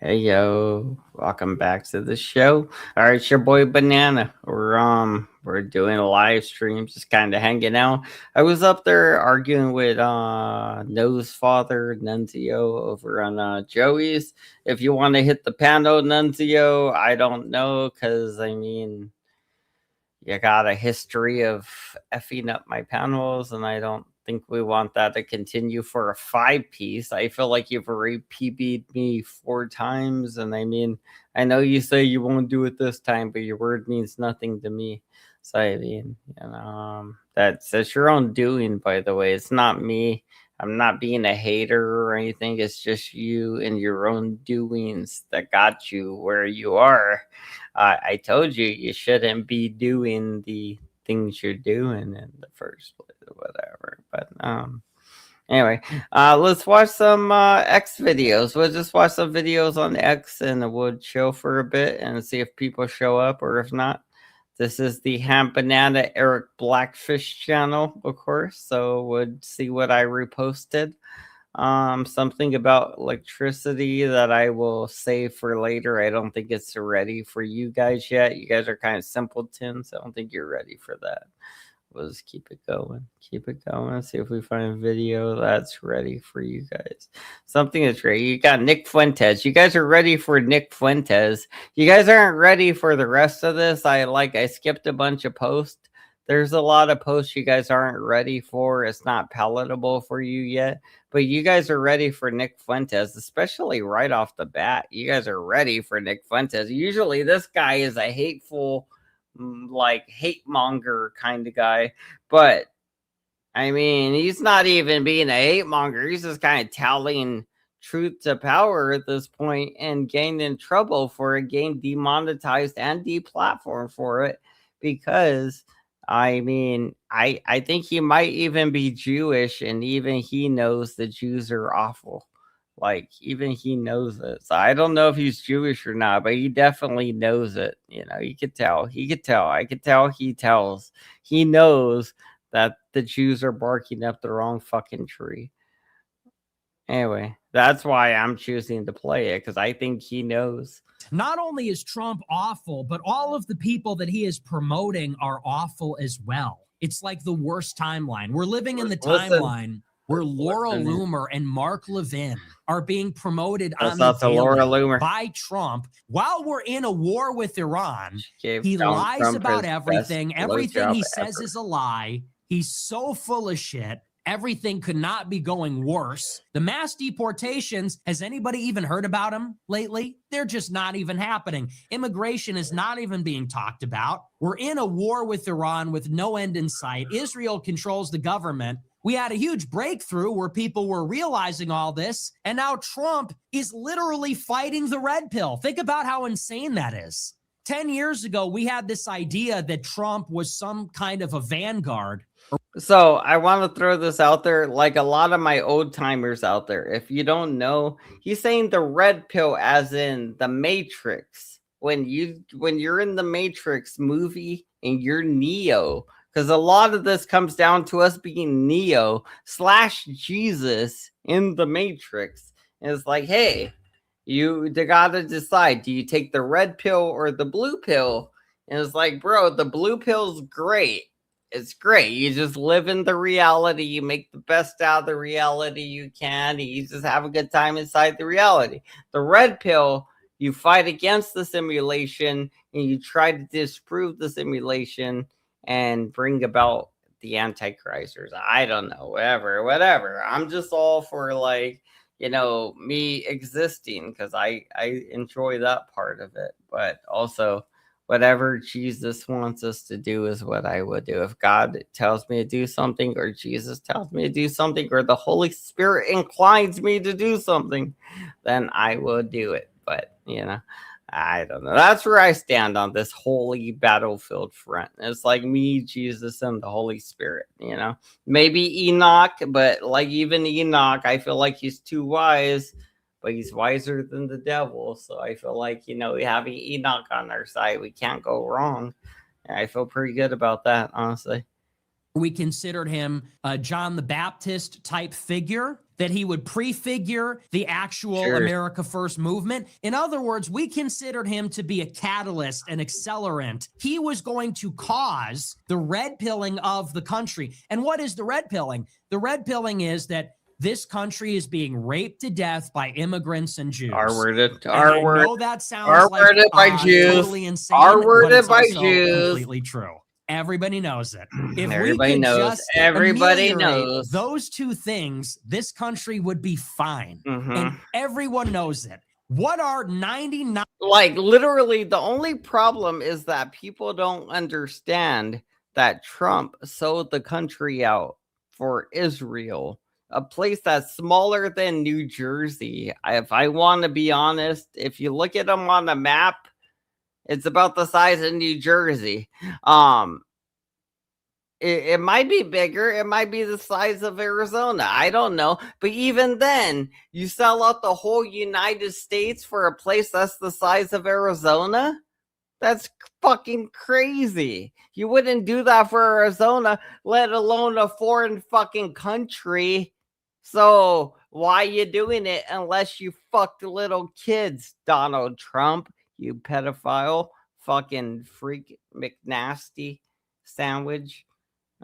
Hey yo, welcome back to the show. All right, it's your boy Banana. We're doing a live stream, just kind of hanging out. I was up there arguing with Nose Father Nunzio over on Joey's. If you want to hit the panel, Nunzio, I don't know, cause I mean you got a history of effing up my panels, and I don't think we want that to continue for a 5 piece. I feel like you've already PB'd me 4 times, and I mean, I know you say you won't do it this time, but your word means nothing to me. So I mean, that's your own doing, by the way. It's not me. I'm not being a hater or anything. It's just you and your own doings that got you where you are. I told you you shouldn't be doing the things you're doing in the first place or whatever. But anyway, let's watch some X videos. We'll just watch some videos on X and we'll chill for a bit and see if people show up or if not. This is the Ham Banana Eric Blackfish channel, of course. So we'll see what I reposted. Something about electricity that I will save for later. I don't think it's ready for you guys yet. You guys are kind of simpletons. I don't think you're ready for that. We'll just keep it going. Keep it going. See if we find a video that's ready for you guys. Something that's ready. You got Nick Fuentes. You guys are ready for Nick Fuentes. You guys aren't ready for the rest of this. I skipped a bunch of posts. There's a lot of posts you guys aren't ready for. It's not palatable for you yet. But you guys are ready for Nick Fuentes, especially right off the bat. You guys are ready for Nick Fuentes. Usually this guy is a hateful, like hate monger kind of guy. But I mean, he's not even being a hate monger. He's just kind of telling truth to power at this point and getting in trouble for it, getting demonetized and deplatformed for it because I mean, I think he might even be Jewish, and even he knows the Jews are awful. Like even he knows it. So I don't know if he's Jewish or not, but he definitely knows it. You know, you could tell. He could tell. I could tell. He tells. He knows that the Jews are barking up the wrong fucking tree. Anyway, that's why I'm choosing to play it because I think he knows. Not only is Trump awful, but all of the people that he is promoting are awful as well. It's like the worst timeline. We're living in the timeline where Laura Loomer and Mark Levin are being promoted on the daily by Trump while we're in a war with Iran. He lies about everything. Everything he says is a lie. He's so full of shit. Everything could not be going worse. The mass deportations, has anybody even heard about them lately? They're just not even happening. Immigration is not even being talked about. We're in a war with Iran with no end in sight. Israel controls the government. We had a huge breakthrough where people were realizing all this, and now Trump is literally fighting the red pill. Think about how insane that is. 10 years ago, we had this idea that Trump was some kind of a vanguard. So I want to throw this out there, like a lot of my old timers out there. If you don't know, he's saying the red pill as in the Matrix. When you're in the Matrix movie and you're Neo, because a lot of this comes down to us being Neo / Jesus in the Matrix. And it's like, hey, you gotta decide, do you take the red pill or the blue pill? And it's like, bro, the blue pill's great. It's great. You just live in the reality. You make the best out of the reality you can. You just have a good time inside the reality. The red pill, you fight against the simulation and you try to disprove the simulation and bring about the antichristers. I don't know, whatever. I'm just all for me existing because I enjoy that part of it. But also, whatever Jesus wants us to do is what I would do. If God tells me to do something, or Jesus tells me to do something, or the Holy Spirit inclines me to do something, then I will do it. But, I don't know. That's where I stand on this holy battlefield front. It's like me, Jesus, and the Holy Spirit, Maybe Enoch, but like even Enoch, I feel like he's too wise, but he's wiser than the devil. So I feel like, having Enoch on our side, we can't go wrong. I feel pretty good about that, honestly. We considered him a John the Baptist type figure, that he would prefigure the actual America First movement. In other words, we considered him to be a catalyst, an accelerant. He was going to cause the red pilling of the country. And what is the red pilling? The red pilling is that this country is being raped to death by immigrants and Jews. R-worded. I know that sounds like by Jews. totally insane, R-worded but it's by also Jews. completely true. Everybody knows it. If everybody we could knows. just Everybody ameliorate knows those two things, this country would be fine. Mm-hmm. And everyone knows it. What are 99? Like, literally, the only problem is that people don't understand that Trump sold the country out for Israel, a place that's smaller than New Jersey. If I want to be honest, if you look at them on the map, it's about the size of New Jersey. It might be bigger. It might be the size of Arizona. I don't know. But even then, you sell out the whole United States for a place that's the size of Arizona? That's fucking crazy. You wouldn't do that for Arizona, let alone a foreign fucking country. So why are you doing it unless you fucked little kids, Donald Trump? You pedophile, fucking freak McNasty sandwich.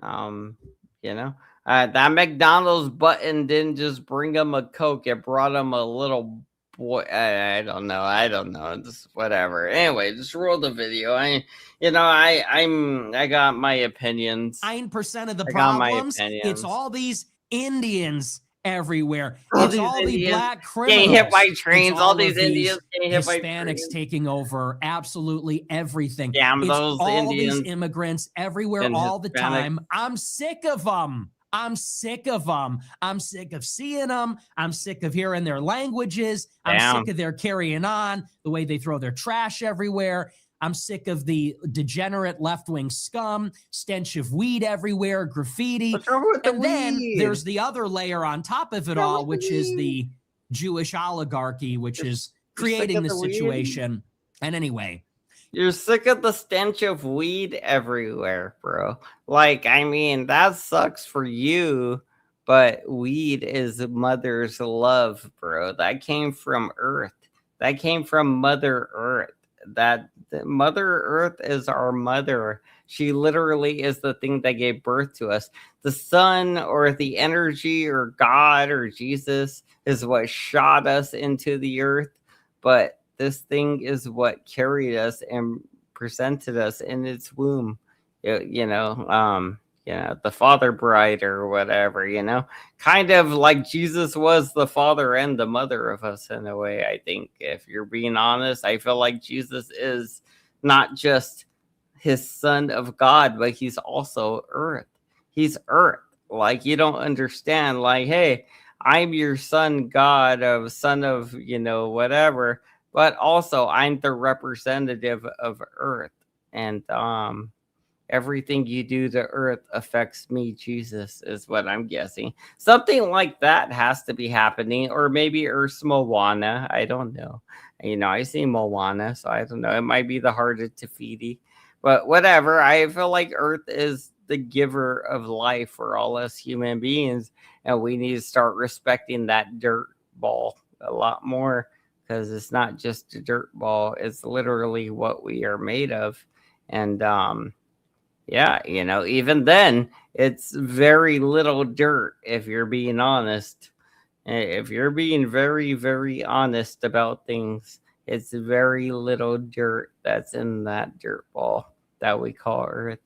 That McDonald's button didn't just bring him a Coke, it brought him a little boy. I don't know. Just whatever. Anyway, just roll the video. I got my opinions. 9% of the problems, it's all these Indians everywhere. It's all the black criminals getting hit by trains. All these Indians getting hit by Hispanics trains. taking over absolutely everything. Damn, it's those all Indians these immigrants everywhere all the time. I'm sick of them. I'm sick of seeing them. I'm sick of hearing their languages. I'm sick of their carrying on, the way they throw their trash everywhere. I'm sick of the degenerate left-wing scum, stench of weed everywhere, graffiti. And then there's the other layer on top of it all, which is the Jewish oligarchy, which is creating the situation. And anyway. You're sick of the stench of weed everywhere, bro. Like, I mean, that sucks for you, but weed is mother's love, bro. That came from Earth. That came from Mother Earth. That Mother Earth is our mother. She literally is the thing that gave birth to us. The sun or the energy or God or Jesus is what shot us into the earth, but this thing is what carried us and presented us in its womb. The father bride or whatever, kind of like Jesus was the father and the mother of us in a way. I think, if you're being honest, I feel like Jesus is not just his son of God, but he's also earth. He's earth. Like, you don't understand, like, hey, I'm your son, God, son of, whatever, but also I'm the representative of earth. And, everything you do to earth affects me, Jesus, is what I'm guessing. Something like that has to be happening. Or maybe Earth's Moana. I don't know. I see Moana, so I don't know. It might be the heart of Tafiti. But whatever. I feel like Earth is the giver of life for all us human beings. And we need to start respecting that dirt ball a lot more. Because it's not just a dirt ball. It's literally what we are made of. And, yeah, even then, it's very little dirt, if you're being honest. If you're being very, very honest about things, it's very little dirt that's in that dirt ball that we call Earth.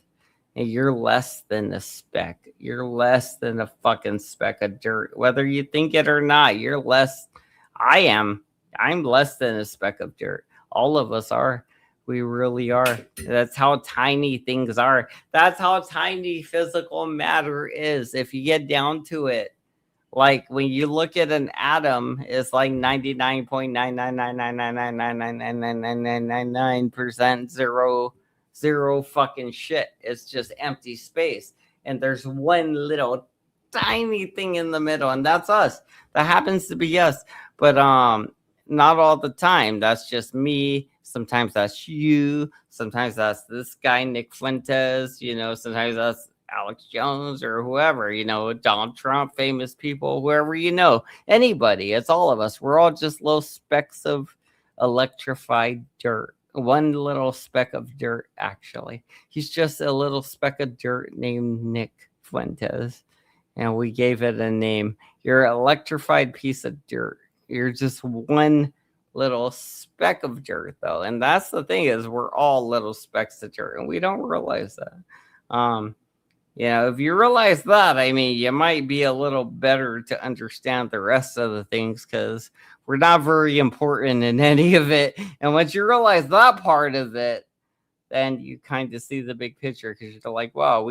And you're less than a speck. You're less than a fucking speck of dirt. Whether you think it or not, you're less. I am. I'm less than a speck of dirt. All of us are. We really are. That's how tiny things are. That's how tiny physical matter is. If you get down to it, like when you look at an atom, it's like 99.99999999999% zero fucking shit. It's just empty space. And there's one little tiny thing in the middle, and that's us. That happens to be us. But not all the time. That's just me. Sometimes that's you. Sometimes that's this guy, Nick Fuentes. Sometimes that's Alex Jones or whoever, Donald Trump, famous people, whoever, anybody. It's all of us. We're all just little specks of electrified dirt. One little speck of dirt, actually. He's just a little speck of dirt named Nick Fuentes. And we gave it a name. You're an electrified piece of dirt. You're just one little speck of dirt, though. And that's the thing, is we're all little specks of dirt, and we don't realize that. If you realize that, I mean, you might be a little better to understand the rest of the things, because we're not very important in any of it. And once you realize that part of it, then you kind of see the big picture, because you're like, wow,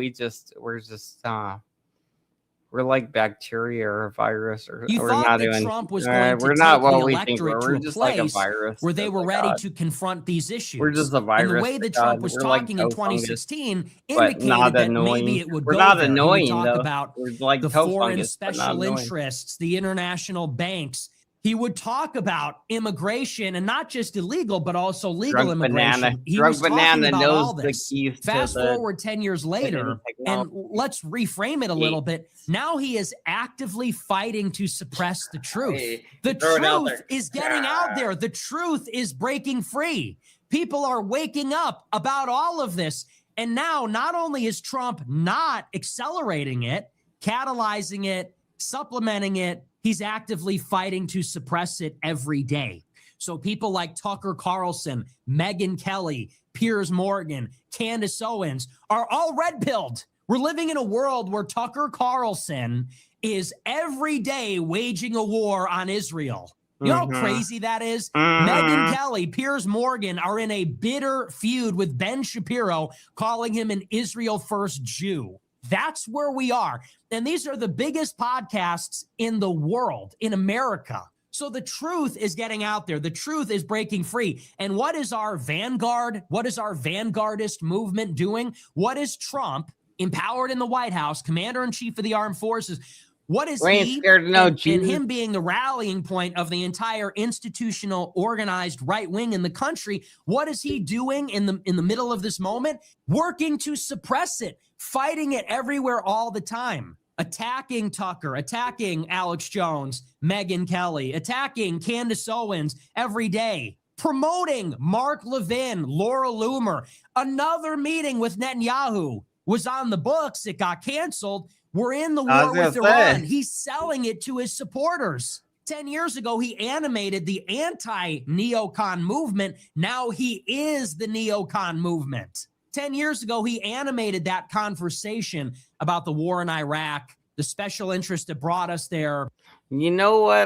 we're like bacteria or a virus, or you we're thought not that even. Trump was going to We're take not the what we think electorate we're to a just like a place virus. where they Oh were my ready God. to confront these issues. We're just a And virus. the way to that God. Trump was We're like talking in toe fungus, 2016 but not indicated that maybe annoying. it would We're go not there. He would annoying talk though. about We're like the toe foreign fungus, but not special annoying. interests, the international banks. He would talk about immigration, and not just illegal, but also legal Drunk immigration. banana. He Drunk was talking banana about knows all the this. keys to Fast the forward 10 years hidden later, and technology. let's reframe it a little bit. Now he is actively fighting to suppress the truth. Hey, The throw it out truth there. is getting out there. The truth is breaking free. People are waking up about all of this. And now, not only is Trump not accelerating it, catalyzing it, supplementing it, he's actively fighting to suppress it every day. So people like Tucker Carlson, Megyn Kelly, Piers Morgan, Candace Owens are all red-pilled. We're living in a world where Tucker Carlson is every day waging a war on Israel. You know how crazy that is? Megyn Kelly, Piers Morgan are in a bitter feud with Ben Shapiro, calling him an Israel first Jew. That's where we are. And these are the biggest podcasts in the world, in America. So the truth is getting out there. The truth is breaking free. And what is our vanguard? What is our vanguardist movement doing? What is Trump, empowered in the White House, commander-in-chief of the armed forces? What is he and him being the rallying point of the entire institutional, organized right wing in the country? What is he doing in the middle of this moment? Working to suppress it, fighting it everywhere all the time, attacking Tucker, attacking Alex Jones, Megyn Kelly, attacking Candace Owens every day, promoting Mark Levin, Laura Loomer. Another meeting with Netanyahu was on the books. It got canceled. We're in the war with Iran. He's selling it to his supporters. 10 years ago, he animated the anti-neocon movement. Now he is the neocon movement. 10 years ago, he animated that conversation about the war in Iraq, the special interest that brought us there. You know what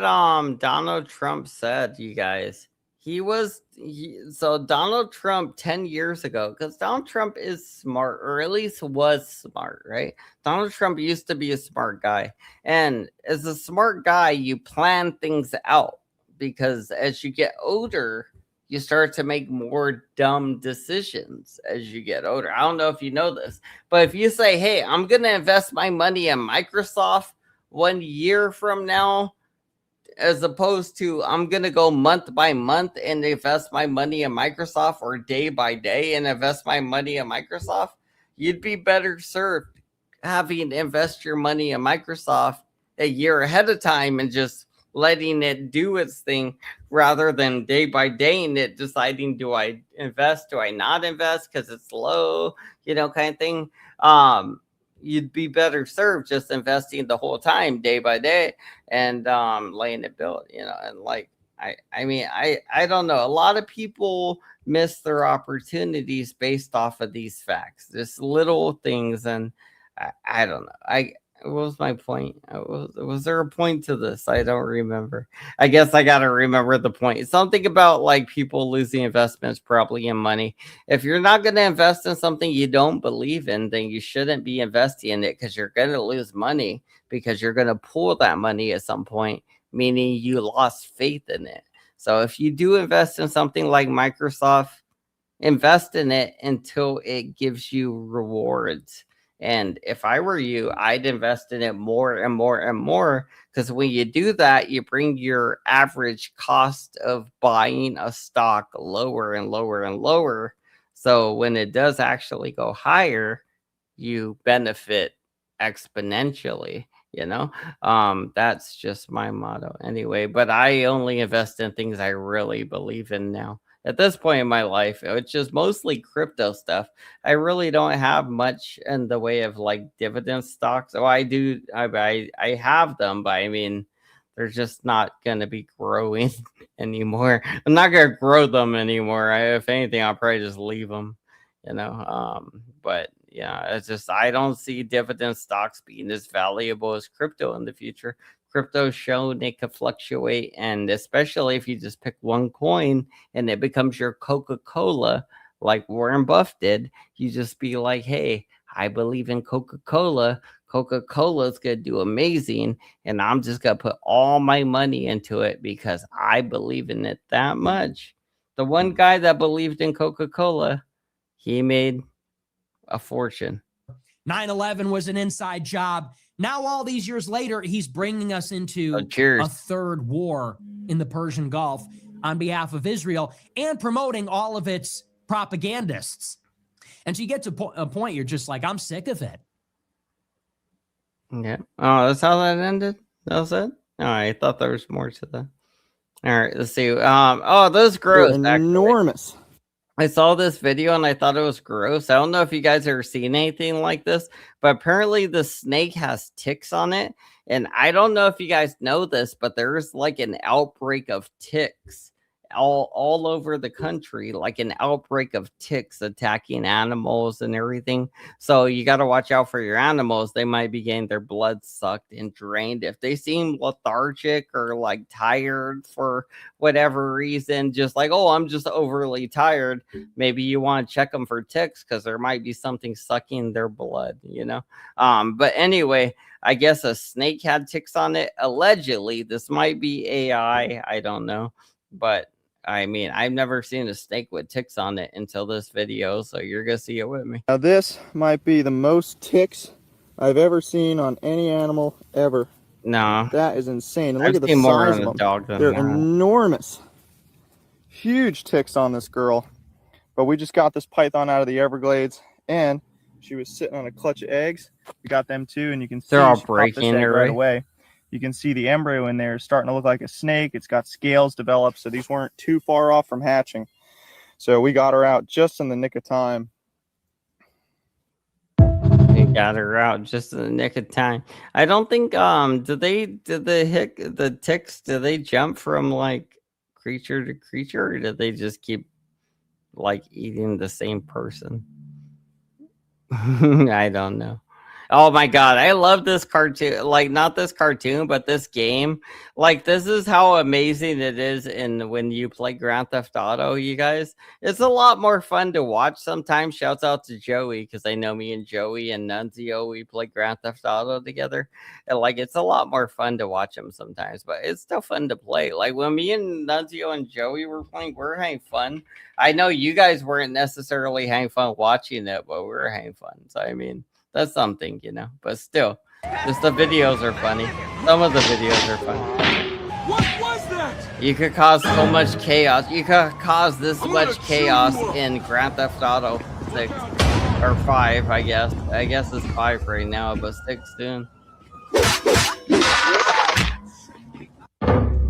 Donald Trump said, you guys? So Donald Trump 10 years ago, because Donald Trump is smart, or at least was smart, right? Donald Trump used to be a smart guy. And as a smart guy, you plan things out, because as you get older, you start to make more dumb decisions as you get older. I don't know if you know this, but if you say, hey, I'm going to invest my money in Microsoft 1 year from now, as opposed to I'm going to go month by month and invest my money in Microsoft, or day by day and invest my money in Microsoft, you'd be better served having to invest your money in Microsoft a year ahead of time and just letting it do its thing, rather than day by day and it deciding, do I invest, do I not invest because it's low, kind of thing. You'd be better served just investing the whole time, day by day, and laying it build, and like I mean, I don't know. A lot of people miss their opportunities based off of these facts, just little things, and I don't know. What was my point? Was there a point to this? I don't remember. I guess I got to remember the point. Something about like people losing investments, probably in money. If you're not going to invest in something you don't believe in, then you shouldn't be investing in it, because you're going to lose money, because you're going to pull that money at some point, meaning you lost faith in it. So if you do invest in something like Microsoft, invest in it until it gives you rewards. And if I were you, I'd invest in it more and more and more, because when you do that, you bring your average cost of buying a stock lower and lower and lower. So when it does actually go higher, you benefit exponentially, you know. That's just my motto anyway, but I only invest in things I really believe in now. At this point in my life, it's just mostly crypto stuff. I really don't have much in the way of like dividend stocks. Oh, I do. I have them, but I mean, they're just not gonna be growing anymore. I'm not gonna grow them anymore. If anything, I'll probably just leave them, you know. But yeah, it's just I don't see dividend stocks being as valuable as crypto in the future. Crypto's shown it could fluctuate, and especially if you just pick one coin and it becomes your Coca-Cola, like Warren Buffett did, you just be like, hey, I believe in Coca-Cola. Coca-Cola's gonna do amazing, and I'm just gonna put all my money into it because I believe in it that much. The one guy that believed in Coca-Cola, he made a fortune. 9/11 was an inside job. Now, all these years later, he's bringing us into cheers. a third war in the Persian Gulf on behalf of Israel and promoting all of its propagandists. And so you get to a point, you're just like, I'm sick of it. Yeah. Oh, that's how that ended? That was it? Oh, I thought there was more to that. All right, let's see. Oh, those gross. They're enormous. Actually. I saw this video and I thought it was gross. I don't know if you guys ever seen anything like this, but apparently the snake has ticks on it. And I don't know if you guys know this, but there's like an outbreak of ticks all over the country, like an outbreak of ticks attacking animals and everything. So you got to watch out for your animals. They might be getting their blood sucked and drained. If they seem lethargic or like tired for whatever reason, just like, oh, I'm just overly tired, maybe you want to check them for ticks because there might be something sucking their blood, you know. But anyway, I guess a snake had ticks on it. Allegedly, this might be AI. I don't know, but I mean, I've never seen a snake with ticks on it until this video, so you're gonna see it with me. Now this might be the most ticks I've ever seen on any animal ever. No, that is insane. And look at the size of them. They're enormous. Huge ticks on this girl. But we just got this python out of the Everglades, and she was sitting on a clutch of eggs. We got them too, and you can see they're all breaking right away. You can see the embryo in there starting to look like a snake. It's got scales developed, so these weren't too far off from hatching. So we got her out just in the nick of time. We got her out just in the nick of time. I don't think did the ticks, do they jump from like creature to creature, or did they just keep like eating the same person? I don't know. Oh my god, I love this cartoon. Like, not this cartoon, but this game. Like, this is how amazing it is when you play Grand Theft Auto, you guys. It's a lot more fun to watch sometimes. Shouts out to Joey, because I know me and Joey and Nunzio, we play Grand Theft Auto together. And like, it's a lot more fun to watch them sometimes, but it's still fun to play. Like, when me and Nunzio and Joey were playing, we're having fun. I know you guys weren't necessarily having fun watching it, but we were having fun. So, I mean, that's something, you know, but still, just the videos are funny. Some of the videos are funny. What was that? You could cause so much chaos. You could cause this much chaos in Grand Theft Auto 6 or 5, I guess. I guess it's 5 right now, but 6 soon.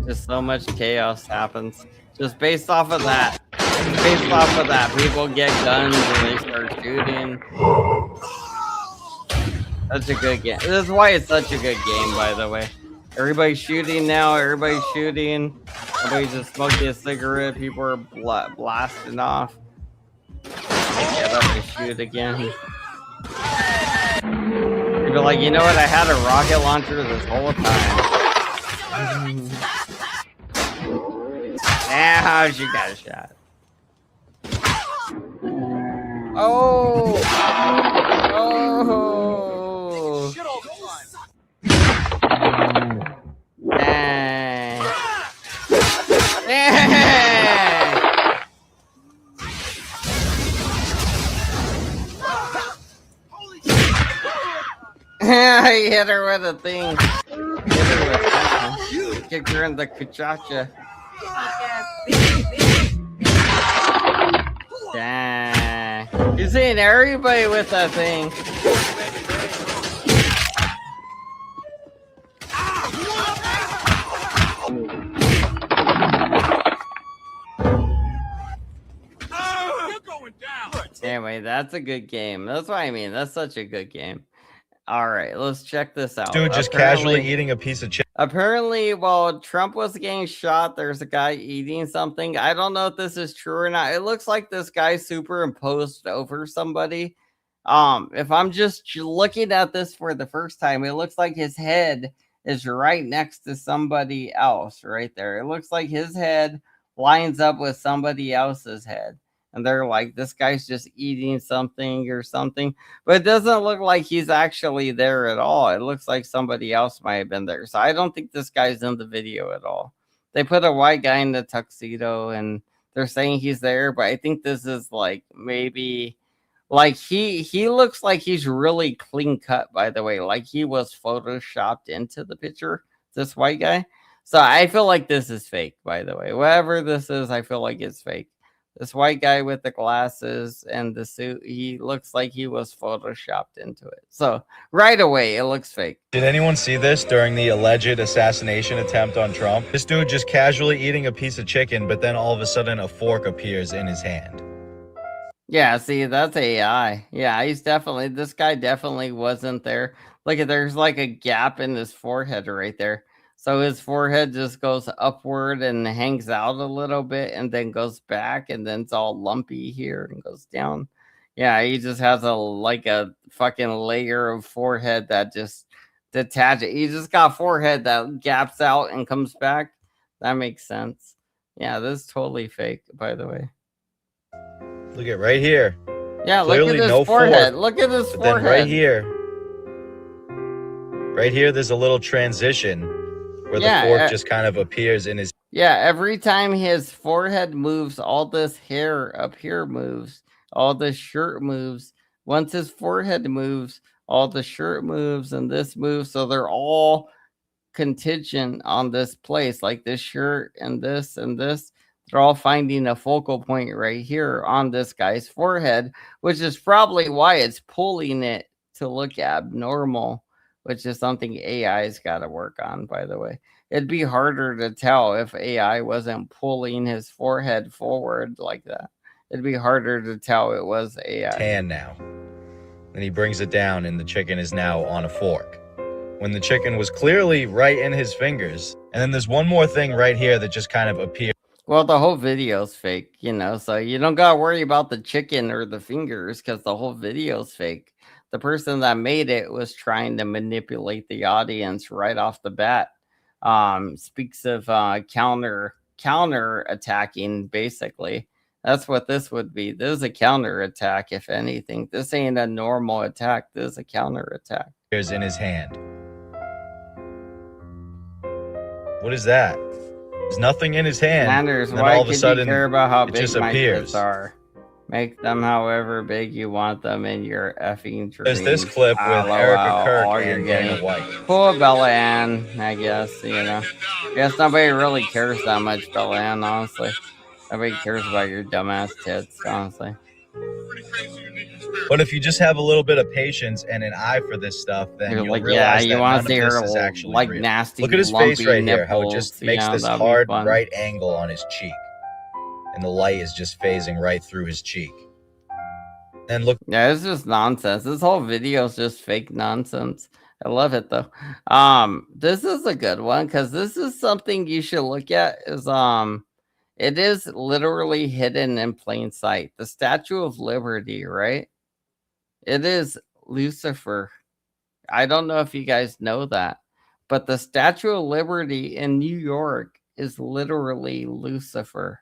Just so much chaos happens. Just based off of that. Based off of that, people get guns and they start shooting. Such a good game. This is why it's such a good game, by the way. Everybody's shooting now. Everybody's shooting. Everybody's just smoking a cigarette. People are blasting off. They get up and shoot again. People are like, you know what? I had a rocket launcher this whole time. Now she got a shot. Oh! Oh! Dang. Dang. I hit her with a thing. Hit her with something. Kicked her in the kuchacha. Dang. You're seeing everybody with that thing. Anyway, that's a good game. That's what I mean. That's such a good game. All right, let's check this out. Dude just casually eating a piece of chicken. Apparently, while Trump was getting shot, there's a guy eating something. I don't know if this is true or not. It looks like this guy superimposed over somebody. If I'm just looking at this for the first time, it looks like his head is right next to somebody else right there. It looks like his head lines up with somebody else's head. And they're like, this guy's just eating something or something. But it doesn't look like he's actually there at all. It looks like somebody else might have been there. So I don't think this guy's in the video at all. They put a white guy in the tuxedo and they're saying he's there. But I think this is like maybe like he looks like he's really clean cut, by the way. Like he was photoshopped into the picture, this white guy. So I feel like this is fake, by the way. Whatever this is, I feel like it's fake. This white guy with the glasses and the suit, he looks like he was photoshopped into it. So right away, it looks fake. Did anyone see this during the alleged assassination attempt on Trump? This dude just casually eating a piece of chicken, but then all of a sudden a fork appears in his hand. Yeah, see, that's AI. Yeah, this guy definitely wasn't there. Look at, there's like a gap in his forehead right there. So his forehead just goes upward and hangs out a little bit and then goes back and then it's all lumpy here and goes down. Yeah, he just has a fucking layer of forehead that just detaches. He just got forehead that gaps out and comes back. That makes sense. Yeah, this is totally fake, by the way. Look at right here. Yeah, clearly look at his forehead. Look at his forehead. Then right here, there's a little transition where the fork just kind of appears in his... Yeah, every time his forehead moves, all this hair up here moves. All this shirt moves. Once his forehead moves, all the shirt moves and this moves. So they're all contingent on this place. Like this shirt and this and this. They're all finding a focal point right here on this guy's forehead, which is probably why it's pulling it to look abnormal, which is something AI's got to work on, by the way. It'd be harder to tell if AI wasn't pulling his forehead forward like that. It'd be harder to tell it was AI. Tan now. Then he brings it down and the chicken is now on a fork. When the chicken was clearly right in his fingers. And then there's one more thing right here that just kind of appears. Well, the whole video's fake, so you don't got to worry about the chicken or the fingers because the whole video's fake. The person that made it was trying to manipulate the audience right off the bat. Speaks of counter attacking, basically. That's what this would be. This is a counter attack, if anything. This ain't a normal attack. This is a counter attack. Here's in his hand. What is that? There's nothing in his hand. Anders, why all of a sudden, you care about how big my tits are? Make them however big you want them in your effing dreams. There's this clip with Erica Kirk and Dana White. Poor Bella Ann, I guess, I guess nobody really cares that much, Bella Ann, honestly. Nobody cares about your dumbass tits, honestly. But if you just have a little bit of patience and an eye for this stuff, then you'll realize you want to see her like real. Nasty. Look at his face right nipples, here, how it just makes this hard right angle on his cheek. And the light is just phasing right through his cheek. And look. Yeah, it's just nonsense. This whole video is just fake nonsense. I love it though. This is a good one because this is something you should look at. It is literally hidden in plain sight. The Statue of Liberty, right? It is Lucifer. I don't know if you guys know that, but the Statue of Liberty in New York is literally Lucifer.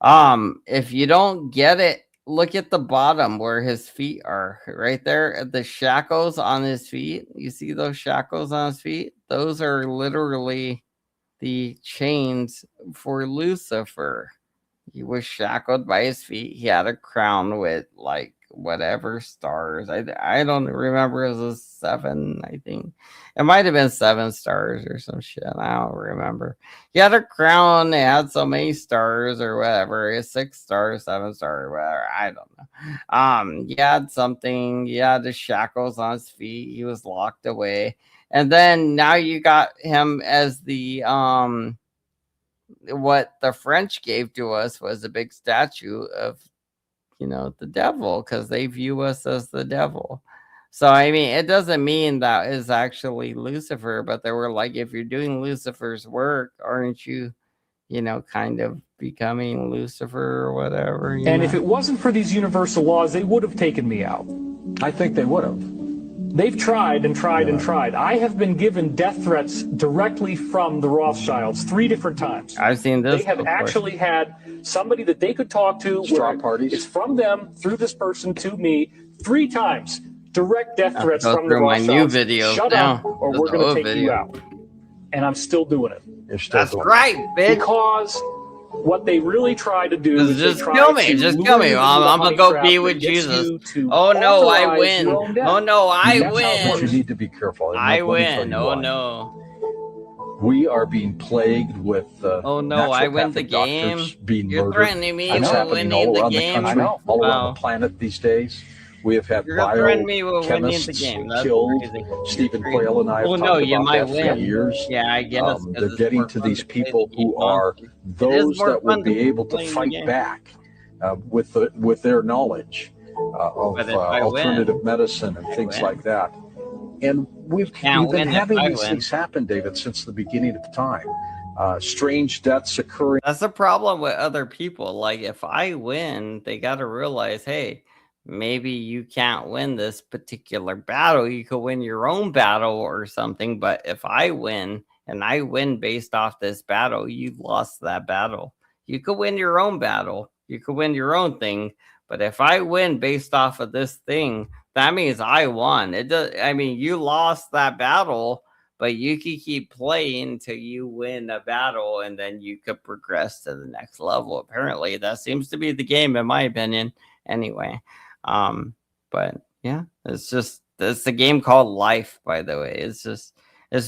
If you don't get it, look at the bottom where his feet are right there. The shackles on his feet. You see those shackles on his feet? Those are literally the chains for Lucifer. He was shackled by his feet. He had a crown with like whatever stars. I don't remember. It was 7, I think. It might have been 7 stars or some shit. I don't remember. He had a crown. It had so many stars or whatever. It's 6 stars, 7 stars, whatever. I don't know. He had something. He had the shackles on his feet. He was locked away. And then now you got him as the what the French gave to us was a big statue of, the devil, because they view us as the devil. So I mean, it doesn't mean that is actually Lucifer, but they were like, if you're doing Lucifer's work, aren't you, kind of becoming Lucifer or whatever? And if it wasn't for these universal laws, they would have taken me out. I think they would have. They've tried and tried and tried. I have been given death threats directly from the Rothschilds 3 different times. I've seen this. They have actually had somebody that they could talk to. Straw parties. It's from them through this person to me 3 times. Direct death threats from the my Rothschilds. new video. Shut up, or we're going to take you out. And I'm still doing it. That's right, bitch. Because what they really try to do is just kill me. Just kill me. I'm gonna go be with Jesus. Oh no, I win. Oh no, I win. You need to be careful. I win. Oh no. We are being plagued with oh no, I win the game. You're murdered. Threatening me with winning the game. All around the planet these days. We have had biochemists killed. Stephen Quayle and I have talked about that for years. Yeah, I guess. They're getting to these people who are those that would be able to fight back with their knowledge of alternative medicine and things like that. And we've been having these things happen, David, since the beginning of time. Strange deaths occurring. That's the problem with other people. Like, if I win, they got to realize, hey, maybe you can't win this particular battle. You could win your own battle or something. But if I win and I win based off this battle, you lost that battle. You could win your own battle. You could win your own thing. But if I win based off of this thing, that means I won. It does. I mean, you lost that battle, but you could keep playing till you win a battle, and then you could progress to the next level. Apparently, that seems to be the game, in my opinion. Anyway. But yeah, it's a game called life, by the way. It's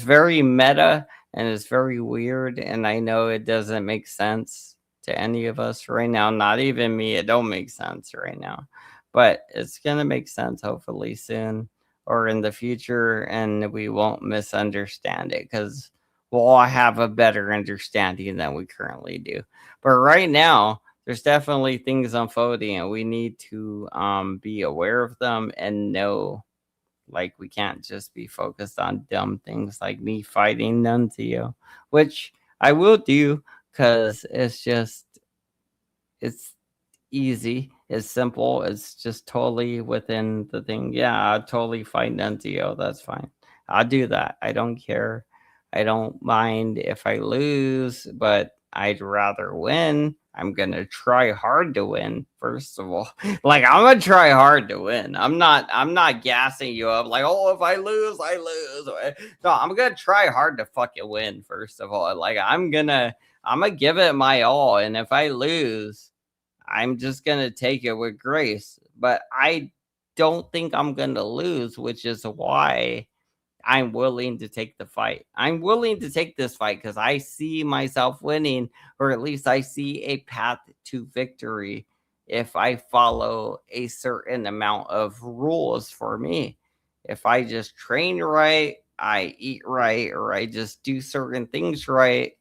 very meta and it's very weird, and I know it doesn't make sense to any of us right now, not even me. It don't make sense right now, but it's gonna make sense hopefully soon or in the future, and we won't misunderstand it because we'll all have a better understanding than we currently do. But right now, there's definitely things unfolding, and we need to be aware of them and know, like, we can't just be focused on dumb things like me fighting Nunzio, which I will do because it's easy, it's simple, it's just totally within the thing. Yeah, I'll totally fight Nunzio. That's fine. I'll do that. I don't care. I don't mind if I lose, but I'd rather win. I'm going to try hard to win, first of all. Like, I'm going to try hard to win. I'm not gassing you up like, oh, if I lose, I lose. No, I'm going to try hard to fucking win, first of all. Like, I'm going to give it my all. And if I lose, I'm just going to take it with grace. But I don't think I'm going to lose, which is why I'm willing to take the fight. I'm willing to take this fight because I see myself winning, or at least I see a path to victory if I follow a certain amount of rules for me. If I just train right, I eat right, or I just do certain things right,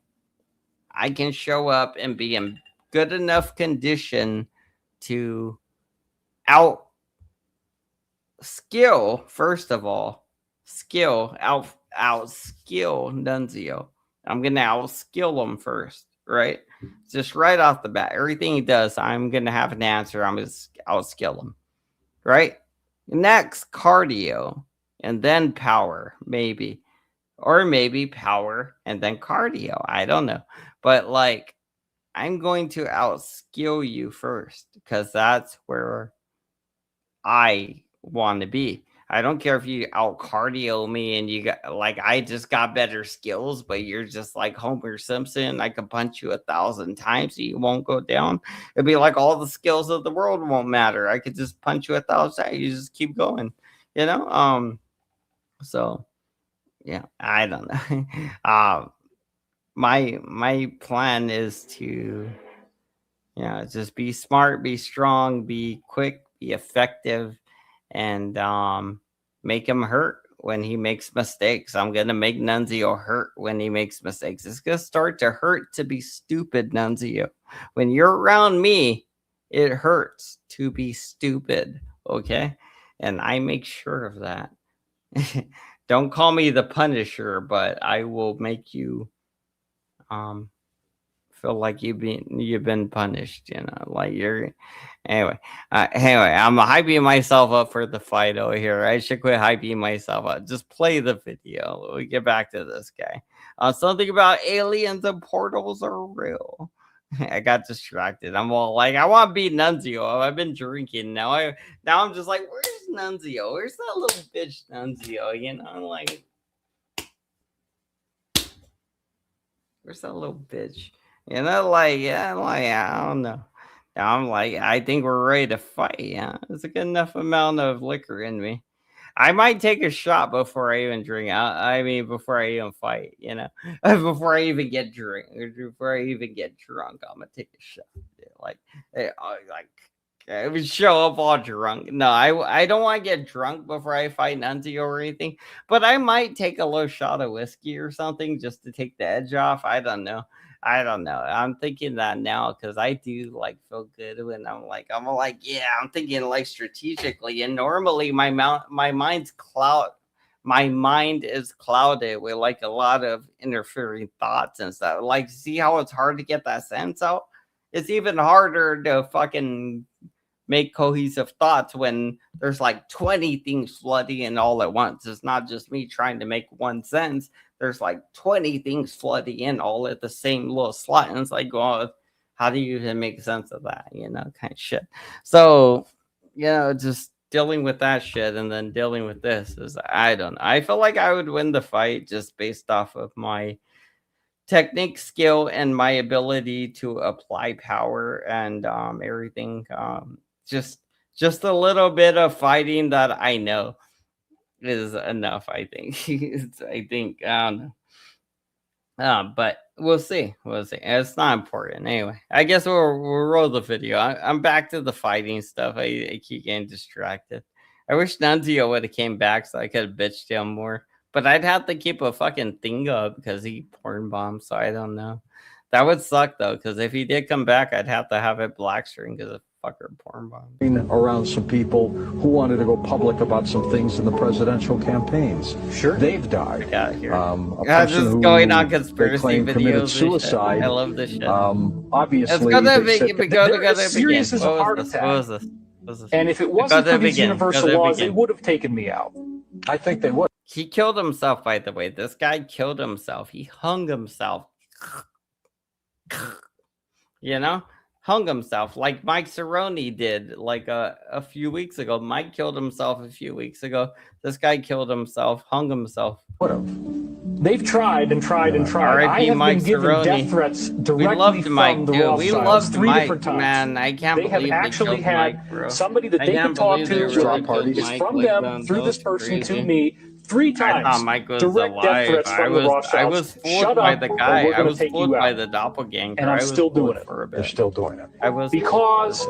I can show up and be in good enough condition to out skill, first of all. Out skill Nunzio. I'm gonna outskill him first, right? Just right off the bat, everything he does, I'm gonna have an answer. I'm gonna outskill him, right? Next, cardio, and then power, maybe, or maybe power and then cardio. I don't know, but like, I'm going to outskill you first because that's where I want to be. I don't care if you out cardio me and you got like I just got better skills, but you're just like Homer Simpson. I could punch you 1,000 times, so you won't go down. It'd be like all the skills of the world won't matter. I could just punch you 1,000 times. You just keep going, you know. So yeah, I don't know. My plan is to just be smart, be strong, be quick, be effective, and make him hurt when he makes mistakes. I'm gonna make Nunzio hurt when he makes mistakes. It's gonna start to hurt to be stupid, Nunzio. When you're around me, it hurts to be stupid. Okay, and I make sure of that. Don't call me the Punisher, but I will make you feel like you've been punished, like you're anyway. I'm hyping myself up for the fight over here. I should quit hyping myself up. Just play the video. We get back to this guy. Something about aliens and portals are real. I got distracted. I'm all like, I want to beat Nunzio. I've been drinking now. I'm just like, where's Nunzio? Where's that little bitch Nunzio? Like, where's that little bitch? Like, I don't know. I'm like, I think we're ready to fight. Yeah, there's a good enough amount of liquor in me. I might take a shot before I even drink. I mean, before I even fight, before I even get drunk, I'm gonna take a shot. I would show up all drunk. No, I don't want to get drunk before I fight Nunzio or anything, but I might take a little shot of whiskey or something just to take the edge off. I don't know. I'm thinking that now because I do like feel good when I'm like, yeah, I'm thinking like strategically. And normally my mind is clouded with like a lot of interfering thoughts and stuff. Like, see how it's hard to get that sense out? It's even harder to fucking make cohesive thoughts when there's like 20 things flooding in all at once. It's not just me trying to make one sentence. There's like 20 things flooding in all at the same little slot. And it's like, well, how do you even make sense of that? Kind of shit. So, just dealing with that shit and then dealing with this is, I don't know. I feel like I would win the fight just based off of my technique, skill, and my ability to apply power and everything. Just a little bit of fighting that I know is enough, I think. I don't know. But we'll see. It's not important. Anyway, I guess we'll roll the video. I'm back to the fighting stuff. I keep getting distracted. I wish Nunzio would have came back so I could have bitched him more. But I'd have to keep a fucking thing up because he porn bombed, so I don't know. That would suck, though, because if he did come back, I'd have to have it black screen because of fucker porn bomb. Around some people who wanted to go public about some things in the presidential campaigns. Sure. They've died. Yeah, here. This is going on conspiracy videos. Suicide. I love this shit. Obviously, they're as serious as a heart attack. What was this? And if it wasn't for these universal laws, they would have taken me out. I think they would. He killed himself, by the way. This guy killed himself. He hung himself. Hung himself like Mike Cerrone did like a few weeks ago. Mike killed himself a few weeks ago. This guy killed himself, hung himself. Would have. They've tried and tried and tried. I have been given death threats directly from the Rothschilds three different times. Man, I can't believe they have actually had somebody that they can talk to is from them through this person to me 3 times. I thought Mike was direct death threats from the Rothschilds. I was fooled by the guy. I was fooled by the doppelganger. And I'm still doing it. They're still doing it. Because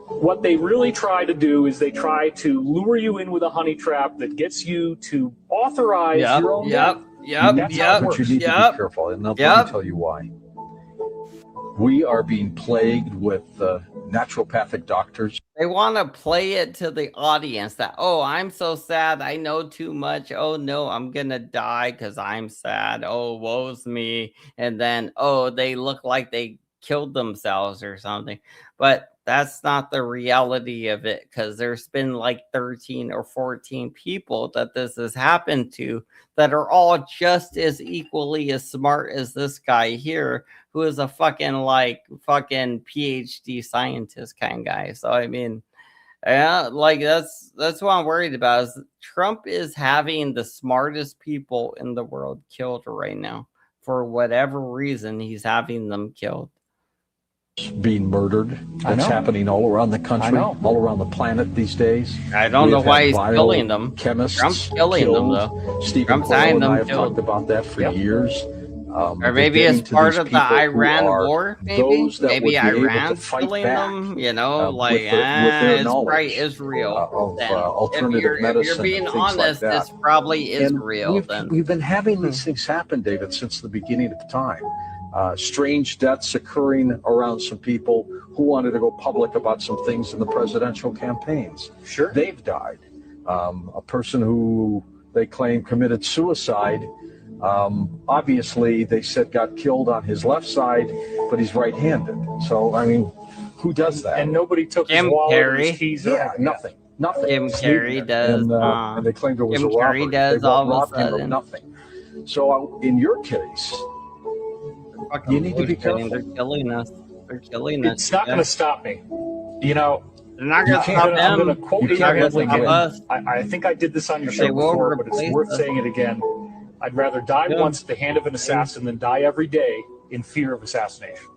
what they really try to do is they try to lure you in with a honey trap that gets you to authorize your own death. But you need to be careful, and let me tell you why. We are being plagued with naturopathic doctors. They want to play it to the audience that, oh, I'm so sad. I know too much. Oh, no, I'm going to die because I'm sad. Oh, woe's me. And then, oh, they look like they killed themselves or something. But that's not the reality of it, because there's been like 13 or 14 people that this has happened to that are all just as equally as smart as this guy here, who is a fucking PhD scientist kind of guy. So, I mean, Yeah, like that's what I'm worried about. Is Trump is having the smartest people in the world killed right now for whatever reason. He's having them killed. Being murdered. That's happening all around the country, all around the planet these days. I don't know why he's killing them. Chemists Trump's killing them though. Stephen Coyle and I have talked about that for years. Or maybe it's part of the Iran war. Maybe Iran's killing them. You know, like it's probably Israel. If you're being honest, it's probably Israel. We've been having these things happen, David, since the beginning of time. Strange deaths occurring around some people who wanted to go public about some things in the presidential campaigns. Sure. They've died. A person who they claim committed suicide, obviously they said got killed on his left side, but he's right-handed. So, I mean, who does that? And nobody took his wallet or his keys. Nothing. Jim Carrey does. And they claimed it was Jim a robbery. Carrey does all of a sudden. Nothing. So, in your case, you need to be careful. They're killing us. They're killing us. It's not going to stop me. You know, they're not going to stop them. I'm going to quote you again. I think I did this on your show before, but it's worth saying it again. I'd rather die once at the hand of an assassin than die every day in fear of assassination.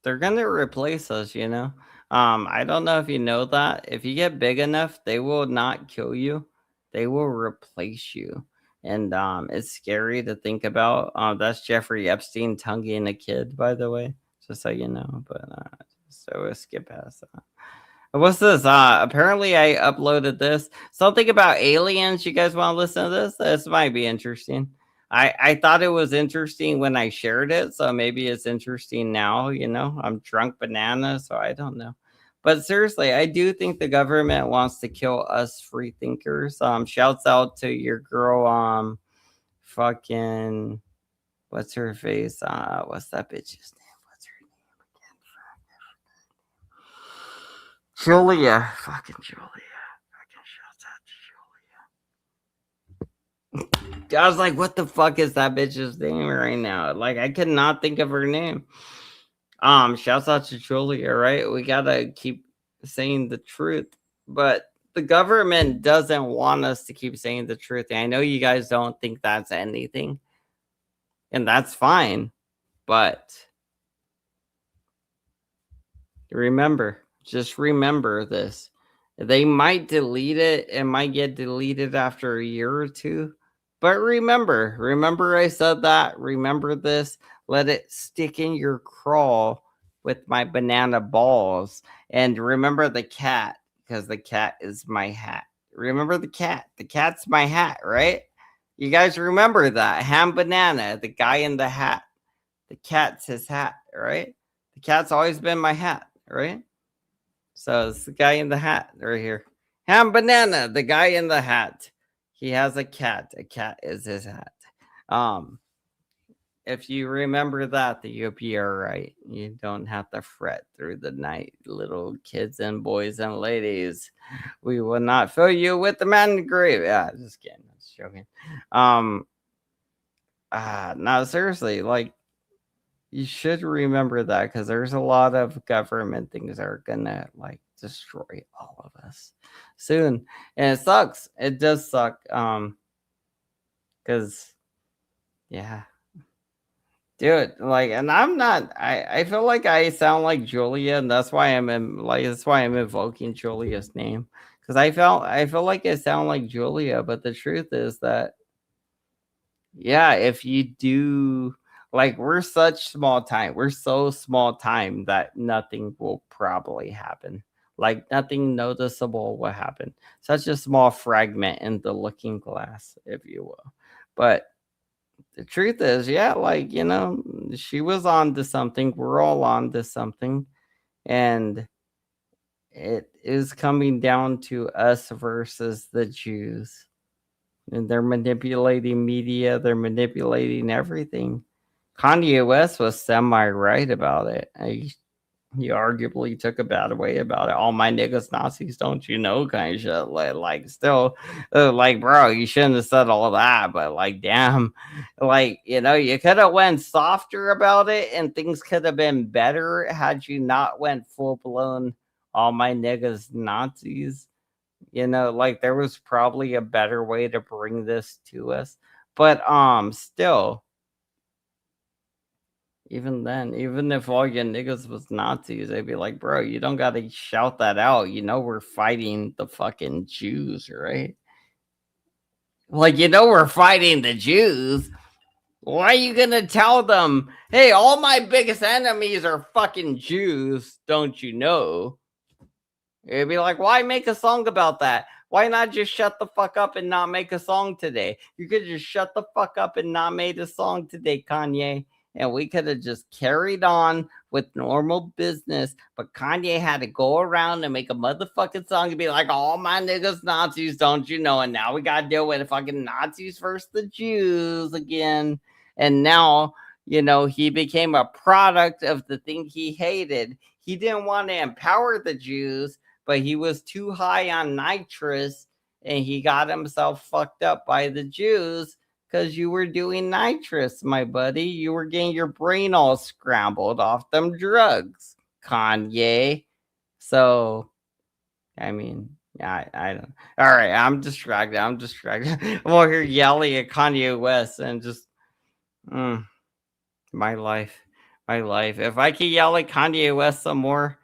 They're going to replace us, you know. I don't know if you know that. If you get big enough, they will not kill you. They will replace you. And it's scary to think about. That's Jeffrey Epstein tonguing a kid, by the way, just so you know. But so we'll skip past that. What's this? Apparently I uploaded this. Something about aliens. You guys want to listen to this? This might be interesting. I thought it was interesting when I shared it, so maybe it's interesting now. You know, I'm drunk banana, so I don't know. But seriously, I do think the government wants to kill us free thinkers. Shouts out to your girl, fucking, what's her face? What's that bitch's name? What's her name again? Julia. Fucking Julia. Fucking shouts out to Julia. I was like, what the fuck is that bitch's name right now? Like, I could not think of her name. Shouts out to Julia, right? We gotta keep saying the truth, but the government doesn't want us to keep saying the truth. And I know you guys don't think that's anything, and that's fine, but just remember this. They might delete it. It might get deleted after a year or two, but remember I said that. Remember this. Let it stick in your craw with my banana balls. And remember the cat, because the cat is my hat. Remember the cat. The cat's my hat, right? You guys remember that. Ham Banana, the guy in the hat. The cat's his hat, right? The cat's always been my hat, right? So it's the guy in the hat right here. Ham Banana, the guy in the hat. He has a cat. A cat is his hat. If you remember that, you'll be all right. You don't have to fret through the night, little kids and boys and ladies. We will not fill you with the man in the grave. Yeah, just kidding. I was joking. No, seriously, like, you should remember that, because there's a lot of government things that are gonna like destroy all of us soon, and it sucks. It does suck. Because yeah. Dude, like, and I'm not. I feel like I sound like Julia, and that's why I'm invoking Julia's name, because I feel like I sound like Julia. But the truth is that, yeah, if you do, like, we're such small time. We're so small time that nothing will probably happen. Like, nothing noticeable will happen. Such a small fragment in the looking glass, if you will. But the truth is, yeah, like, you know, she was on to something. We're all on to something. And it is coming down to us versus the Jews. And they're manipulating media. They're manipulating everything. Kanye West was semi-right about it. He arguably took a bad way about it. All my niggas Nazis, don't you know, kind of shit. Like still, like, bro, you shouldn't have said all that. But like, damn, like, you know, you could have went softer about it, and things could have been better had you not went full blown all my niggas Nazis. You know, like there was probably a better way to bring this to us. But still, even then, even if all your niggas was Nazis, they'd be like, bro, you don't gotta shout that out. You know we're fighting the fucking Jews, right? Like, you know we're fighting the Jews. Why are you gonna tell them, hey, all my biggest enemies are fucking Jews, don't you know? It'd be like, why make a song about that? Why not just shut the fuck up and not make a song today? You could just shut the fuck up and not made a song today, Kanye. And we could have just carried on with normal business. But Kanye had to go around and make a motherfucking song and be like, all my niggas Nazis, don't you know? And now we got to deal with the fucking Nazis versus the Jews again. And now, you know, he became a product of the thing he hated. He didn't want to empower the Jews, but he was too high on nitrous and he got himself fucked up by the Jews because you were doing nitrous, my buddy. You were getting your brain all scrambled off them drugs, Kanye. So, I mean, I don't. All right, I'm distracted. I'm over here yelling at Kanye West and just, my life. If I could yell at Kanye West some more,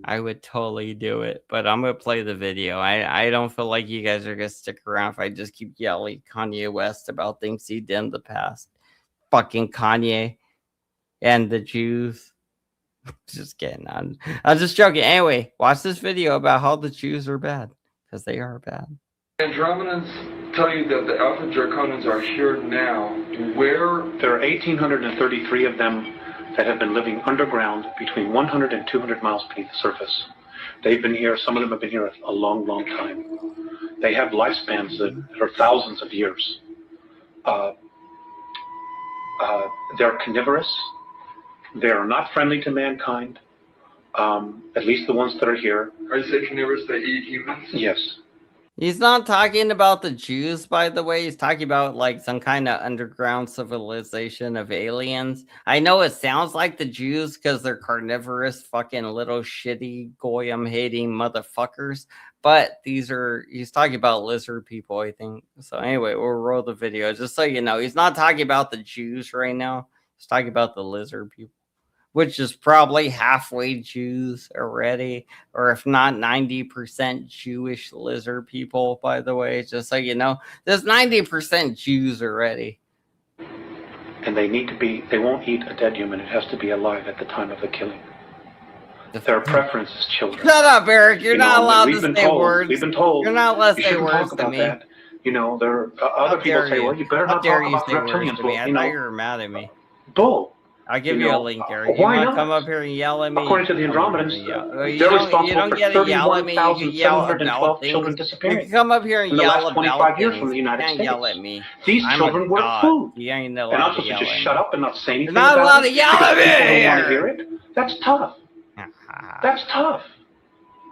I would totally do it, but I'm gonna play the video. I don't feel like you guys are gonna stick around if I just keep yelling Kanye West about things he did in the past. Fucking Kanye and the Jews. Just kidding. I'm just joking. Anyway, watch this video about how the Jews are bad, because they are bad. Andromedans tell you that the Alpha Draconians are here now. Where? There are 1,833 of them that have been living underground between 100 and 200 miles beneath the surface. They've been here, some of them have been here a long, long time. They have lifespans that are thousands of years. They're carnivorous. They're not friendly to mankind, at least the ones that are here. Are you saying carnivorous, they eat humans? Yes. He's not talking about the Jews, by the way. He's talking about like some kind of underground civilization of aliens. I know it sounds like the Jews because they're carnivorous, fucking little shitty goyim hating motherfuckers. But he's talking about lizard people, I think. So anyway, we'll roll the video just so you know. He's not talking about the Jews right now. He's talking about the lizard people, which is probably halfway Jews already, or if not 90% Jewish lizard people, by the way, just so you know. There's 90% Jews already. And they won't eat a dead human. It has to be alive at the time of the killing. Their preference is children. Shut up, Eric. You're not allowed to say words. We've been told. You're not allowed to say words to me. That. You know, there are other people say, well, you better not talk about reptilians. I thought you were mad at me. Bull. I'll give you a link, Eric. You want to come up here and yell at me? According to the Andromedans, they're responsible for 31,712 children disappearing. You can come up here and yell about 25 years from the United States. Yell at me. These children were food. You ain't allowed and I'm supposed to just shut up and not say anything. You're not allowed to yell at me. Don't want to hear it. That's tough. That's tough.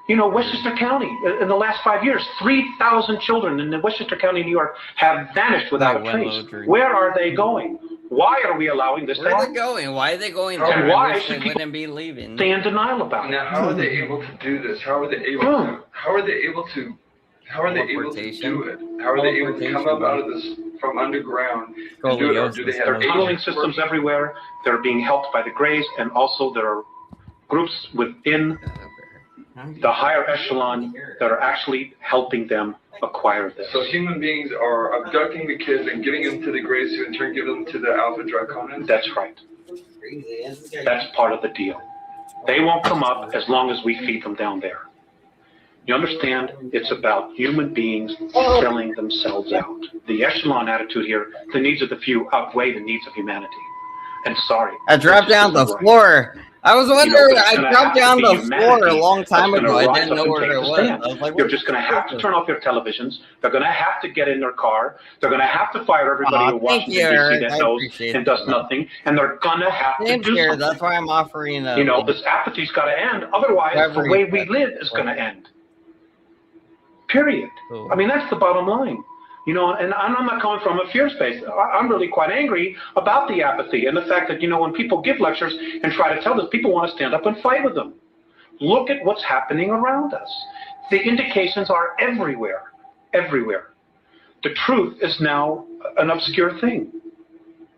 You know, Westchester County, in the last 5 years, 3,000 children in Westchester County, New York, have vanished without a trace. Where are they going? Why are we allowing this to happen? Where are they going? Why are they going there? And why they wouldn't be leaving? Stay in denial about it. Now, how are they able to do this? How are they able to? How are they able to? How are they able to do it? How are they able to come up out of this from underground and do it? Or do they have tunneling systems everywhere? They're being helped by the Greys, and also there are groups within the higher echelon that are actually helping them acquire this. So human beings are abducting the kids and getting them to the Greys, who in turn give them to the Alpha Draconians? That's right. That's part of the deal. They won't come up as long as we feed them down there. You understand? It's about human beings selling themselves out. The echelon attitude here, the needs of the few outweigh the needs of humanity. And sorry. I dropped down the floor. I was wondering, I dropped down the floor a long time ago. I didn't know where it was. I was like, you're just going to have to turn off your televisions. They're going to have to get in their car. They're going to have to fire everybody in Washington, D.C. that knows and does nothing. And they're going to have to do something. That's why I'm offering you know, this apathy's got to end. Otherwise, the way we live is going to end. Period. I mean, that's the bottom line. You know, and I'm not coming from a fear space. I'm really quite angry about the apathy and the fact that, you know, when people give lectures and try to tell this, people want to stand up and fight with them. Look at what's happening around us. The indications are everywhere, everywhere. The truth is now an obscure thing.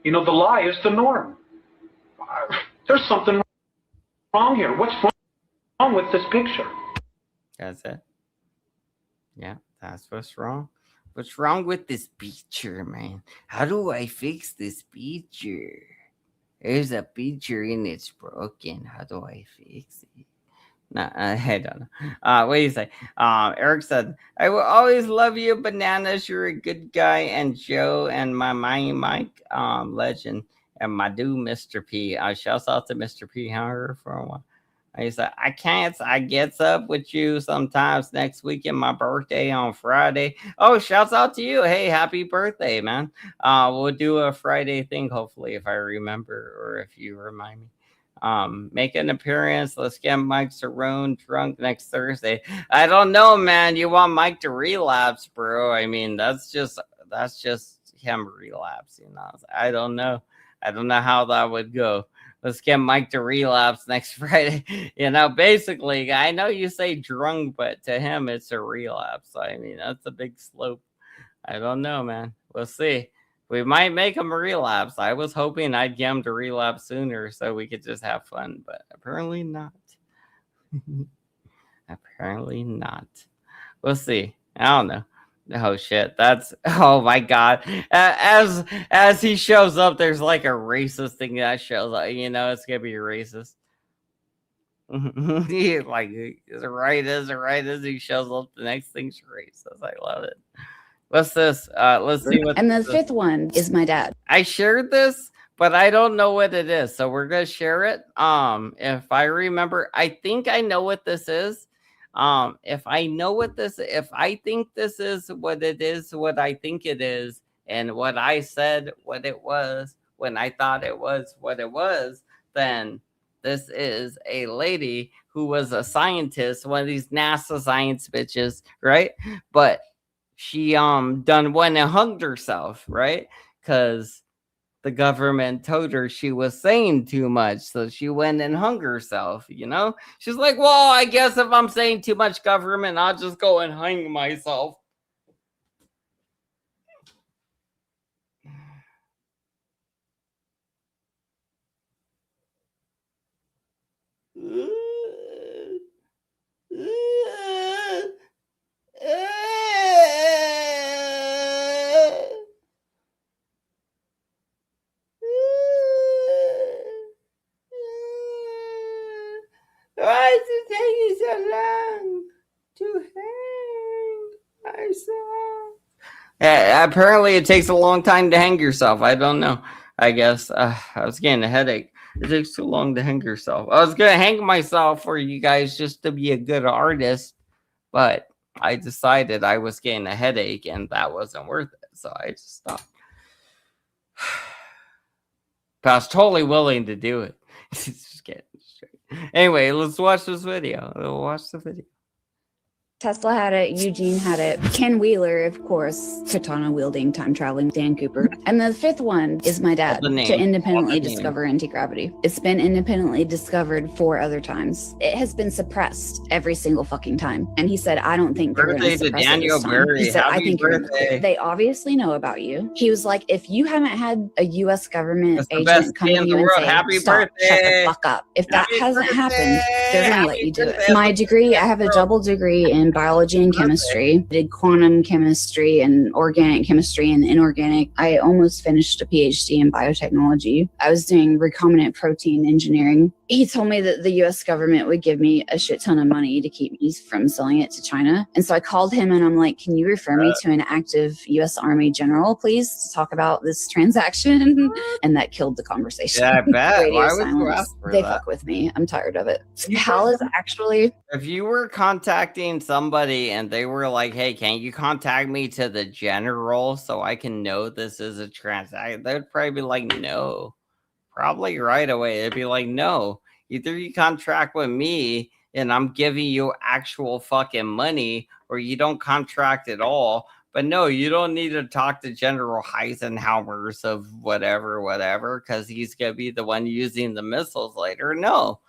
You know, the lie is the norm. There's something wrong here. What's wrong with this picture? That's it. Yeah, that's what's wrong. What's wrong with this picture, man? How do I fix this picture? There's a picture and it's broken. How do I fix it? No, I don't know. What do you say? Eric said, I will always love you, Bananas. You're a good guy. And Joe and my Mike legend. And my dude, Mr. P. Shouts out to Mr. P. However, for a while. He said, I gets up with you sometimes next weekend, my birthday on Friday. Oh, shouts out to you. Hey, happy birthday, man. We'll do a Friday thing, hopefully, if I remember or if you remind me. Make an appearance. Let's get Mike Cerrone drunk next Thursday. I don't know, man. You want Mike to relapse, bro? I mean, that's just him relapsing. I don't know. I don't know how that would go. Let's get Mike to relapse next Friday. You know, basically, I know you say drunk, but to him, it's a relapse. I mean, that's a big slope. I don't know, man. We'll see. We might make him relapse. I was hoping I'd get him to relapse sooner so we could just have fun, but apparently not. Apparently not. We'll see. I don't know. Oh shit, that's, oh my god. As he shows up, there's like a racist thing that shows up. You know, it's gonna be racist. He's like, is it right as he shows up, the next thing's racist. I love it. What's this? Let's see what. And the fifth one is my dad. I shared this, but I don't know what it is, so we're gonna share it. If I remember, I think I know what this is. If I know what this, if I think this is what it is, what I think it is, and what I said, what it was, when I thought it was what it was, then this is a lady who was a scientist, one of these NASA science bitches, right? But she done went and hugged herself, right? Because the government told her she was saying too much, so she went and hung herself, you know? She's like, well, I guess if I'm saying too much government, I'll just go and hang myself. Why is it taking so long to hang myself? Yeah, apparently it takes a long time to hang yourself. I don't know. I guess I was getting a headache. It takes too long to hang yourself. I was going to hang myself for you guys just to be a good artist, but I decided I was getting a headache and that wasn't worth it. So I just stopped. But I was totally willing to do it. Just getting straight. Anyway, let's watch this video. We'll watch the video. Tesla had it, Eugene had it, Ken Wheeler, of course, katana wielding, time traveling Dan Cooper. And the fifth one is my dad, to independently discover anti-gravity. It's been independently discovered 4 other times. It has been suppressed every single fucking time. And he said, I don't think they're going to suppress it this time. He said, I think they obviously know about you. He was like, if you haven't had a U.S. government agent come to you and say, stop, shut the fuck up. If that hasn't happened, they're going to let you do it. My degree, I have a double degree in biology and chemistry. I did quantum chemistry and organic chemistry and inorganic. I almost finished a PhD in biotechnology. I was doing recombinant protein engineering. He told me that the US government would give me a shit ton of money to keep me from selling it to China. And so I called him and I'm like, can you refer me to an active US Army general, please, to talk about this transaction? And that killed the conversation. Yeah, I bet. Radio silence. They fuck with me. I'm tired of it. Hal is actually... If you were contacting somebody and they were like, hey, can you contact me to the general so I can know this is a transaction? They'd probably be like, no. Probably right away. They'd be like, no. Either you contract with me and I'm giving you actual fucking money, or you don't contract at all. But no, you don't need to talk to General Eisenhower's of whatever, because he's going to be the one using the missiles later. No,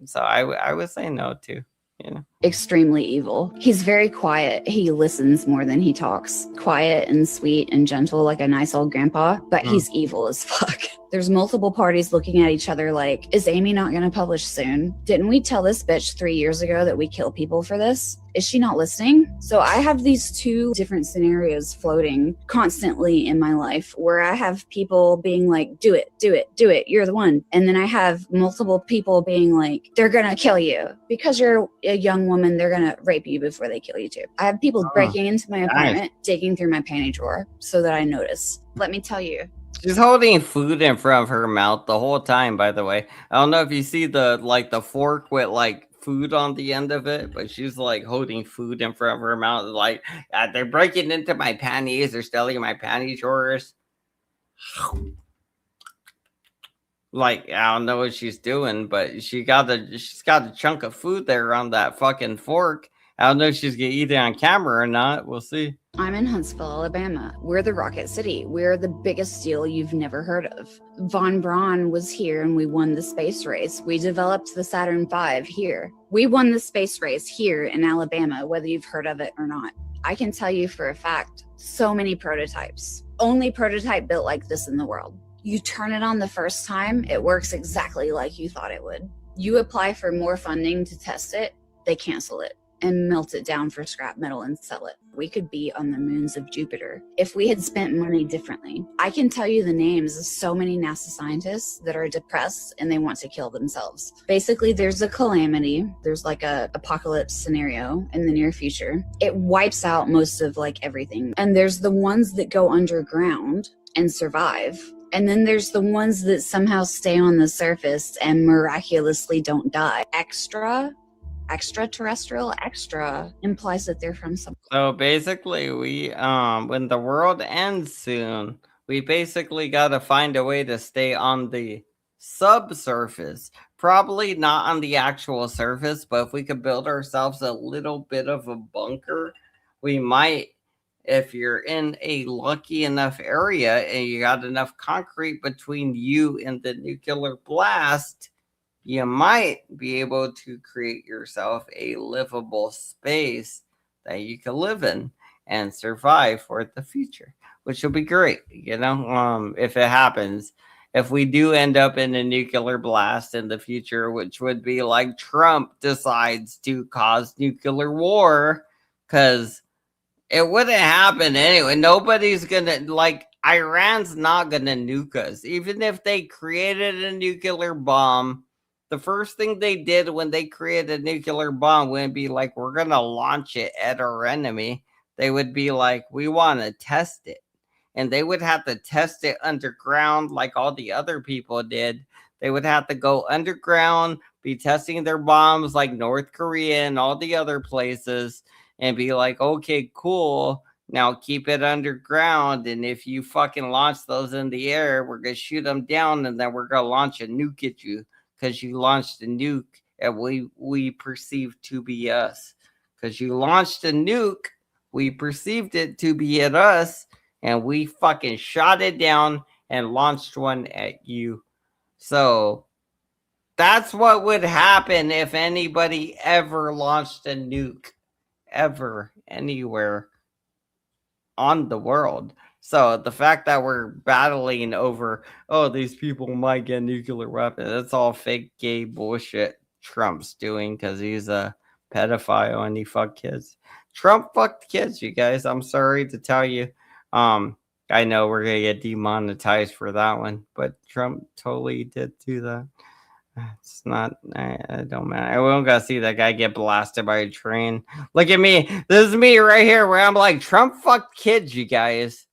So I would say no too. You know, extremely evil. He's very quiet. He listens more than he talks. Quiet and sweet and gentle, like a nice old grandpa, but he's evil as fuck. There's multiple parties looking at each other like, is Amy not going to publish soon? Didn't we tell this bitch 3 years ago that we kill people for this? Is she not listening? So I have these two different scenarios floating constantly in my life where I have people being like, do it, do it, do it. You're the one. And then I have multiple people being like, they're going to kill you because you're a young woman. They're going to rape you before they kill you too. I have people breaking into my apartment, digging through my panty drawer so that I notice. Let me tell you. She's holding food in front of her mouth the whole time, by the way. I don't know if you see the fork with like food on the end of it, but she's like holding food in front of her mouth, like they're breaking into my panties, they're stealing my panty drawers. Like, I don't know what she's doing, but she's got a chunk of food there on that fucking fork. I don't know if she's gonna eat it on camera or not. We'll see. I'm in Huntsville, Alabama. We're the Rocket City. We're the biggest deal you've never heard of. Von Braun was here and we won the space race. We developed the Saturn V here. We won the space race here in Alabama, whether you've heard of it or not. I can tell you for a fact, so many prototypes. Only prototype built like this in the world. You turn it on the first time, it works exactly like you thought it would. You apply for more funding to test it, they cancel it and melt it down for scrap metal and sell it. We could be on the moons of Jupiter if we had spent money differently. I can tell you the names of so many NASA scientists that are depressed and they want to kill themselves. Basically, there's a calamity. There's like a apocalypse scenario in the near future. It wipes out most of like everything. And there's the ones that go underground and survive. And then there's the ones that somehow stay on the surface and miraculously don't die. Extraterrestrial, extra implies that they're from some. So basically, we when the world ends soon, we basically got to find a way to stay on the subsurface. Probably not on the actual surface, but if we could build ourselves a little bit of a bunker, we might. If you're in a lucky enough area and you got enough concrete between you and the nuclear blast, you might be able to create yourself a livable space that you can live in and survive for the future, which will be great. You know, if it happens, if we do end up in a nuclear blast in the future, which would be like Trump decides to cause nuclear war, because it wouldn't happen anyway. Nobody's gonna, like, Iran's not gonna nuke us. Even if they created a nuclear bomb, the first thing they did when they created a nuclear bomb wouldn't be like, we're gonna launch it at our enemy. They would be like, we want to test it. And they would have to test it underground like all the other people did. They would have to go underground, be testing their bombs like North Korea and all the other places, and be like, okay, cool. Now keep it underground. And if you fucking launch those in the air, we're going to shoot them down. And then we're going to launch a nuke at you because you launched a nuke and we perceived to be us. Because you launched a nuke, we perceived it to be at us. And we fucking shot it down and launched one at you. So that's what would happen if anybody ever launched a nuke. Ever anywhere on the world. So the fact that we're battling over, oh, these people might get nuclear weapons, that's all fake gay bullshit Trump's doing because he's a pedophile and he fucked kids. Trump fucked kids, you guys. I'm sorry to tell you. I know we're gonna get demonetized for that one, but Trump totally did do that. It's not, I don't matter. I won't go see that guy get blasted by a train. Look at me. This is me right here where I'm like, Trump fucked kids, you guys.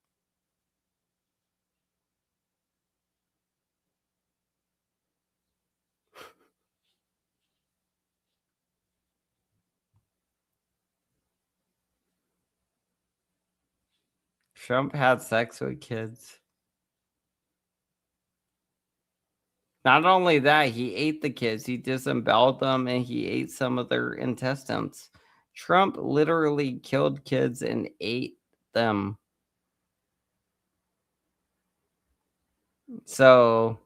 Trump had sex with kids. Not only that, he ate the kids. He disemboweled them and he ate some of their intestines. Trump literally killed kids and ate them. So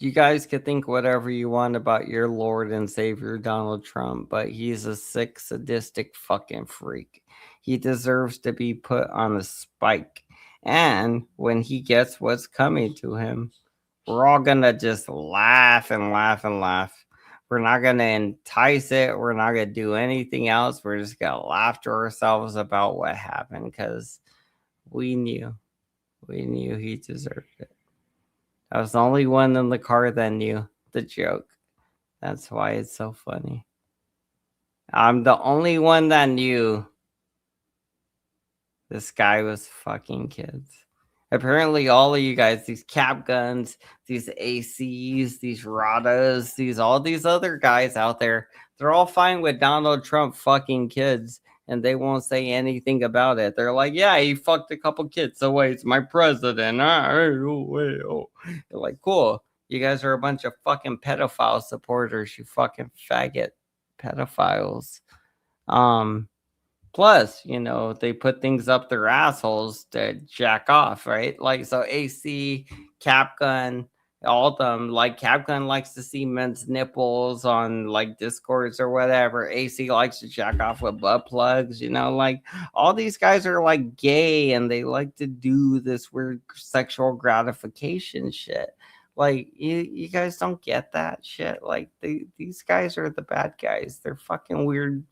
you guys could think whatever you want about your Lord and Savior Donald Trump, but he's a sick, sadistic fucking freak. He deserves to be put on a spike. And when he gets what's coming to him, we're all gonna just laugh and laugh and laugh. We're not gonna entice it. We're not gonna do anything else. We're just gonna laugh to ourselves about what happened because we knew he deserved it. I was the only one in the car that knew the joke. That's why it's so funny. I'm the only one that knew this guy was fucking kids. Apparently, all of you guys, these cap guns, these ACs, these Radas, all these other guys out there, they're all fine with Donald Trump fucking kids, and they won't say anything about it. They're like, yeah, he fucked a couple kids, so wait, it's my president. They're like, cool. You guys are a bunch of fucking pedophile supporters, you fucking faggot pedophiles. Plus, they put things up their assholes to jack off, right? Like, so AC, Capgun, all of them, like Capgun likes to see men's nipples on like Discords or whatever. AC likes to jack off with butt plugs, like all these guys are like gay and they like to do this weird sexual gratification shit. Like, you guys don't get that shit. Like, these guys are the bad guys. They're fucking weird.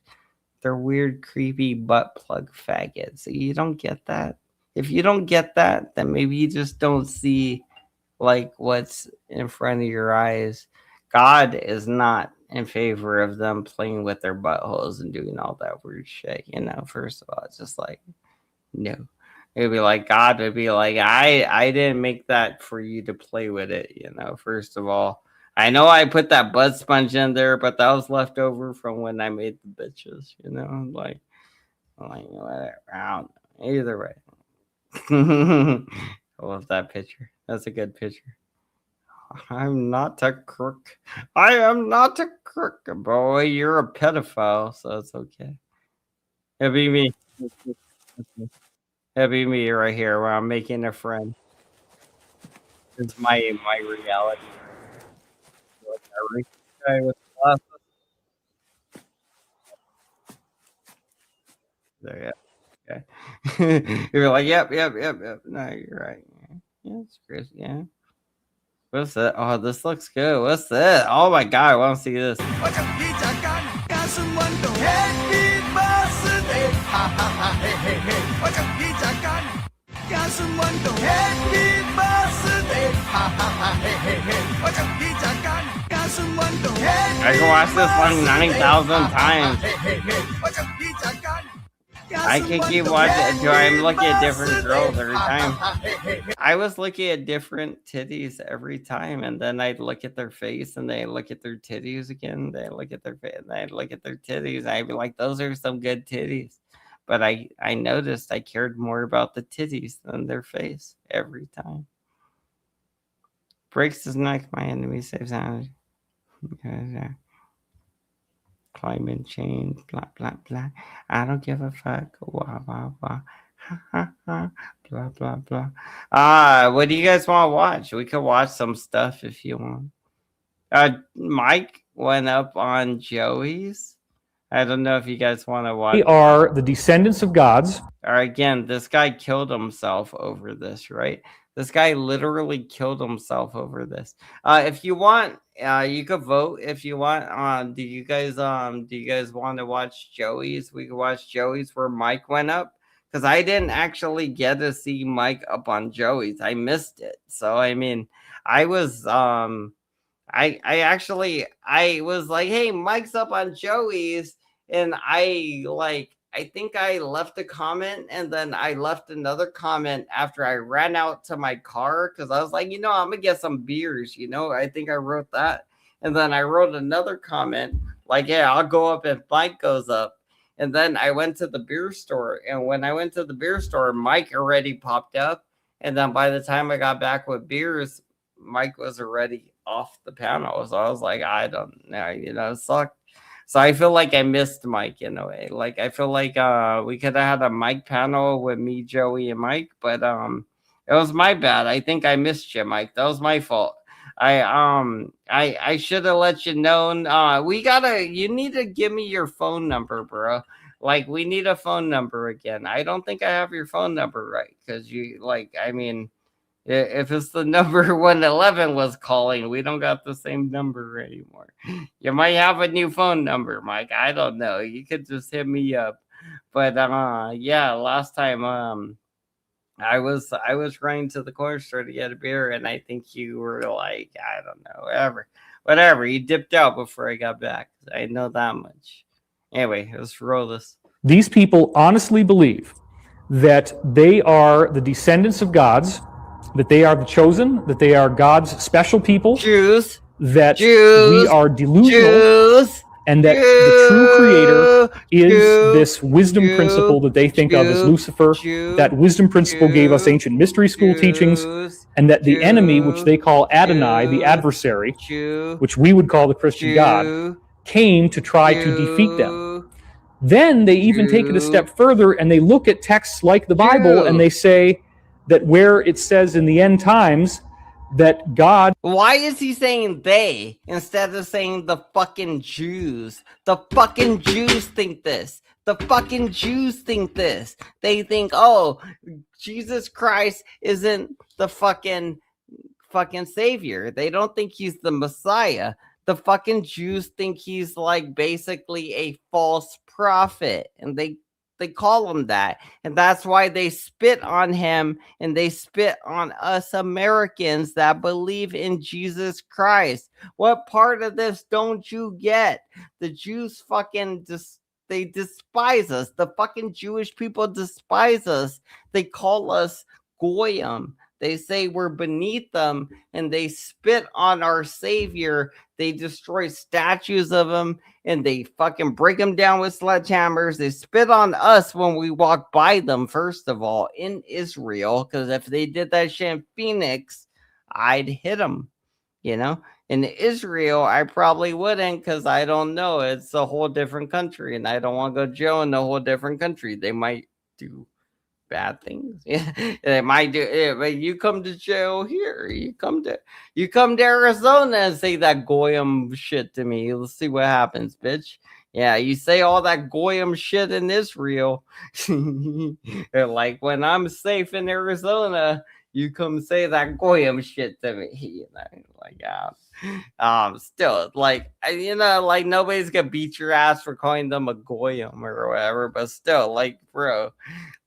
They're weird, creepy butt plug faggots. So you don't get that. If you don't get that, then maybe you just don't see like what's in front of your eyes. God is not in favor of them playing with their buttholes and doing all that weird shit. First of all, it's just like, no. It'd be like, God would be like, I didn't make that for you to play with it. First of all, I know I put that butt sponge in there, but that was left over from when I made the bitches, like whatever. I don't know. Either way. I love that picture. That's a good picture. I'm not a crook. I am not a crook, boy. You're a pedophile, so it's okay. It'd be me. It'd be me right here where I'm making a friend. It's my reality. Guy with glasses. There, yeah. Okay. You're like, yep. No, you're right. Yeah, it's crazy. Yeah. What's that? Oh, this looks good. What's that? Oh my god, I want to see this. I can watch this like 9,000 times. I can keep watching. I'm looking at different girls every time. I was looking at different titties every time, and then I'd look at their face, and they look at their titties again. They look at their face, and I'd look at their titties. I'd be like, "Those are some good titties." But I noticed I cared more about the titties than their face every time. Breaks his neck, my enemy saves energy. Okay. Climate change, blah blah blah. I don't give a fuck. Wah wah wah. Ha ha ha. Blah blah blah. What do you guys want to watch? We could watch some stuff if you want. Mike went up on Joey's. I don't know if you guys want to watch. We are the descendants of gods. Or again, this guy killed himself over this, right? This guy literally killed himself over this. If you want, you could vote if you want. Do you guys want to watch Joey's? We could watch Joey's where Mike went up. Because I didn't actually get to see Mike up on Joey's. I missed it. So I mean, I was I was like, hey, Mike's up on Joey's, and I think I left a comment, and then I left another comment after I ran out to my car because I was like, I'm gonna get some beers, I think I wrote that. And then I wrote another comment like, yeah, I'll go up if Mike goes up. And then I went to the beer store, and when I went to the beer store, Mike already popped up. And then by the time I got back with beers, Mike was already off the panel. So I was like, I don't know, it sucked. So I feel like I missed Mike in a way. Like, I feel like we could have had a Mike panel with me, Joey, and Mike, but it was my bad. I think I missed you, Mike. That was my fault. I should have let you know. You need to give me your phone number, bro. Like, we need a phone number again. I don't think I have your phone number right, because if it's the number 111 was calling, we don't got the same number anymore. You might have a new phone number, Mike. I don't know. You could just hit me up. But yeah, last time I was running to the corner store to get a beer, and I think you were like, I don't know, whatever. You dipped out before I got back. I know that much. Anyway, let's roll this. These people honestly believe that they are the descendants of gods, that they are the chosen, that they are God's special people, Jews, that Jews, we are delusional, Jews, and that the true creator is this wisdom principle that they think of as Lucifer. That wisdom principle gave us ancient mystery school teachings, and that the enemy, which they call Adonai, the adversary, which we would call the Christian God, came to try to defeat them. Then they even take it a step further, and they look at texts like the Bible, and they say that where it says in the end times that God... Why is he saying they instead of saying the fucking Jews? The fucking Jews think this. The fucking Jews think this. They think, oh, Jesus Christ isn't the fucking savior. They don't think he's the Messiah. The fucking Jews think he's like basically a false prophet, and they call him that, and that's why they spit on him, and they spit on us Americans that believe in Jesus Christ. What part of this don't you get? The Jews fucking they despise us. The fucking Jewish people despise us. They call us goyim. They say we're beneath them, and they spit on our savior. They destroy statues of him, and they fucking break them down with sledgehammers. They spit on us when we walk by them, first of all, in Israel, because if they did that shit in Phoenix, I'd hit them, you know? In Israel, I probably wouldn't, because I don't know. It's a whole different country, and I don't want to go to jail in a whole different country. They might do bad things. Yeah, they might do it, but you come to jail here. You come to Arizona and say that goyim shit to me. Let's see what happens, bitch. Yeah, you say all that goyim shit in Israel. Like, when I'm safe in Arizona, you come say that goyim shit to me. You know, like, still, like, like, nobody's gonna beat your ass for calling them a goyim or whatever, but still, like, bro,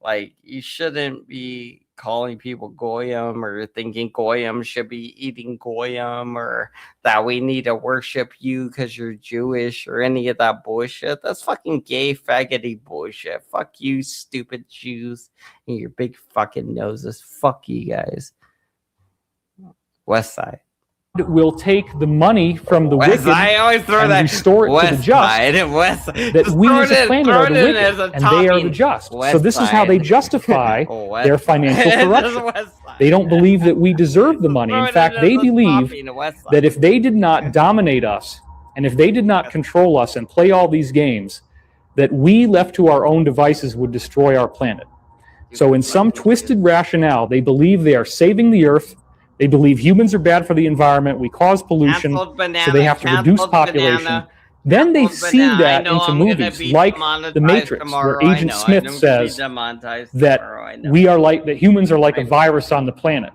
like, you shouldn't be calling people goyim or thinking goyim should be eating goyim, or that we need to worship you because you're Jewish, or any of that bullshit. That's fucking gay faggoty bullshit. Fuck you, stupid Jews, and your big fucking noses. Fuck you guys. West Side will take the money from the wicked and restore it to the just. That we as a planet are the wicked, and they are the just. So this is how they justify their financial corruption. They don't believe that we deserve the money. In fact, they believe that if they did not dominate us, and if they did not control us and play all these games, that we left to our own devices would destroy our planet. So in some twisted rationale, they believe they are saving the earth. They believe humans are bad for the environment. We cause pollution, so they have to reduce population. Then they see that into movies like The Matrix, where Agent Smith says that humans are like a virus on the planet.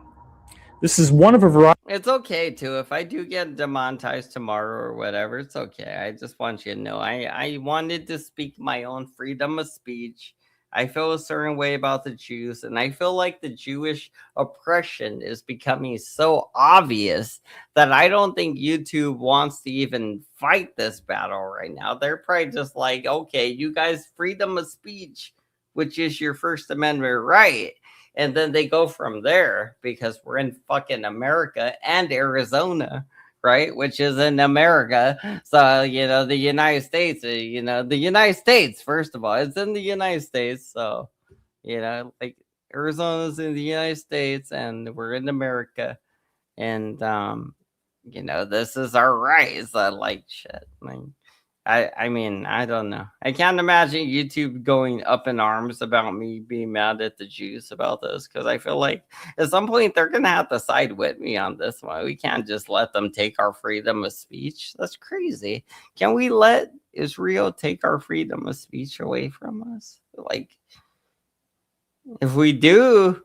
This is one of a variety. It's okay too. If I do get demonetized tomorrow or whatever, it's okay. I just want you to know I wanted to speak my own freedom of speech. I feel a certain way about the Jews, and I feel like the Jewish oppression is becoming so obvious that I don't think YouTube wants to even fight this battle right now. They're probably just like, okay, you guys, freedom of speech, which is your First Amendment right. And then they go from there, because we're in fucking America and Arizona, right? Which is in America. So, the United States, the United States, first of all, it's in the United States. So, like, Arizona's in the United States and we're in America. And, this is our right. So, like, shit. Like, I mean, I don't know. I can't imagine YouTube going up in arms about me being mad at the Jews about this, because I feel like at some point they're going to have to side with me on this one. We can't just let them take our freedom of speech. That's crazy. Can we let Israel take our freedom of speech away from us? Like, if we do,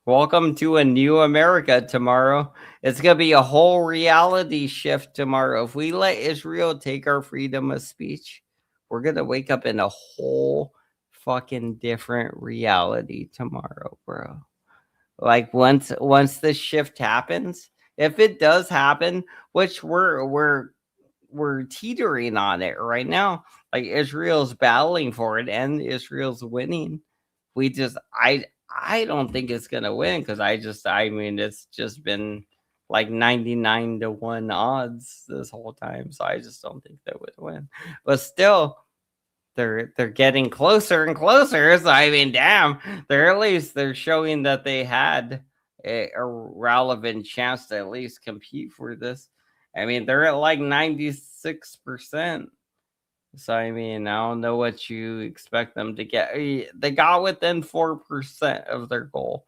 welcome to a new America tomorrow. It's going to be a whole reality shift tomorrow. If we let Israel take our freedom of speech, we're going to wake up in a whole fucking different reality tomorrow, bro. Like once this shift happens, if it does happen, which we're teetering on it right now, like Israel's battling for it and Israel's winning. I don't think it's gonna win, because I mean it's just been like 99-1 odds this whole time, so I just don't think they would win. But still, they're getting closer and closer. So I mean, damn, they're showing that they had a relevant chance to at least compete for this. I mean, they're at like 96%. So, I mean, I don't know what you expect them to get. They got within 4% of their goal,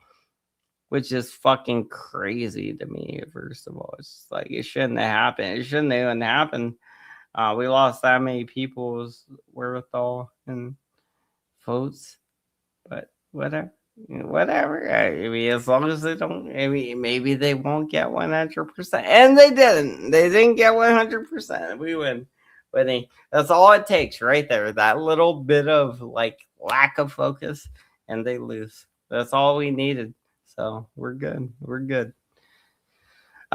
which is fucking crazy to me, first of all. It's just like, it shouldn't have happened. It shouldn't even happen. We lost that many people's wherewithal and votes. But whatever. I mean, as long as they don't, I mean, maybe they won't get 100%. And they didn't. They didn't get 100%. We win. That's all it takes right there. That little bit of like lack of focus, and they lose. That's all we needed. So we're good. We're good.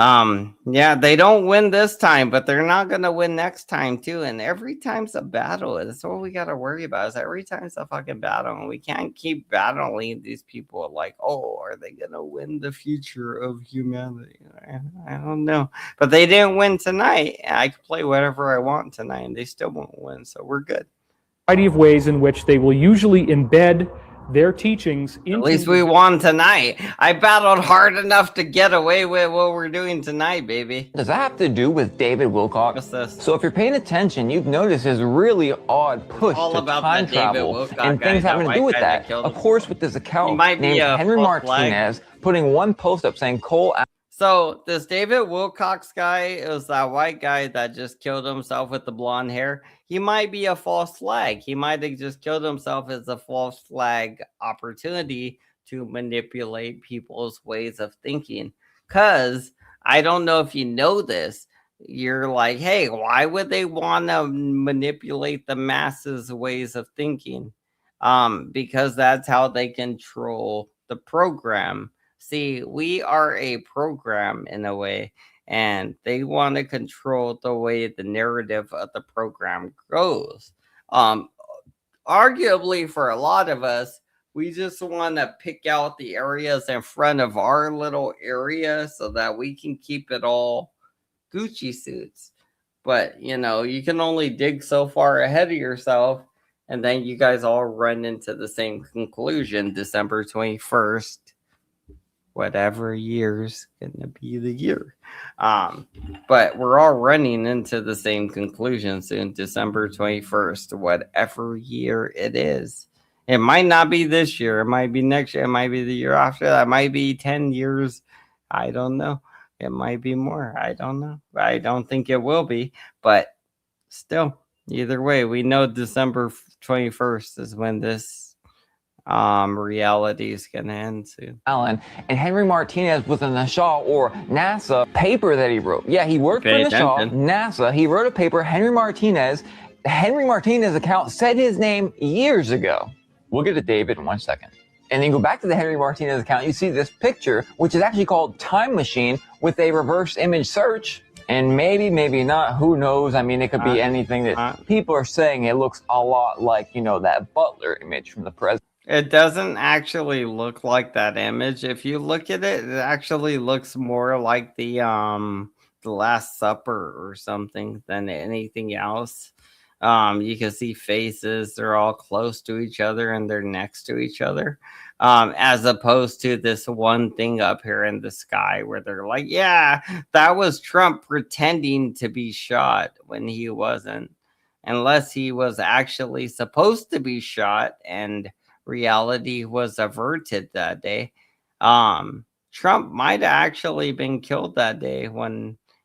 Yeah, they don't win this time, but they're not gonna win next time too. And every time's a battle. That's what we gotta worry about. Is every time's a fucking battle, and we can't keep battling these people. Like, oh, are they gonna win the future of humanity? I don't know, but they didn't win tonight. I can play whatever I want tonight, and they still won't win. So we're good. Variety of ways in which they will usually embed their teachings into... At least we won tonight. I battled hard enough to get away with what we're doing tonight, baby. Does that have to do with David Wilcock? What's this? So if you're paying attention, you've noticed his really odd push to time travel and things having to do with that. Of course, with this account named Henry Martinez putting one post up saying Cole... So this David Wilcox guy is that white guy that just killed himself with the blonde hair. He might be a false flag. He might have just killed himself as a false flag opportunity to manipulate people's ways of thinking. Because I don't know if you know this. You're like, hey, why would they want to manipulate the masses' ways of thinking? Because that's how they control the program. See, we are a program in a way, and they want to control the way the narrative of the program goes. Arguably, for a lot of us, we just want to pick out the areas in front of our little area so that we can keep it all Gucci suits. But, you know, you can only dig so far ahead of yourself, and then you guys all run into the same conclusion December 21st. Whatever year's gonna be the year. But we're all running into the same conclusion soon, December 21st, whatever year it is. It might not be this year, it might be next year, it might be the year after that, it might be 10 years. I don't know. It might be more. I don't know. I don't think it will be, but still, either way, we know December 21st is when this reality is gonna end soon. Allen and Henry Martinez with a NASA or NASA paper that he wrote. Yeah, he worked for NASA. He wrote a paper. Henry Martinez account said his name years ago. We'll get to David in 1 second. And then go back to the Henry Martinez account. You see this picture, which is actually called Time Machine with a reverse image search. And maybe, maybe not. Who knows? I mean, it could be anything that people are saying. It looks a lot like, you know, that Butler image from the president. It doesn't actually look like that image. If you look at it, it actually looks more like the Last Supper or something than anything else. You can see faces, they're all close to each other and they're next to each other. As opposed to this one thing up here in the sky where they're like, yeah, that was Trump pretending to be shot when he wasn't. unless he was actually supposed to be shot and reality was averted that day. Trump might have actually been killed that day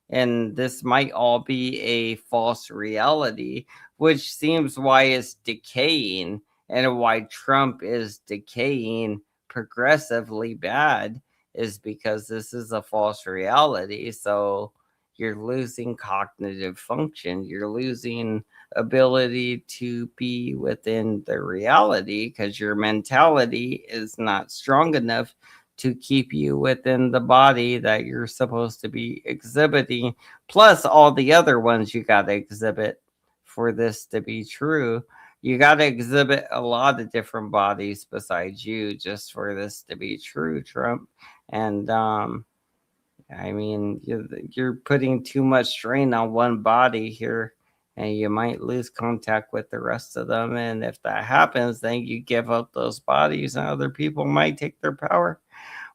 and this might all be a false reality, which seems why it's decaying and why Trump is decaying progressively bad is because this is a false reality. So you're losing cognitive function. You're losing ability to be within the reality because your mentality is not strong enough to keep you within the body that you're supposed to be exhibiting, plus all the other ones you got to exhibit for this to be true. You got to exhibit a lot of different bodies besides you just for this to be true, Trump. And I mean, you're putting too much strain on one body here, and you might lose contact with the rest of them. And if that happens, then you give up those bodies, and other people might take their power,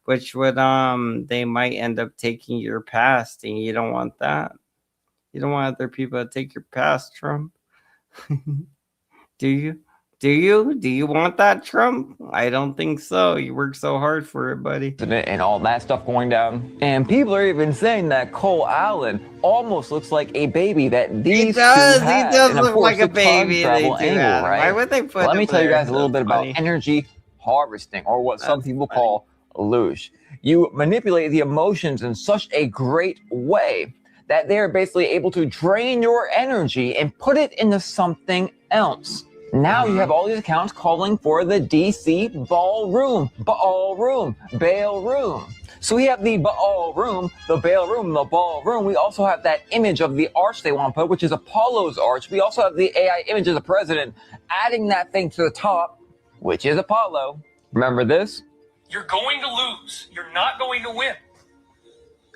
which would they might end up taking your past, and you don't want that. You don't want other people to take your past, Trump. Do you? Do you want that, Trump? I don't think so. You work so hard for it, buddy. And all that stuff going down. And people are even saying that Cole Allen almost looks like a baby that these two had. He does and of look course, like a the baby. travel They do angle, have. right? Why would they put Let me tell you guys a little bit funny. about energy harvesting, or what some people call luge. You manipulate the emotions in such a great way that they're basically able to drain your energy and put it into something else. Now you have all these accounts calling for the DC ballroom, bail room. So we have the Baal room, the bail room, the ballroom. We also have that image of the arch they want to put, which is Apollo's arch. We also have the AI image of the president, adding that thing to the top, which is Apollo. Remember this? You're going to lose. You're not going to win.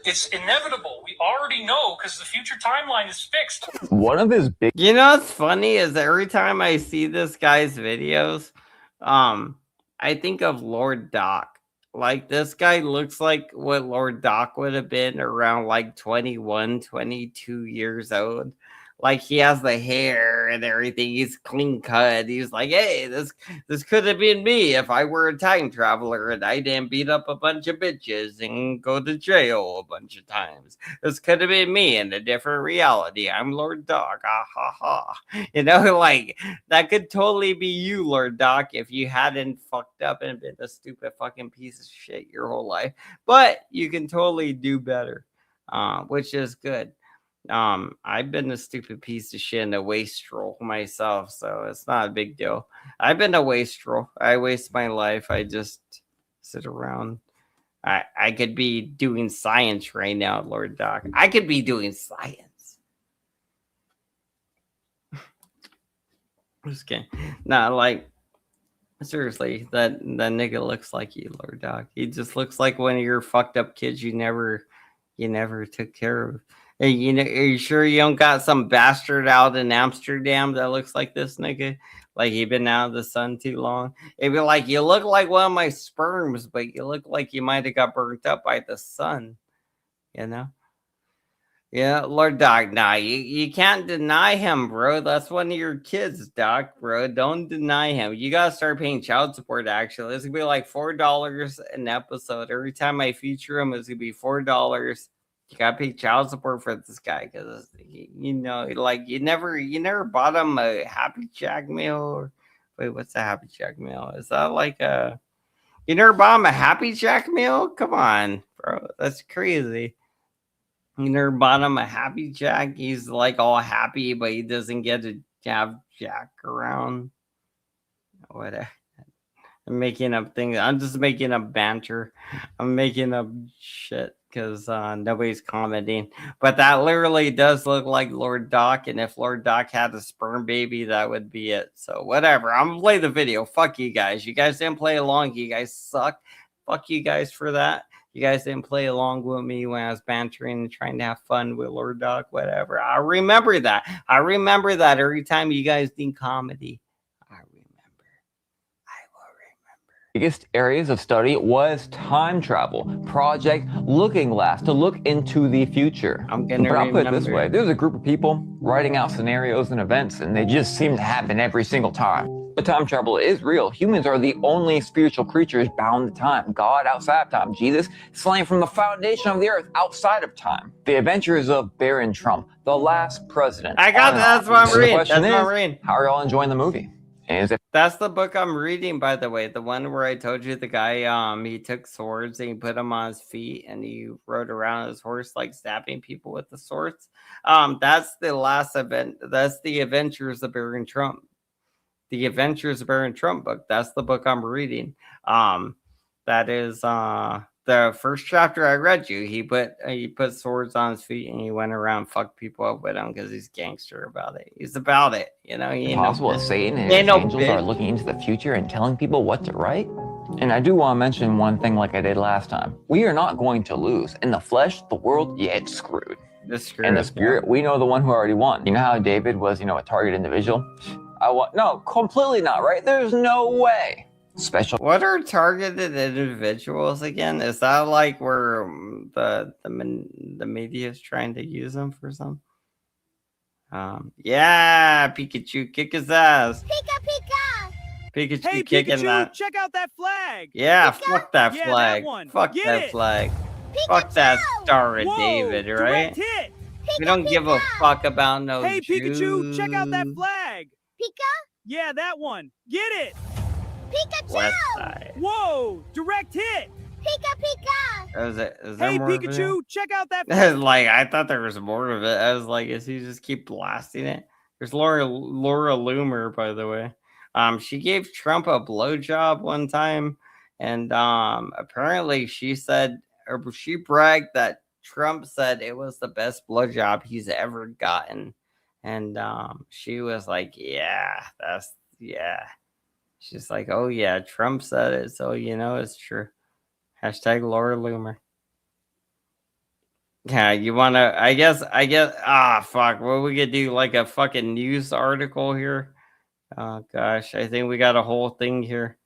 It's inevitable. We already know because the future timeline is fixed. One of his big... You know what's funny is every time I see this guy's videos, I think of Lord Doc. Like, this guy looks like what Lord Doc would have been around like 21, 22 years old. Like, he has the hair and everything. He's clean cut. He's like, hey, this could have been me if I were a time traveler and I didn't beat up a bunch of bitches and go to jail a bunch of times. This could have been me in a different reality. I'm Lord Doc. Ah, ha, ha. You know, like, that could totally be you, Lord Doc, if you hadn't fucked up and been a stupid fucking piece of shit your whole life. But you can totally do better, which is good. I've been a stupid piece of shit and a wastrel myself, so it's not a big deal. I've been a wastrel. I waste my life. I just sit around. I could be doing science right now, Lord Doc. I could be doing science. Just kidding. Not like, seriously, that nigga looks like you, Lord Doc. He just looks like one of your fucked up kids you never took care of. Hey, you know, are you sure you don't got some bastard out in Amsterdam that looks like this nigga? Like he been out of the sun too long? It'd be like, you look like one of my sperms, but you look like you might have got burnt up by the sun. You know? Yeah, Lord Doc, nah, you can't deny him, bro. That's one of your kids, Doc, bro. Don't deny him. You gotta start paying child support, actually. It's gonna be like $4 an episode. Every time I feature him, it's gonna be $4. You gotta pay child support for this guy because you know, like you never bought him a Happy Jack meal. Or, wait, what's a Happy Jack meal? Is that like you never bought him a Happy Jack meal? Come on, bro, that's crazy. You never bought him a Happy Jack. He's like all happy, but he doesn't get to have Jack around. Whatever. I'm making up things. I'm just making up banter. I'm making up shit because nobody's commenting. But that literally does look like Lord Doc. And if Lord Doc had a sperm baby, that would be it. So whatever. I'm going to play the video. Fuck you guys. You guys didn't play along. You guys suck. Fuck you guys for that. You guys didn't play along with me when I was bantering and trying to have fun with Lord Doc. Whatever. I remember that. I remember that every time you guys need comedy. biggest areas of study was time travel. Project Looking Glass, to look into the future. But I'll put it this way, there's a group of people writing out scenarios and events, and they just seem to happen every single time. But time travel is real. Humans are the only spiritual creatures bound to time. God outside of time. Jesus slain from the foundation of the earth outside of time. The Adventures of Baron Trump, the last president. I got that. That's what I'm reading. That's what I'm reading. How are y'all enjoying the movie? That's the book I'm reading, by the way. The one where I told you the guy, he took swords and he put them on his feet and he rode around his horse, like stabbing people with the swords. That's the last event. That's the Adventures of Baron Trump. The Adventures of Baron Trump book. That's the book I'm reading. That is the first chapter I read you. He put swords on his feet and he went around fucked people up with them because he's gangster about it. He's about it, you know. He possible that Satan and his angels are looking into the future and telling people what to write. And I do want to mention one thing, like I did last time. We are not going to lose. In the flesh, the world, yeah, it's screwed. In the spirit, we know the one who already won. You know how David was, a target individual? No, completely not, right? There's no way. Special. What are targeted individuals again? Is that like where the media is trying to use them for some? Yeah, Pikachu, kick his ass. Pikachu, hey, kicking Pikachu, that. Check out that flag. Yeah, fuck that flag. Fuck Get that it. flag. Fuck that Star of David, right? Hit. We don't give a fuck about no Hey, Jews. Pikachu, check out that flag. Pika? Yeah, that one. Get it. Pikachu! West side. Whoa! Direct hit! Is there Hey, more of it? Pikachu, check out that. Like, I thought there was more of it. I was like, is he just keep blasting it? There's Laura Loomer, by the way. She gave Trump a blowjob one time, and apparently she said, or she bragged that Trump said it was the best blowjob he's ever gotten, and she was like, yeah. She's like, oh yeah, Trump said it, so it's true. Hashtag Laura Loomer. Yeah, you wanna? I guess. Fuck. What we could do? Like a fucking news article here. Oh gosh, I think we got a whole thing here.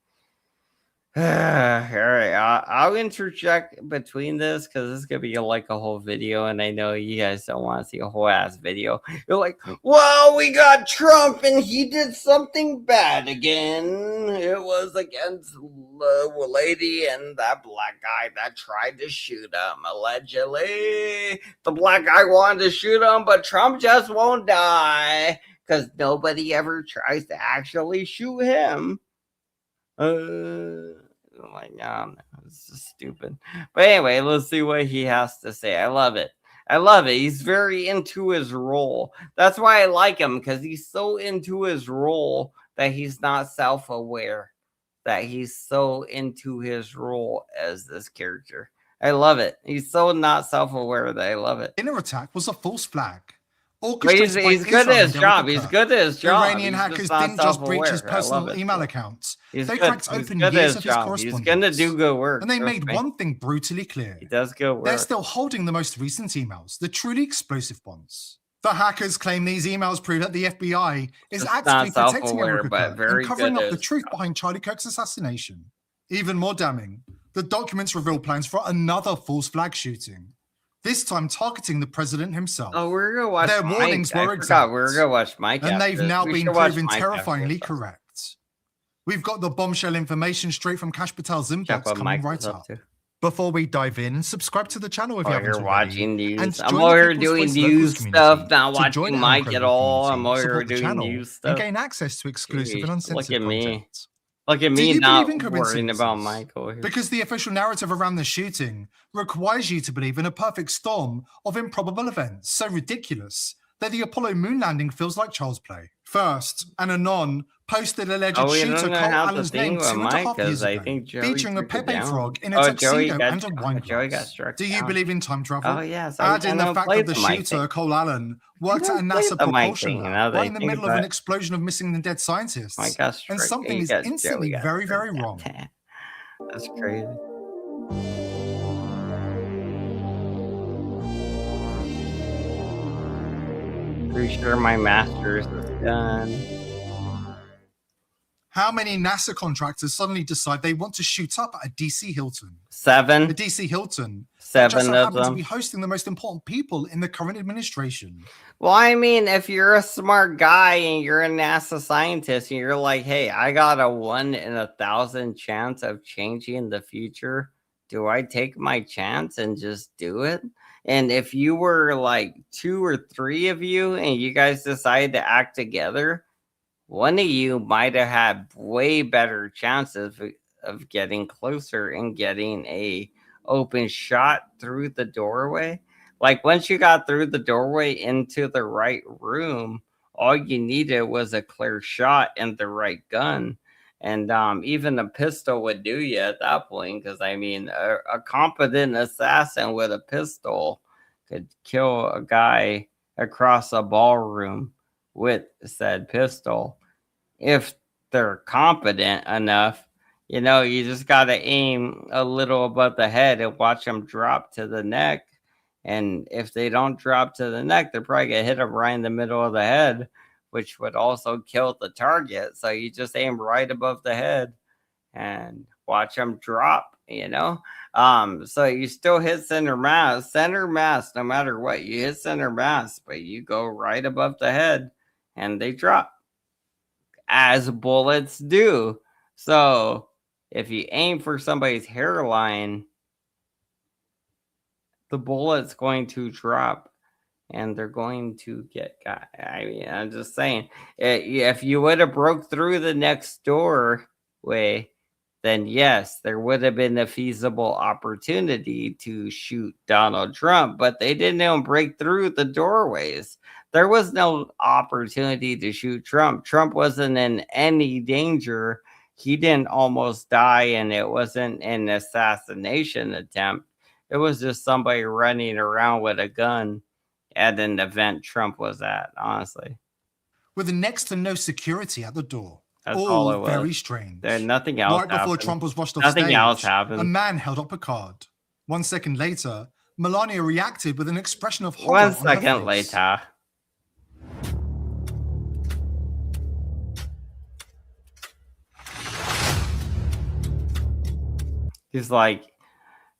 All right, I'll interject between this because this is gonna be like a whole video, and I know you guys don't want to see a whole ass video. You're like, well, we got Trump, and he did something bad again. It was against the lady and that black guy that tried to shoot him. Allegedly, the black guy wanted to shoot him, but Trump just won't die because nobody ever tries to actually shoot him. Like, no, it's just stupid. But anyway, let's see what he has to say. I love it. He's very into his role. That's why I like him, because he's so into his role that he's not self-aware. That he's so into his role as this character. I love it. He's so not self-aware that I love it. Inner attack was a false flag. He's good at his job. He's good at his job. Iranian hackers didn't just breach his personal email accounts. They cracked open years of his correspondence. He's going to do good work. And they made one thing brutally clear. He does good work. They're still holding the most recent emails, the truly explosive ones. The hackers claim these emails prove that the FBI is actively protecting Erica Kirk and covering up the truth behind Charlie Kirk's assassination. Even more damning, the documents reveal plans for another false flag shooting. This time targeting the president himself. Oh, we're gonna watch. Their warnings were exact. We're gonna watch Mike, and they've now been proven terrifyingly correct. We've got the bombshell information straight from Kash Patel's inbox coming right up. Before we dive in, subscribe to the channel if you haven't already. Watching news. I'm over here doing news stuff, not watching Mike at all. I'm over here doing news stuff. And gain access to exclusive and uncensored content. Look at me not worrying about Michael here. Because the official narrative around the shooting requires you to believe in a perfect storm of improbable events so ridiculous that the Apollo moon landing feels like child's play. First, an anon posted alleged shooter Cole Allen's name 2.5 years ago, featuring a Pepe frog in a tuxedo and a wine glass. Do you believe in time travel? Oh, yes. Add in the fact that the shooter, Cole Allen, worked at a NASA propulsion lab right in the middle of an explosion of missing and dead scientists. And something is instantly very, very wrong. That's crazy. Pretty sure my master's is done. How many NASA contractors suddenly decide they want to shoot up at a DC Hilton? 7. The DC Hilton. 7 just so of happens them. to be hosting the most important people in the current administration. Well, I mean, if you're a smart guy and you're a NASA scientist and you're like, hey, I got a 1 in 1,000 chance of changing the future, do I take my chance and just do it? And if you were like 2 or 3 of you and you guys decided to act together, one of you might have had way better chances of getting closer and getting a open shot through the doorway. Like once you got through the doorway into the right room, all you needed was a clear shot and the right gun. And even a pistol would do you at that point, because I mean, a competent assassin with a pistol could kill a guy across a ballroom with said pistol if they're competent enough. You know, you just got to aim a little above the head and watch them drop to the neck. And if they don't drop to the neck, they're probably going to hit them right in the middle of the head, which would also kill the target. So you just aim right above the head and watch them drop, you know? So you still hit center mass, no matter what. You hit center mass, but you go right above the head and they drop, as bullets do. So if you aim for somebody's hairline, the bullet's going to drop and they're going to get got. I mean, I'm just saying, if you would have broke through the next doorway, then yes, there would have been a feasible opportunity to shoot Donald Trump, but they didn't even break through the doorways. There was no opportunity to shoot Trump. Trump wasn't in any danger. He didn't almost die, and it wasn't an assassination attempt. It was just somebody running around with a gun at an event Trump was at, honestly. With next to no security at the door. That's all it was. Very strange. There's nothing else Right before happened. Trump was rushed off Nothing stage, else happened. a man held up a card. 1 second later, Melania reacted with an expression of horror. 1 second later. He's like,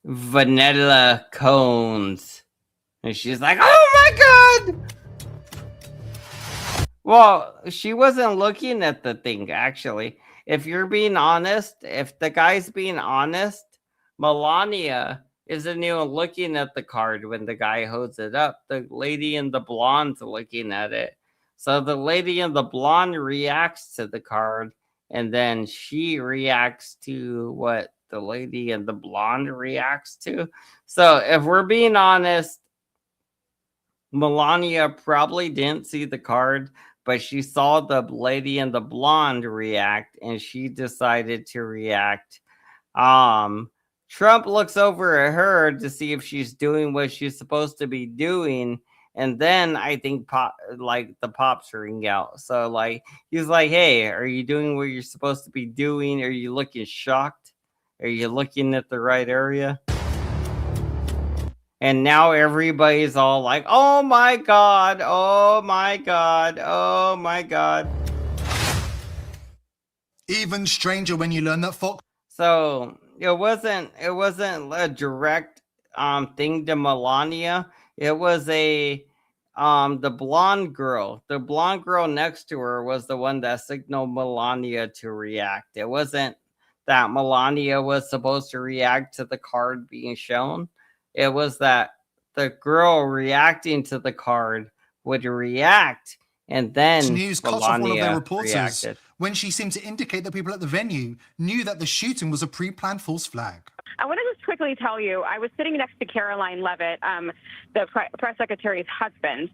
vanilla cones. And she's like, oh my God. Well, she wasn't looking at the thing, actually. If you're being honest, if the guy's being honest, Melania isn't even looking at the card when the guy holds it up. The lady in the blonde's looking at it. So the lady in the blonde reacts to the card, and then she reacts to what the lady in the blonde reacts to. So if we're being honest, Melania probably didn't see the card, but she saw the lady in the blonde react, and she decided to react. Trump looks over at her to see if she's doing what she's supposed to be doing, and then I think the pops ring out. So like he's like, "Hey, are you doing what you're supposed to be doing? Are you looking shocked? Are you looking at the right area?" And now everybody's all like, oh my God, oh my God, oh my God. Even stranger when you learn that Fox. So it wasn't a direct thing to Melania. It was the blonde girl. The blonde girl next to her was the one that signaled Melania to react. It wasn't that Melania was supposed to react to the card being shown. It was that the girl reacting to the card would react, and then News cut off one of their reporters reacted. When she seemed to indicate that people at the venue knew that the shooting was a pre-planned false flag. I want to just quickly tell you, I was sitting next to Caroline Levitt, the press secretary's husband.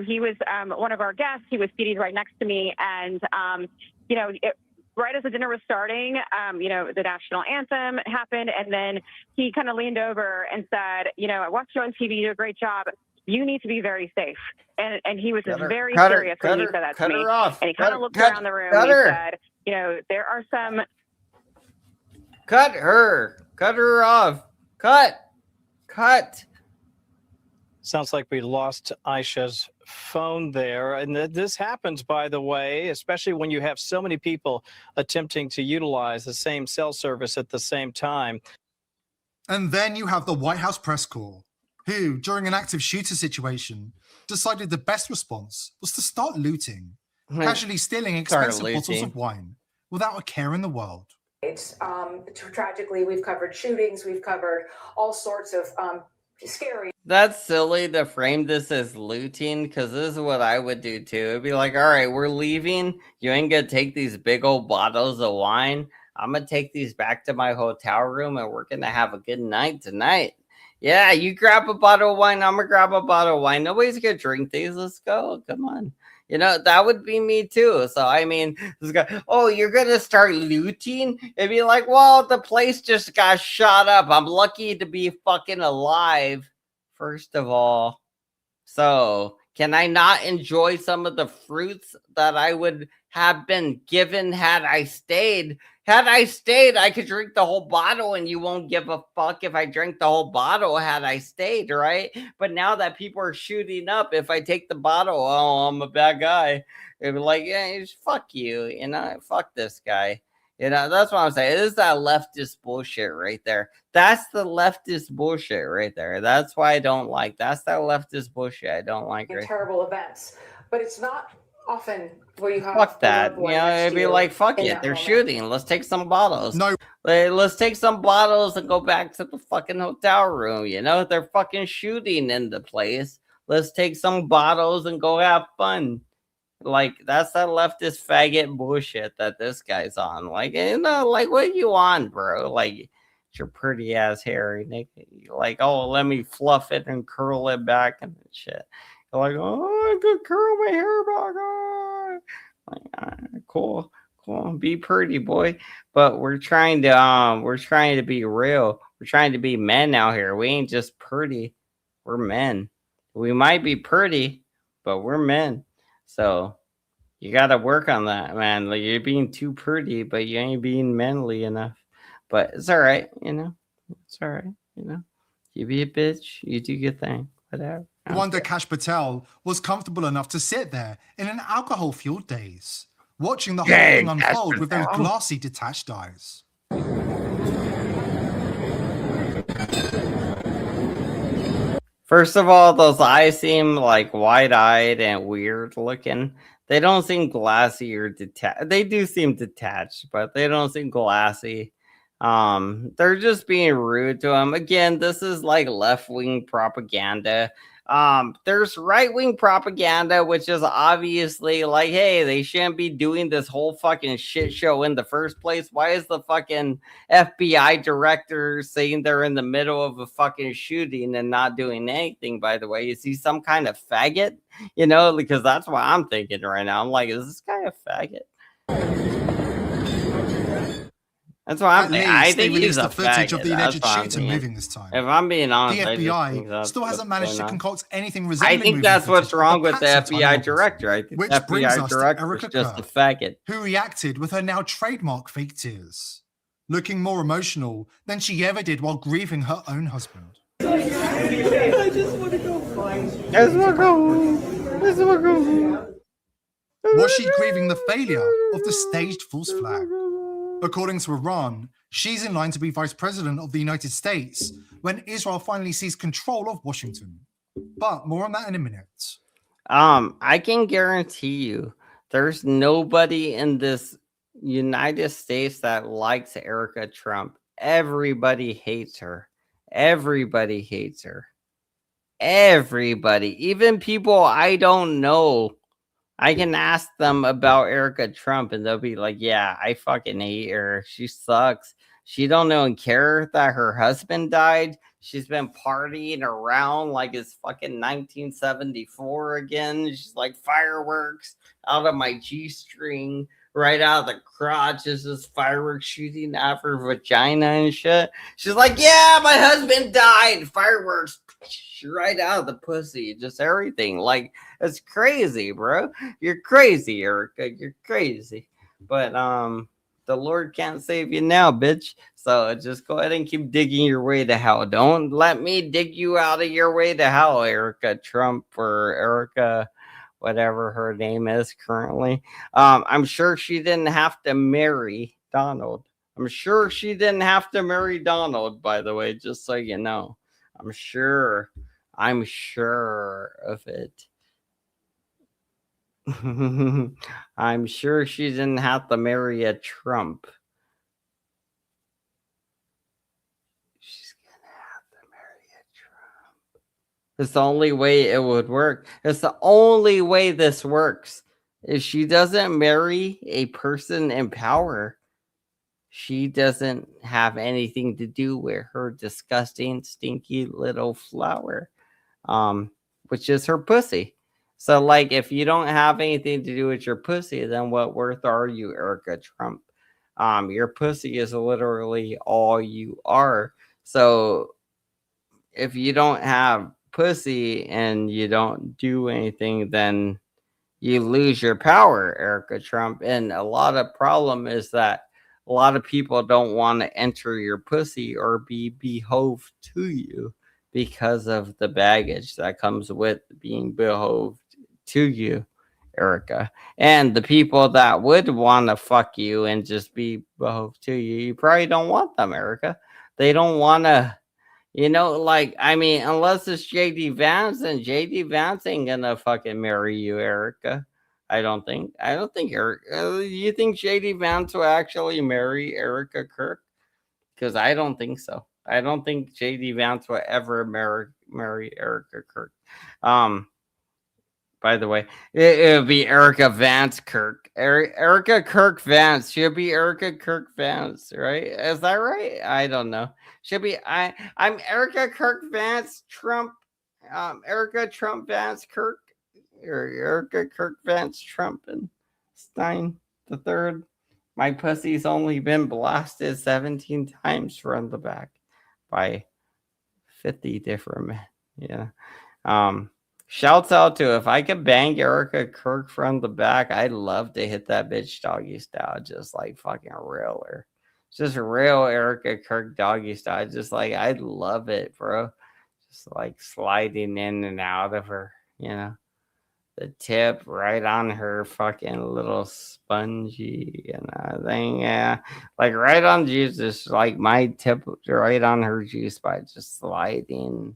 He was one of our guests. He was seated right next to me, and right as the dinner was starting, the national anthem happened, and then he kind of leaned over and said, I watched you on TV, you do a great job. You need to be very safe. And he was very serious when he said that to me. And he kind of looked around the room and he said, there are some... Cut her off. Cut. Sounds like we lost Aisha's phone there. And this happens, by the way, especially when you have so many people attempting to utilize the same cell service at the same time. And then you have the White House press corps, who, during an active shooter situation, decided the best response was to start looting, casually stealing expensive bottles of wine without a care in the world. Tragically, we've covered shootings, we've covered all sorts of scary. That's silly to frame this as looting, because this is what I would do too. It'd be like, all right, we're leaving. You ain't gonna take these big old bottles of wine. I'm gonna take these back to my hotel room and we're gonna have a good night tonight. Yeah, you grab a bottle of wine, I'm gonna grab a bottle of wine. Nobody's gonna drink these. Let's go. Come on. You know, that would be me too. So, I mean, this guy, oh, you're going to start looting? It'd be like, well, the place just got shot up. I'm lucky to be fucking alive, first of all. So, can I not enjoy some of the fruits that I would have been given had I stayed? Had I stayed, I could drink the whole bottle and you won't give a fuck if I drink the whole bottle had I stayed, right? But now that people are shooting up, if I take the bottle, oh, I'm a bad guy. It'd be like, yeah, just fuck you, you know, fuck this guy. You know, that's what I'm saying. It is that leftist bullshit right there. That's the leftist bullshit right there. That's why I don't like. That's that leftist bullshit I don't like. Right terrible events, but it's not often where you have fuck that. You know, it'd be like, fuck it. They're shooting. Let's take some bottles. No. Let's take some bottles and go back to the fucking hotel room. You know, they're fucking shooting in the place. Let's take some bottles and go have fun. Like, that's that leftist faggot bullshit that this guy's on. Like, you know, like, what you on, bro? Like, it's your pretty ass hair, Nick. Like, oh, let me fluff it and curl it back and shit. You're like, oh, I could curl my hair back. Oh. Like, cool, be pretty, boy. But we're trying to be real. We're trying to be men out here. We ain't just pretty. We're men. We might be pretty, but we're men. So you got to work on that, man. Like, you're being too pretty, but you ain't being manly enough. But it's all right, you know. It's all right, you know. You be a bitch, you do your thing, whatever. No wonder Kash Patel was comfortable enough to sit there in an alcohol-fueled daze, watching the whole thing unfold with those glassy, detached eyes. First of all, those eyes seem like wide-eyed and weird looking. They don't seem glassy or detached. They do seem detached, but they don't seem glassy. They're just being rude to him. Again, this is like left-wing propaganda. There's right-wing propaganda, which is obviously like, hey, they shouldn't be doing this whole fucking shit show in the first place. Why is the fucking FBI director saying they're in the middle of a fucking shooting and not doing anything, by the way? Is he some kind of faggot? You know, because that's what I'm thinking right now. I'm like, is this guy a faggot? That's why I think he's a footage faggot. of the alleged shooter moving this time. If I'm being honest, the FBI still hasn't managed to concoct anything resembling. I think that's what's wrong with the FBI director. I think which the brings FBI us to director Erica is just a Kerr, faggot. who reacted with her now trademark fake tears, looking more emotional than she ever did while grieving her own husband. I just want to go find you. Was she grieving the failure of the staged false flag? According to Iran, she's in line to be vice president of the United States when Israel finally sees control of Washington. But more on that in a minute. I can guarantee you there's nobody in this United States that likes Erica Trump. Everybody hates her. Everybody hates her. Everybody. Even people I don't know. I can ask them about Erica Trump and they'll be like, yeah, I fucking hate her. She sucks. She don't even care that her husband died. She's been partying around like it's fucking 1974 again. She's like, fireworks out of my G-string, right out of the crotch. Is this fireworks shooting out her vagina and shit? She's like, yeah, my husband died. Fireworks right out of the pussy. Just everything. Like, it's crazy, bro. You're crazy, Erica. You're crazy. But the Lord can't save you now, bitch. So just go ahead and keep digging your way to hell. Don't let me dig you out of your way to hell, Erica Trump or Erica, whatever her name is currently. I'm sure she didn't have to marry Donald. I'm sure she didn't have to marry Donald, by the way, just so you know. I'm sure of it. I'm sure she didn't have to marry a Trump. She's gonna have to marry a Trump. It's the only way it would work. It's the only way this works. If she doesn't marry a person in power, she doesn't have anything to do with her disgusting, stinky little flower, which is her pussy. So, like, if you don't have anything to do with your pussy, then what worth are you, Erica Trump? Your pussy is literally all you are. So, if you don't have pussy and you don't do anything, then you lose your power, Erica Trump. And a lot of problem is that a lot of people don't want to enter your pussy or be behoved to you because of the baggage that comes with being behoved to you, Erica. And the people that would want to fuck you and just be behoved to you, you probably don't want them, Erica. They don't want to, like, I mean, unless it's JD Vance, and JD Vance ain't gonna fucking marry you, Erica. I don't think Erica. You think JD Vance will actually marry Erica Kirk? Because I don't think so. I don't think JD Vance will ever marry Erica Kirk. By the way, it'll be Erica Vance Kirk. Erica Kirk Vance. She'll be Erica Kirk Vance, right? Is that right? I don't know. She'll be I'm Erica Kirk Vance Trump. Erica Trump Vance Kirk. Or Erica Kirk Vance Trump and Stein the third. My pussy's only been blasted 17 times from the back by 50 different men. Yeah. Shouts out to, if I could bang Erica Kirk from the back, I'd love to hit that bitch doggy style, just like fucking real her. Just real Erica Kirk doggy style. Just like, I'd love it, bro. Just like sliding in and out of her, the tip right on her fucking little spongy thing. Yeah. Like right on Jesus, like my tip right on her G spot, just sliding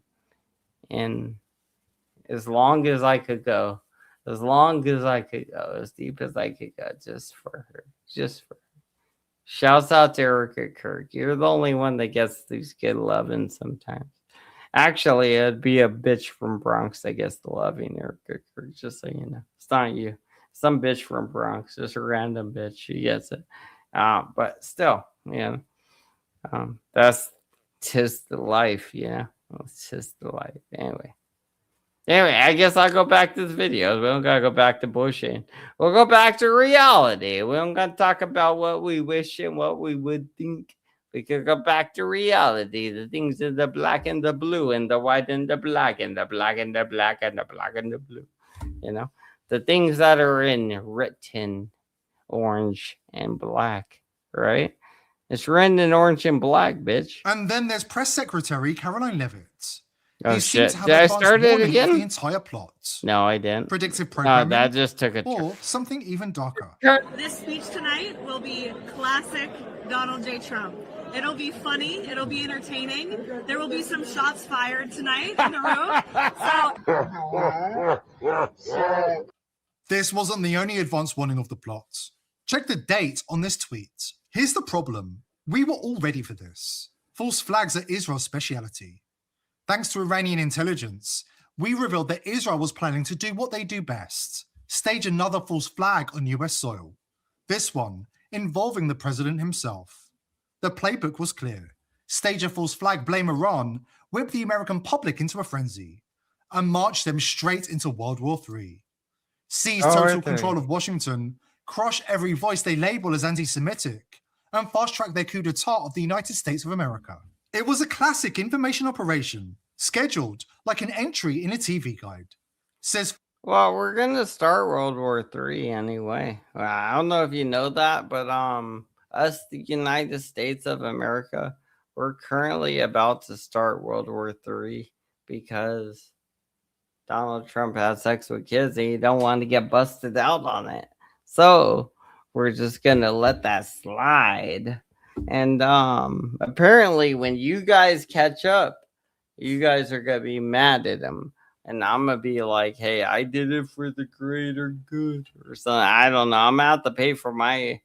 in. As long as I could go, as deep as I could go, just for her. Shouts out to Erica Kirk. You're the only one that gets these good loving sometimes. Actually, it'd be a bitch from Bronx that gets the loving, Erica Kirk, just so you know. It's not you. Some bitch from Bronx, just a random bitch. She gets it. But still, that's just the life, It's just the life. Anyway, I guess I'll go back to the videos. We don't gotta go back to bullshit. We'll go back to reality. We don't gotta talk about what we wish and what we would think. We could go back to reality. The things in the black and the blue and the white and the black and the black and the black and the black and the blue. The things that are in written orange and black, right? It's written in orange and black, bitch. And then there's Press Secretary Caroline Leavitt. Oh, shit. Did I start it again? The entire plot. No, I didn't. Predictive programming. No, that just took a turn. Or something even darker. This speech tonight will be classic Donald J. Trump. It'll be funny. It'll be entertaining. There will be some shots fired tonight in the room. This wasn't the only advance warning of the plot. Check the date on this tweet. Here's the problem. We were all ready for this. False flags are Israel's speciality. Thanks to Iranian intelligence, we revealed that Israel was planning to do what they do best, stage another false flag on US soil. This one involving the president himself. The playbook was clear. Stage a false flag, blame Iran, whip the American public into a frenzy, and march them straight into World War III. Seize total control of Washington, crush every voice they label as anti-Semitic, and fast-track their coup d'etat of the United States of America. It was a classic information operation, scheduled like an entry in a TV guide. Well, we're gonna start World War III anyway. I don't know if you know that, but us, the United States of America, we're currently about to start World War III because Donald Trump had sex with kids and you don't want to get busted out on it. So we're just gonna let that slide. And apparently when you guys catch up, you guys are gonna be mad at him. And I'm gonna be like, hey, I did it for the greater good or something. I don't know. I'm gonna have to pay for my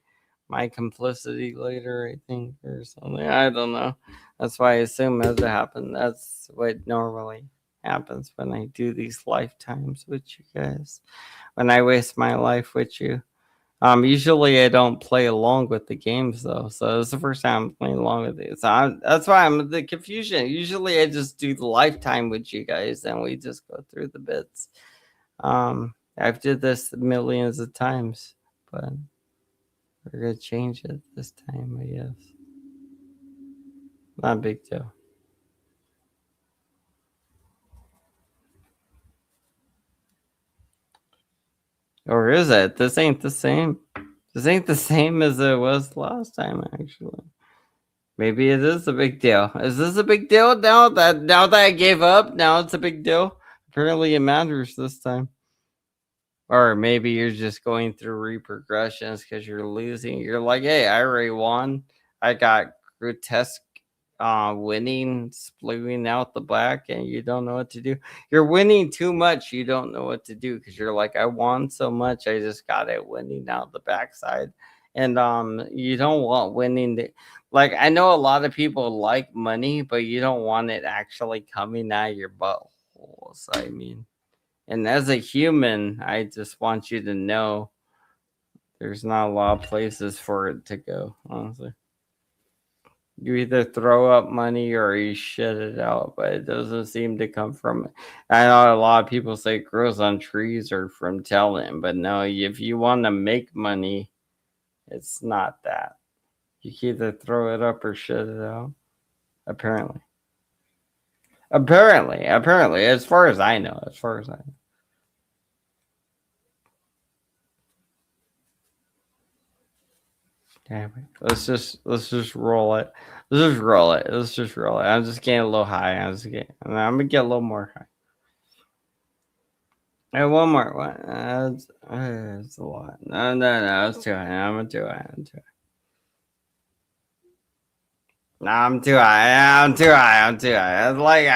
complicity later, I think, or something. I don't know. That's why I assume as it happened. That's what normally happens when I do these lifetimes with you guys. When I waste my life with you. Usually I don't play along with the games though, so it's the first time I'm playing along with it. So that's why I'm the confusion. Usually I just do the lifetime with you guys, and we just go through the bits. I've did this millions of times, but we're gonna change it this time, I guess. Not a big deal. Or is it? This ain't the same. This ain't the same as it was last time, actually. Maybe it is a big deal. Is this a big deal now that I gave up? Now it's a big deal? Apparently it matters this time. Or maybe you're just going through repercussions because you're losing. You're like, hey, I already won. I got grotesque winning, splitting out the back, and you don't know what to do. You're winning too much. You don't know what to do because you're like, I won so much. I just got it winning out the backside. And you don't want winning. Like, I know a lot of people like money, but you don't want it actually coming out of your buttholes. I mean, and as a human, I just want you to know there's not a lot of places for it to go, honestly. You either throw up money or you shit it out, but it doesn't seem to come from it. I know a lot of people say it grows on trees or from talent, but no, if you want to make money, it's not that. You can either throw it up or shit it out. Apparently, as far as I know, Damn it. Let's just roll it. Let's just roll it. I'm just getting a little high. I'm gonna get a little more high. Hey, one more. What? It's a lot. No. It's too high. I'm gonna do it. No, I'm too high. I'm too high. It's like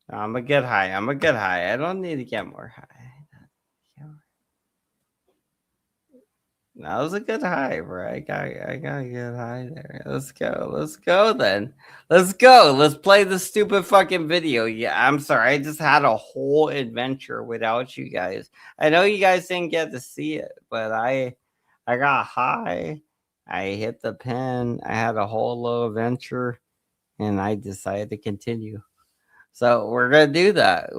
I'm gonna get high. I don't need to get more high. That was a good high, bro. I gotta get high there. Let's go then. Let's go. Let's play the stupid fucking video. Yeah, I'm sorry. I just had a whole adventure without you guys. I know you guys didn't get to see it, but I got high. I hit the pin. I had a whole little adventure, and I decided to continue. So we're gonna do that.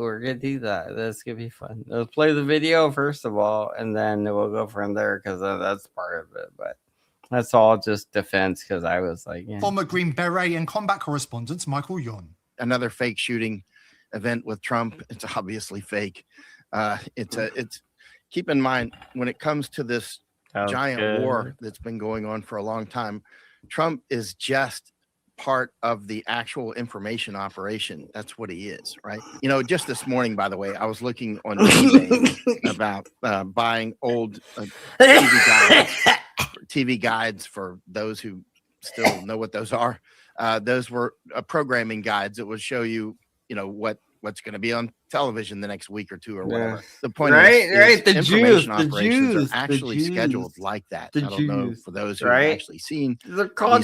That's gonna be fun. Let's play the video first of all, and then we'll go from there because that's part of it. But that's all just defense because I was like, yeah. Former Green Beret and combat correspondent Michael Yon. Another fake shooting event with Trump. It's obviously fake. It's keep in mind when it comes to this giant war that's been going on for a long time, Trump is just part of the actual information operation. That's what he is, right? You know, just this morning, by the way, I was looking on eBay about buying old TV guides for those who still know what those are. Those were programming guides that would show you, you know, what's going to be on television the next week or two or whatever. The point is the information operations are actually scheduled like that. I don't know for those who have actually seen these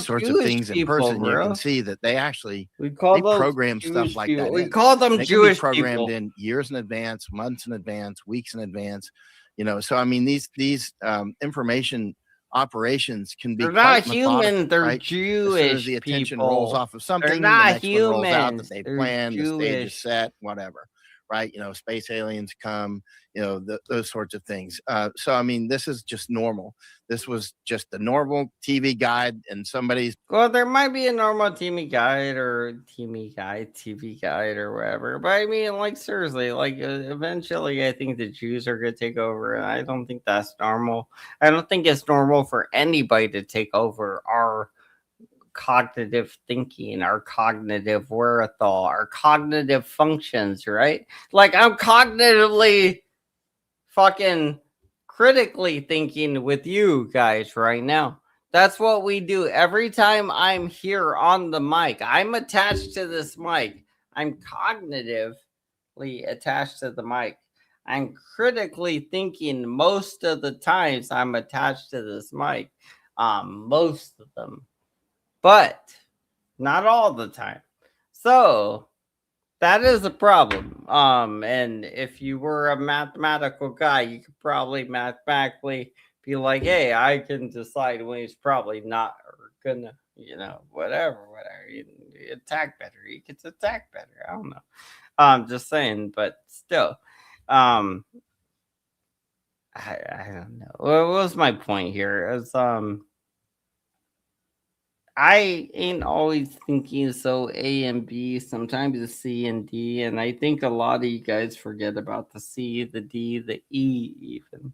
sorts of things in person, you can see that they actually program stuff like that. We call them Jewish people. Programmed in years in advance, months in advance, weeks in advance. You know, so I mean, these information operations can be not human. They're right? Jewish. As soon as the attention rolls off of something, they're not the next one rolls out human. that they planned, the stage is set, whatever. right? Space aliens come, those sorts of things. So, I mean, this is just normal. This was just the normal TV guide and somebody's. Well, there might be a normal TV guide or TV guide or whatever. But I mean, like, seriously, like, eventually I think the Jews are going to take over. And I don't think that's normal. I don't think it's normal for anybody to take over our cognitive thinking, our cognitive wherewithal, our cognitive functions, right? Like, I'm cognitively fucking critically thinking with you guys right now. That's what we do every time I'm here on the mic. I'm attached to this mic. I'm cognitively attached to the mic. I'm critically thinking most of the times I'm attached to this mic. Most of them. But not all the time. So that is a problem. And if you were a mathematical guy, you could probably mathematically be like, hey, I can decide when he's probably not gonna, whatever. You attack better. He gets attacked better. I don't know. I'm just saying, but still. I don't know. What was my point here? Is I ain't always thinking so A and B, sometimes it's C and D, and I think a lot of you guys forget about the C, the D, the E even,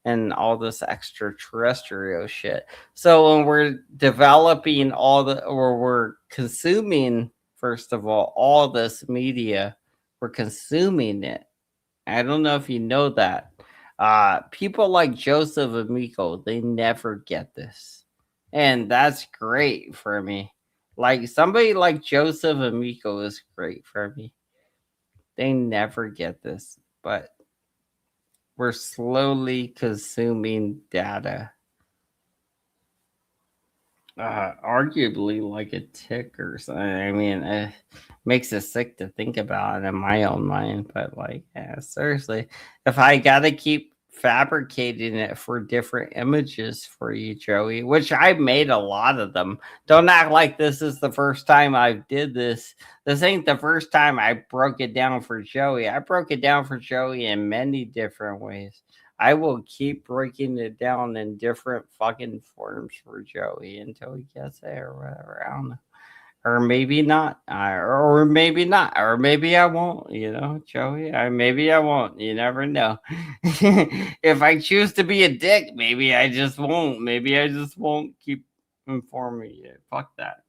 and all this extraterrestrial shit. So when we're developing or we're consuming, first of all this media, we're consuming it. I don't know if you know that. People like Joseph Amico, they never get this. And that's great for me. Like, somebody like Joseph Amico is great for me. They never get this, but we're slowly consuming data. Arguably like a tick or something. I mean, it makes it sick to think about it in my own mind, but like, yeah, seriously, if I gotta keep fabricating it for different images for you, Joey, which I made a lot of them. Don't act like this is the first time I did this. This ain't the first time I broke it down for Joey. I broke it down for Joey in many different ways. I will keep breaking it down in different fucking forms for Joey until he gets there or whatever. I don't know. Or maybe not. Or maybe not. Or maybe I won't, Joey. Maybe I won't. You never know. If I choose to be a dick, maybe I just won't. Maybe I just won't keep informing you. Fuck that.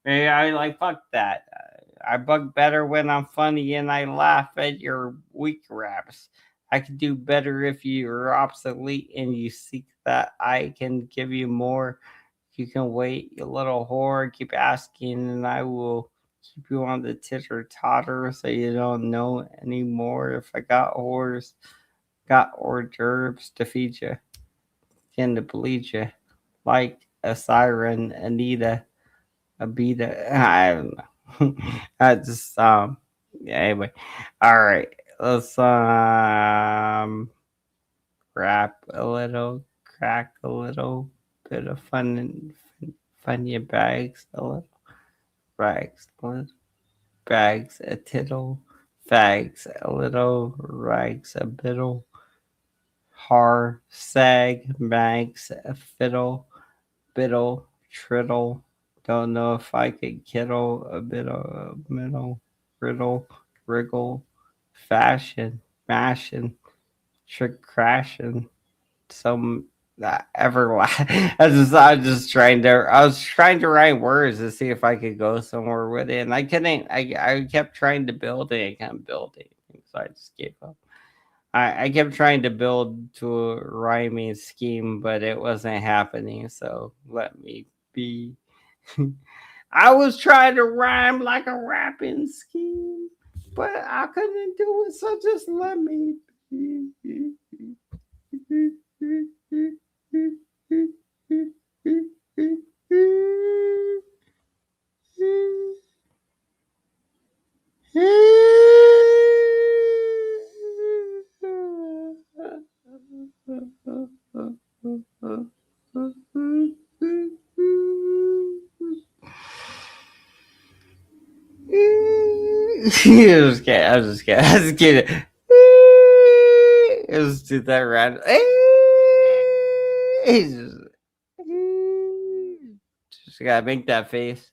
Maybe I fuck that. I bug better when I'm funny and I laugh at your weak raps. I could do better if you're obsolete and you seek that I can give you more. You can wait, you little whore. Keep asking, and I will keep you on the titter totter so you don't know anymore. If I got hors d'oeuvres to feed you, can to bleed you like a siren, Anita, Abita. I don't know. I just yeah, anyway. All right, let's rap a little, crack a little. Bit of fun your bags a little, rags a little, bags a tittle, fags a little, rags a biddle, har sag mags a fiddle, biddle triddle. Don't know if I could kiddle a bit of a middle, riddle, wriggle, fashion, mashing, trick crashing, some. I was trying to write words to see if I could go somewhere with it, and I couldn't. I kept trying to build it. I can't build anything, so I just gave up. I kept trying to build to a rhyming scheme, but it wasn't happening. So let me be. I was trying to rhyme like a rapping scheme, but I couldn't do it. So just let me be. just kidding. I was just kidding. Let's do that random. Just gotta make that face.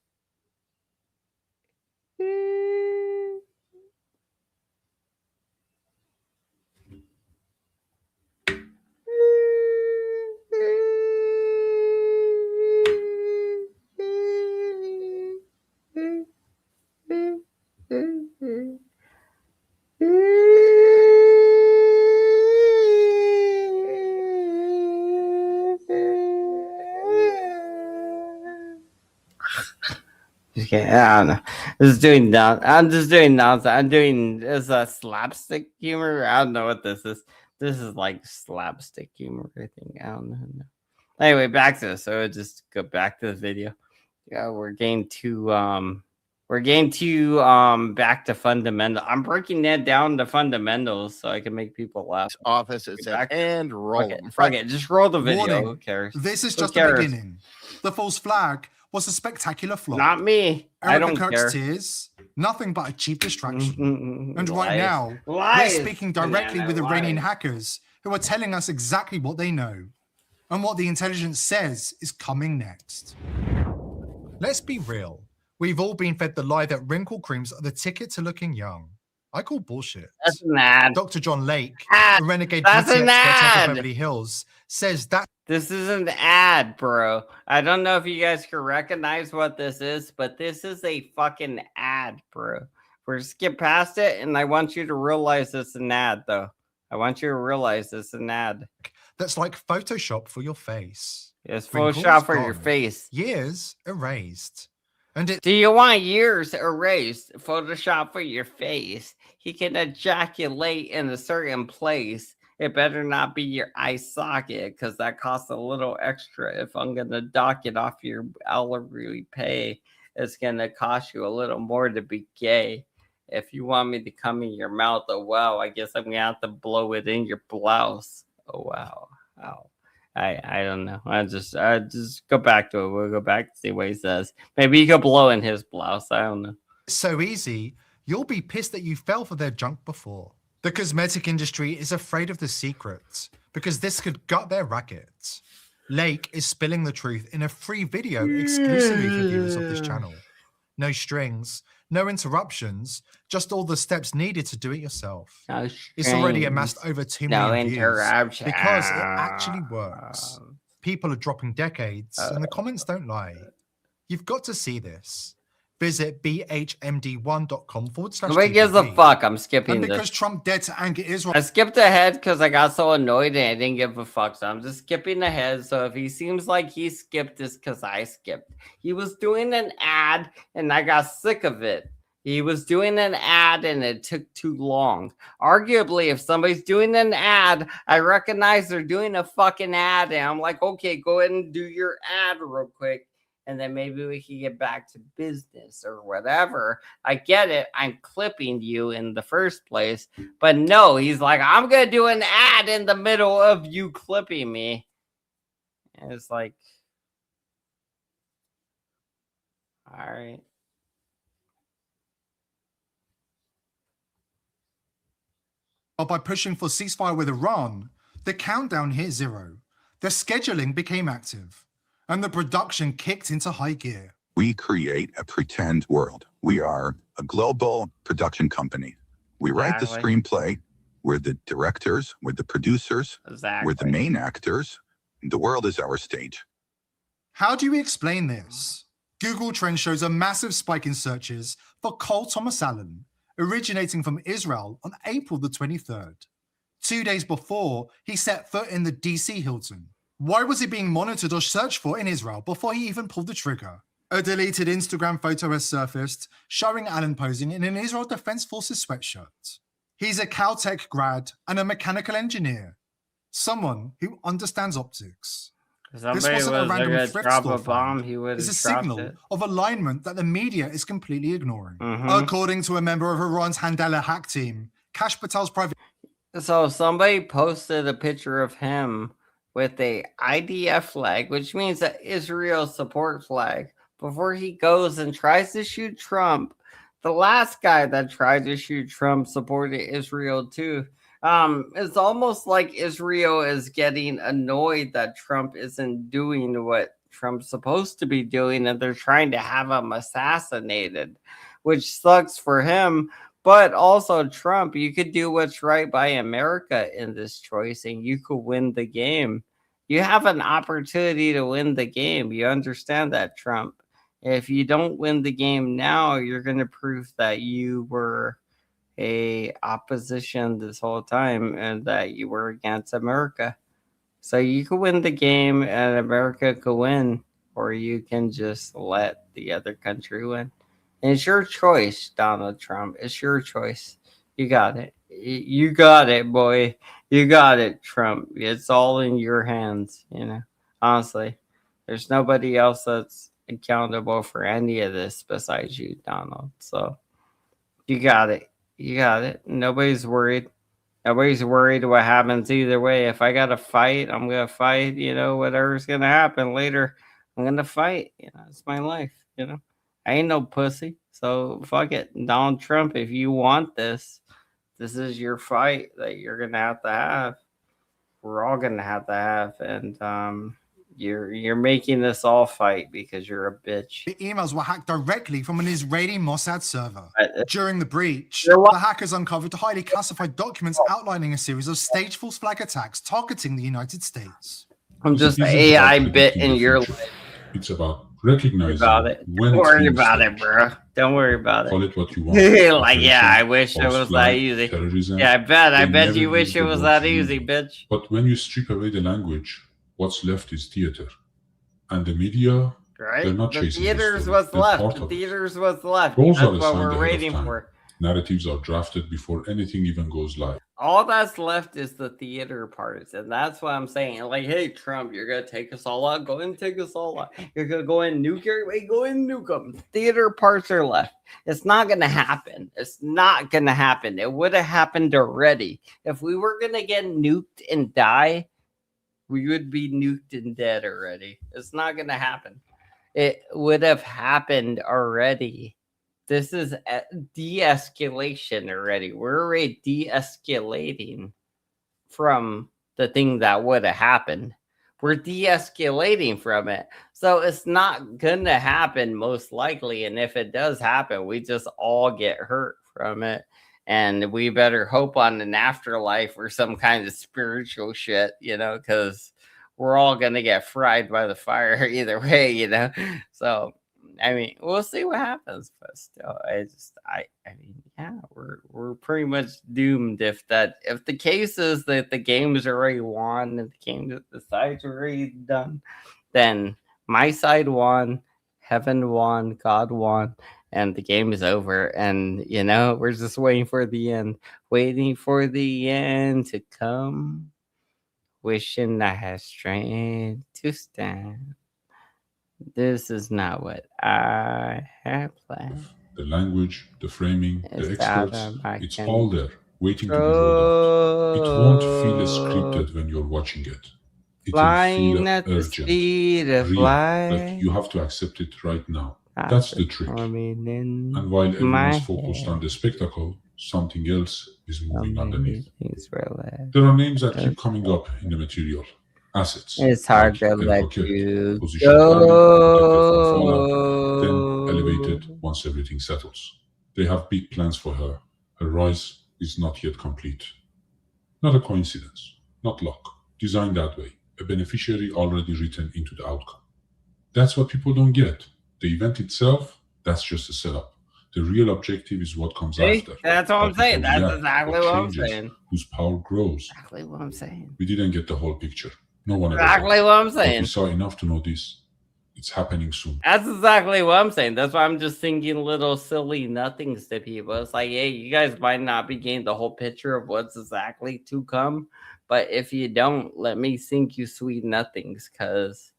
Okay, I don't know. I'm just doing nonsense. I'm doing is a slapstick humor. I don't know what this is. This is like slapstick humor, I think. I don't know. Anyway, back to this. So just go back to the video. Yeah, we're getting to back to fundamental. I'm breaking that down to fundamentals so I can make people laugh. Office it said and roll. Fuck it. Just roll the video. Warning. Who cares? This is just the beginning. The false flag was a spectacular flop. Not me. I don't care. Tears, nothing but a cheap distraction. And Lies. right now, Lies. we're speaking directly with Iranian hackers who are telling us exactly what they know and what the intelligence says is coming next. Let's be real. We've all been fed the lie that wrinkle creams are the ticket to looking young. I call bullshit. That's an ad. Dr. John Lake, a renegade That's beauty an expert ad. of Beverly Hills, says that this is an ad, bro. I don't know if you guys can recognize what this is, but this is a fucking ad, bro. We're skip past it, and I want you to realize it's an ad, though. I want you to realize it's an ad. That's like Photoshop for your face. It's Photoshop for your face. Years erased. Do you want years erased? Photoshop for your face. He can ejaculate in a certain place. It better not be your eye socket because that costs a little extra. If I'm going to dock it off your hourly pay, it's going to cost you a little more to be gay. If you want me to come in your mouth, oh wow, I guess I'm going to have to blow it in your blouse. Oh wow. Wow. I don't know. I just go back to it. We'll go back to see what he says. Maybe you could blow in his blouse. I don't know. So easy, you'll be pissed that you fell for their junk before. The cosmetic industry is afraid of the secrets because this could gut their rackets. Lake is spilling the truth in a free video exclusively for viewers of this channel. No strings, no interruptions, just all the steps needed to do it yourself. It's already amassed over 2 million views because it actually works. People are dropping decades and the comments don't lie. You've got to see this. Visit bhmd1.com/. Nobody gives a fuck. I'm skipping and because this. Trump dared to anger Israel. I skipped ahead because I got so annoyed and I didn't give a fuck. So I'm just skipping ahead. So if he seems like he skipped, it's because I skipped. He was doing an ad and I got sick of it. He was doing an ad and it took too long. Arguably, if somebody's doing an ad, I recognize they're doing a fucking ad. And I'm like, okay, go ahead and do your ad real quick. And then maybe we can get back to business or whatever. I get it. I'm clipping you in the first place. But no, he's like, I'm going to do an ad in the middle of you clipping me. And it's like, all right. By pushing for ceasefire with Iran, the countdown hit 0. The scheduling became active. And the production kicked into high gear. We create a pretend world. We are a global production company. We write the screenplay. We're the directors. We're the producers. We're the main actors. The world is our stage. How do you explain this? Google Trends shows a massive spike in searches for Cole Thomas Allen, originating from Israel on April the 23rd. 2 days before, he set foot in the DC Hilton. Why was he being monitored or searched for in Israel before he even pulled the trigger? A deleted Instagram photo has surfaced showing Allen posing in an Israel Defense Forces sweatshirt. He's a Caltech grad and a mechanical engineer, someone who understands optics. This wasn't a random thrift store find. It's a signal of alignment that the media is completely ignoring. According to a member of Iran's Handala hack team, Kash Patel's private... So somebody posted a picture of him with a IDF flag, which means that Israel support flag, before he goes and tries to shoot Trump. the last guy that tried to shoot Trump supported Israel too. It's almost like Israel is getting annoyed that Trump isn't doing what Trump's supposed to be doing, and they're trying to have him assassinated, which sucks for him. But also, Trump, you could do what's right by America in this choice, and you could win the game. You have an opportunity to win the game. You understand that, Trump? If you don't win the game now, you're going to prove that you were a opposition this whole time and that you were against America. So you could win the game and America could win, or you can just let the other country win. And it's your choice, Donald Trump. It's your choice. You got it. You got it, boy. You got it, Trump. It's all in your hands, honestly. There's nobody else that's accountable for any of this besides you, Donald. So you got it. You got it. Nobody's worried. Nobody's worried what happens either way. If I got to fight, I'm going to fight. Whatever's going to happen later, I'm going to fight. It's my life. I ain't no pussy. So fuck it. Donald Trump, if you want this is your fight that you're going to have. We're all going to have. And you're making this all fight because you're a bitch. The emails were hacked directly from an Israeli Mossad server. During the breach, the hackers uncovered highly classified documents outlining a series of staged false flag attacks targeting the United States. I'm just an AI bit in your life. It's about recognizing Don't worry about it, bro. Don't worry about it. Call it what you want. I wish it was that easy. Yeah, I bet you wish it was that easy, bitch. But when you strip away the language, what's left is theater. And the media, they're not chasing the theater's what's left. The theater's what's left. Goals That's are what assigned we're ahead waiting of time. for. Narratives are drafted before anything even goes live. All that's left is the theater parts. And that's what I'm saying. Like, hey, Trump, you're going to take us all out. Go ahead and take us all out. You're going to go in and nuke everybody. Go in and nuke them. Theater parts are left. It's not going to happen. It's not going to happen. It would have happened already. If we were going to get nuked and die, we would be nuked and dead already. It's not going to happen. It would have happened already. This is de-escalation already. We're already de-escalating from the thing that would have happened. We're de-escalating from it. So it's not going to happen most likely. And if it does happen, we just all get hurt from it. And we better hope on an afterlife or some kind of spiritual shit, because we're all going to get fried by the fire either way, So, I mean, we'll see what happens, but still, we're pretty much doomed if the case is that the game is already won and the side's already done, then my side won, heaven won, God won, and the game is over. And we're just waiting for the end to come, wishing I had strength to stand. This is not what I have planned. The language, the framing, the experts, it's all there, waiting to be rolled out. It won't feel as scripted when you're watching it. It will feel urgent, real, like you have to accept it right now. That's the trick. And while everyone's focused on the spectacle, something else is moving underneath. There are names that keep coming up in the material. Assets. It's hard to let you go. Then elevated once everything settles. They have big plans for her. Her rise is not yet complete. Not a coincidence, not luck. Designed that way. A beneficiary already written into the outcome. That's what people don't get. The event itself, that's just a setup. The real objective is what comes after. That's what I'm saying. That's exactly what I'm saying. Whose power grows. Exactly what I'm saying. We didn't get the whole picture. No one exactly what I'm saying. We saw enough to know this. It's happening soon. That's exactly what I'm saying. That's why I'm just thinking little silly nothings to people. It's like, hey, you guys might not be getting the whole picture of what's exactly to come. But if you don't, let me sink you sweet nothings. Because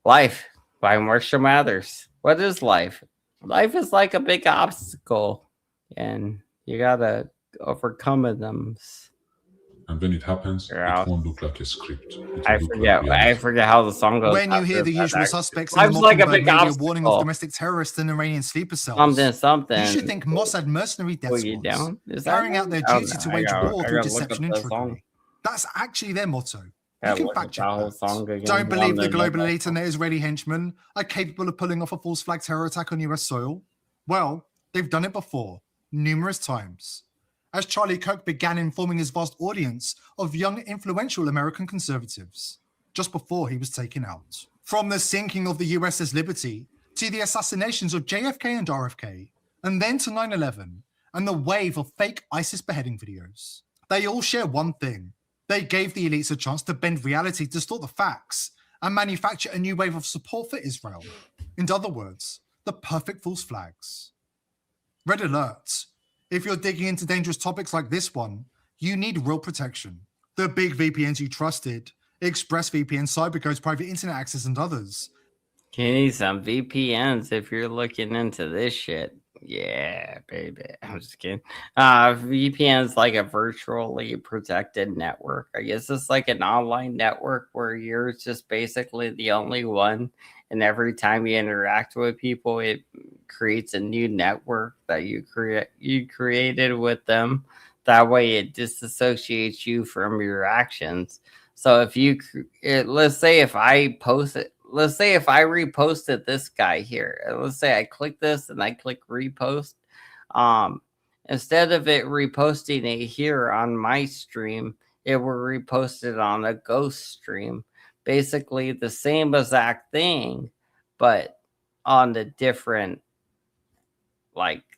life by Marshall Mathers. What is life? Life is like a big obstacle. And you got to overcome them. And when it happens, it won't look like a script. I forget how the song goes. When you hear the usual suspects in the Mockingbird media warning of domestic terrorists and Iranian sleeper cells, you should think Mossad mercenary death squads, carrying out their duty to wage war through deception and trickery. That's actually their motto. You can fact check that. Don't believe the global elite and their Israeli henchmen are capable of pulling off a false flag terror attack on US soil. Well, they've done it before, numerous times. As Charlie Kirk began informing his vast audience of young, influential American conservatives, just before he was taken out. From the sinking of the USS Liberty, to the assassinations of JFK and RFK, and then to 9/11, and the wave of fake ISIS beheading videos. They all share one thing. They gave the elites a chance to bend reality, distort the facts, and manufacture a new wave of support for Israel. In other words, the perfect false flags. Red alert. If you're digging into dangerous topics like this one, you need real protection. The big VPNs you trusted, ExpressVPN, CyberCode's private internet access, and others. You need some VPNs if you're looking into this shit. Yeah, baby. I'm just kidding. VPN is like a virtually protected network. I guess it's like an online network where you're just basically the only one. And every time you interact with people, it creates a new network that you created with them. That way it disassociates you from your actions. So if let's say if I reposted this guy here, let's say I click this and I click repost, instead of it reposting it here on my stream, it will repost it on a ghost stream. Basically the same exact thing, but on a different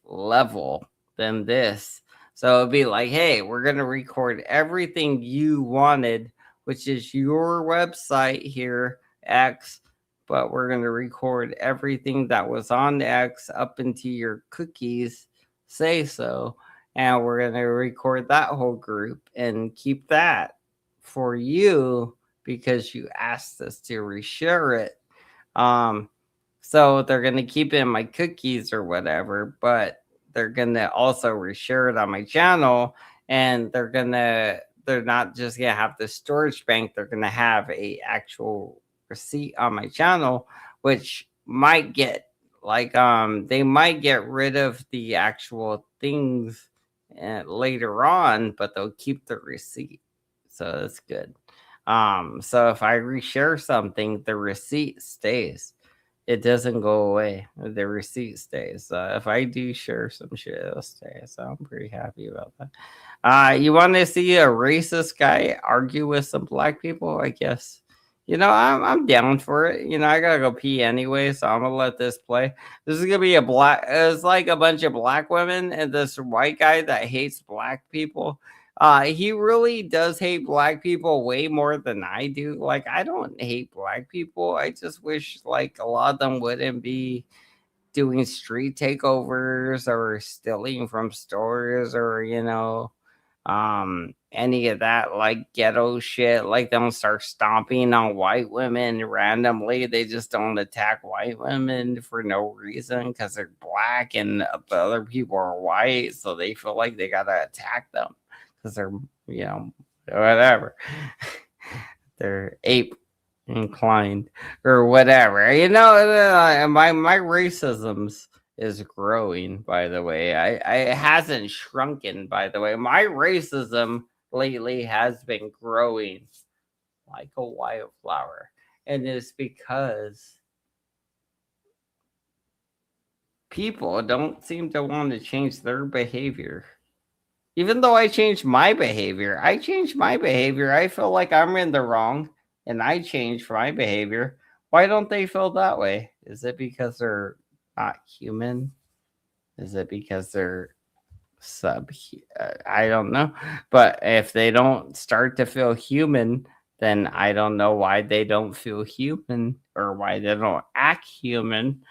level than this. So it'd be like, hey, we're going to record everything you wanted, which is your website here, X, but we're going to record everything that was on X up into your cookies, say so, and we're going to record that whole group and keep that for you because you asked us to reshare it. So they're going to keep it in my cookies or whatever, but they're going to also reshare it on my channel, and they're not just going to have the storage bank. They're going to have a actual receipt on my channel, which might get they might get rid of the actual things later on, but they'll keep the receipt. So that's good. So if I reshare something, the receipt stays. It doesn't go away. The receipt stays. If I do share some shit, it'll stay. So I'm pretty happy about that. You want to see a racist guy argue with some black people? I guess. I'm down for it. I gotta go pee anyway, so I'm gonna let this play. This is gonna be it's like a bunch of black women and this white guy that hates black people. He really does hate black people way more than I do. I don't hate black people. I just wish a lot of them wouldn't be doing street takeovers or stealing from stores or, any of that ghetto shit. They don't start stomping on white women randomly. They just don't attack white women for no reason because they're black and the other people are white. So they feel like they gotta attack them. Because they're, whatever. They're ape inclined or whatever. My racism is growing, by the way. It hasn't shrunken, by the way. My racism lately has been growing like a wildflower. And it's because people don't seem to want to change their behavior. Even though I changed my behavior, I feel like I'm in the wrong and I changed my behavior. Why don't they feel that way? Is it because they're not human? Is it because they're I don't know. But if they don't start to feel human, then I don't know why they don't feel human or why they don't act human.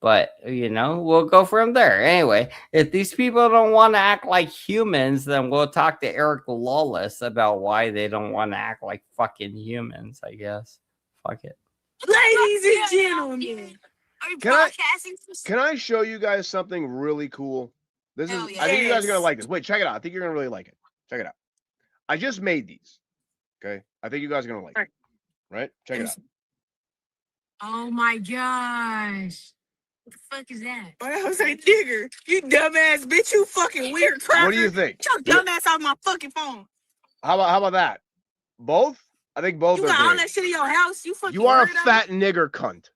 But, we'll go from there. Anyway, if these people don't want to act like humans, then we'll talk to Eric Lawless about why they don't want to act like fucking humans, I guess. Fuck it. Ladies and gentlemen. Can I show you guys something really cool? I think you guys are going to like this. Wait, check it out. I think you're going to really like it. Check it out. I just made these. Okay. I think you guys are gonna like it. Right? Check it out. Oh my gosh. What the fuck is that? Oh, that was a nigger. You dumbass bitch. You fucking weird cracker. What do you think? Get your dumbass off my fucking phone. How about that? Both? I think both You are got all great. that shit in your house. You fucking You are a weirdo. fat nigger cunt.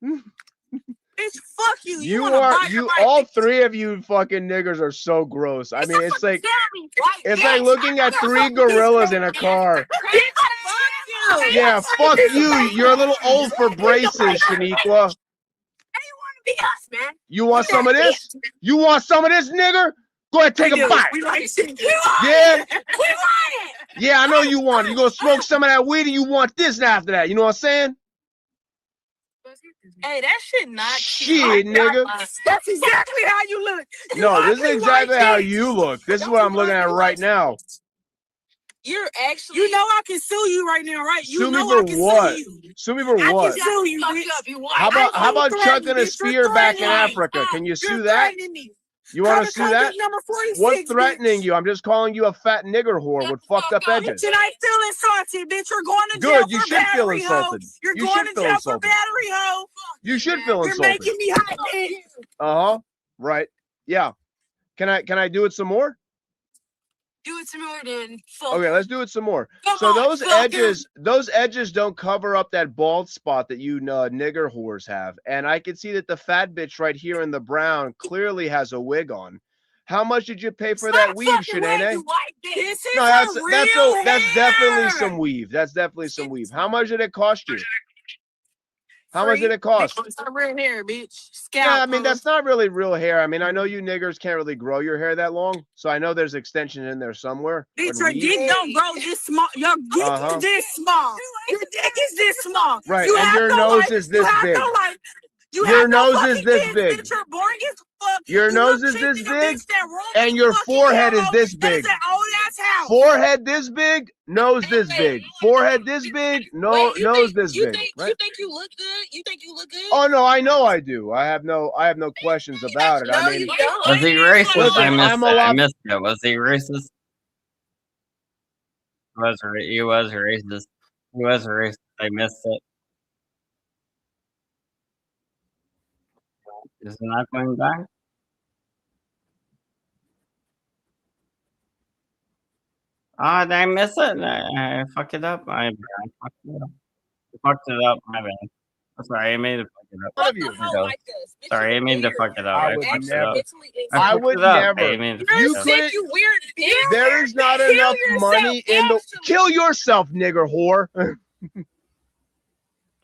Bitch, fuck you. You wanna are buy your all three of you fucking niggers are so gross. I mean, it's like looking at three gorillas in a car. Yeah, fuck you. You're a little old for braces, Shaniqua. Be us, man. You want some of this? You want some of this, nigger? Go ahead, take a bite. We like shit. Yeah. We want it. Yeah, I know you want it. You gonna smoke some of that weed and you want this after that. You know what I'm saying? Hey, that shit not shit, nigga. That's exactly how you look. No, this is exactly how you look. This is what I'm looking at right now. You're actually. You know I can sue you right now, right? You Sue me know for I can what? sue you. Sue me for I what? can sue you. Bitch. How about chucking a spear back in Africa? Can you sue that? You want to sue that? What's threatening you? I'm just calling you a fat nigger whore with fucked up edges. And I feel insulted, bitch. You're going to jail Good, for you should feel battery, insulted. Ho. You're You going should to feel jail for insulted. battery, ho. You should feel You're insulted. making me hot, bitch. Uh-huh. Right. Yeah. Can I do it some more? Do it some more, then. Okay, let's do it some more. Come So on, those edges don't cover up that bald spot that you nigger whores have. And I can see that the fat bitch right here in the brown clearly has a wig on. How much did you pay for that weave, Shanae? No, that's definitely some weave. That's definitely some weave. How much did it cost you? How much did it cost? It's not real hair, bitch. Scalp, Yeah, I mean, that's not really real hair. I mean, I know you niggers can't really grow your hair that long, so I know there's extension in there somewhere. Bitch, your dick don't grow this small. Your dick is this small. Your dick is this small. Right, and your nose is this big. Your nose is this big. Bitch, you're boring as fuck. Your nose is this big, and your forehead is this big. Forehead this big, nose this big. Forehead this big, nose this big. Right? You think you look good? You think you look good? Oh no, I know I do. I have no questions about it. I mean, was he racist? Listen, I missed it. Was he racist? He was racist. He was racist. I missed it. Is it not going back? Ah, did I miss it? I fucked it up. I fucked it up. I fucked it up. My bad. Sorry, I made it fuck it up. Sorry, I made to fuck it up. I fucked it up. I would never. You couldn't. You weird. There is not enough money in the. Kill yourself, nigger whore.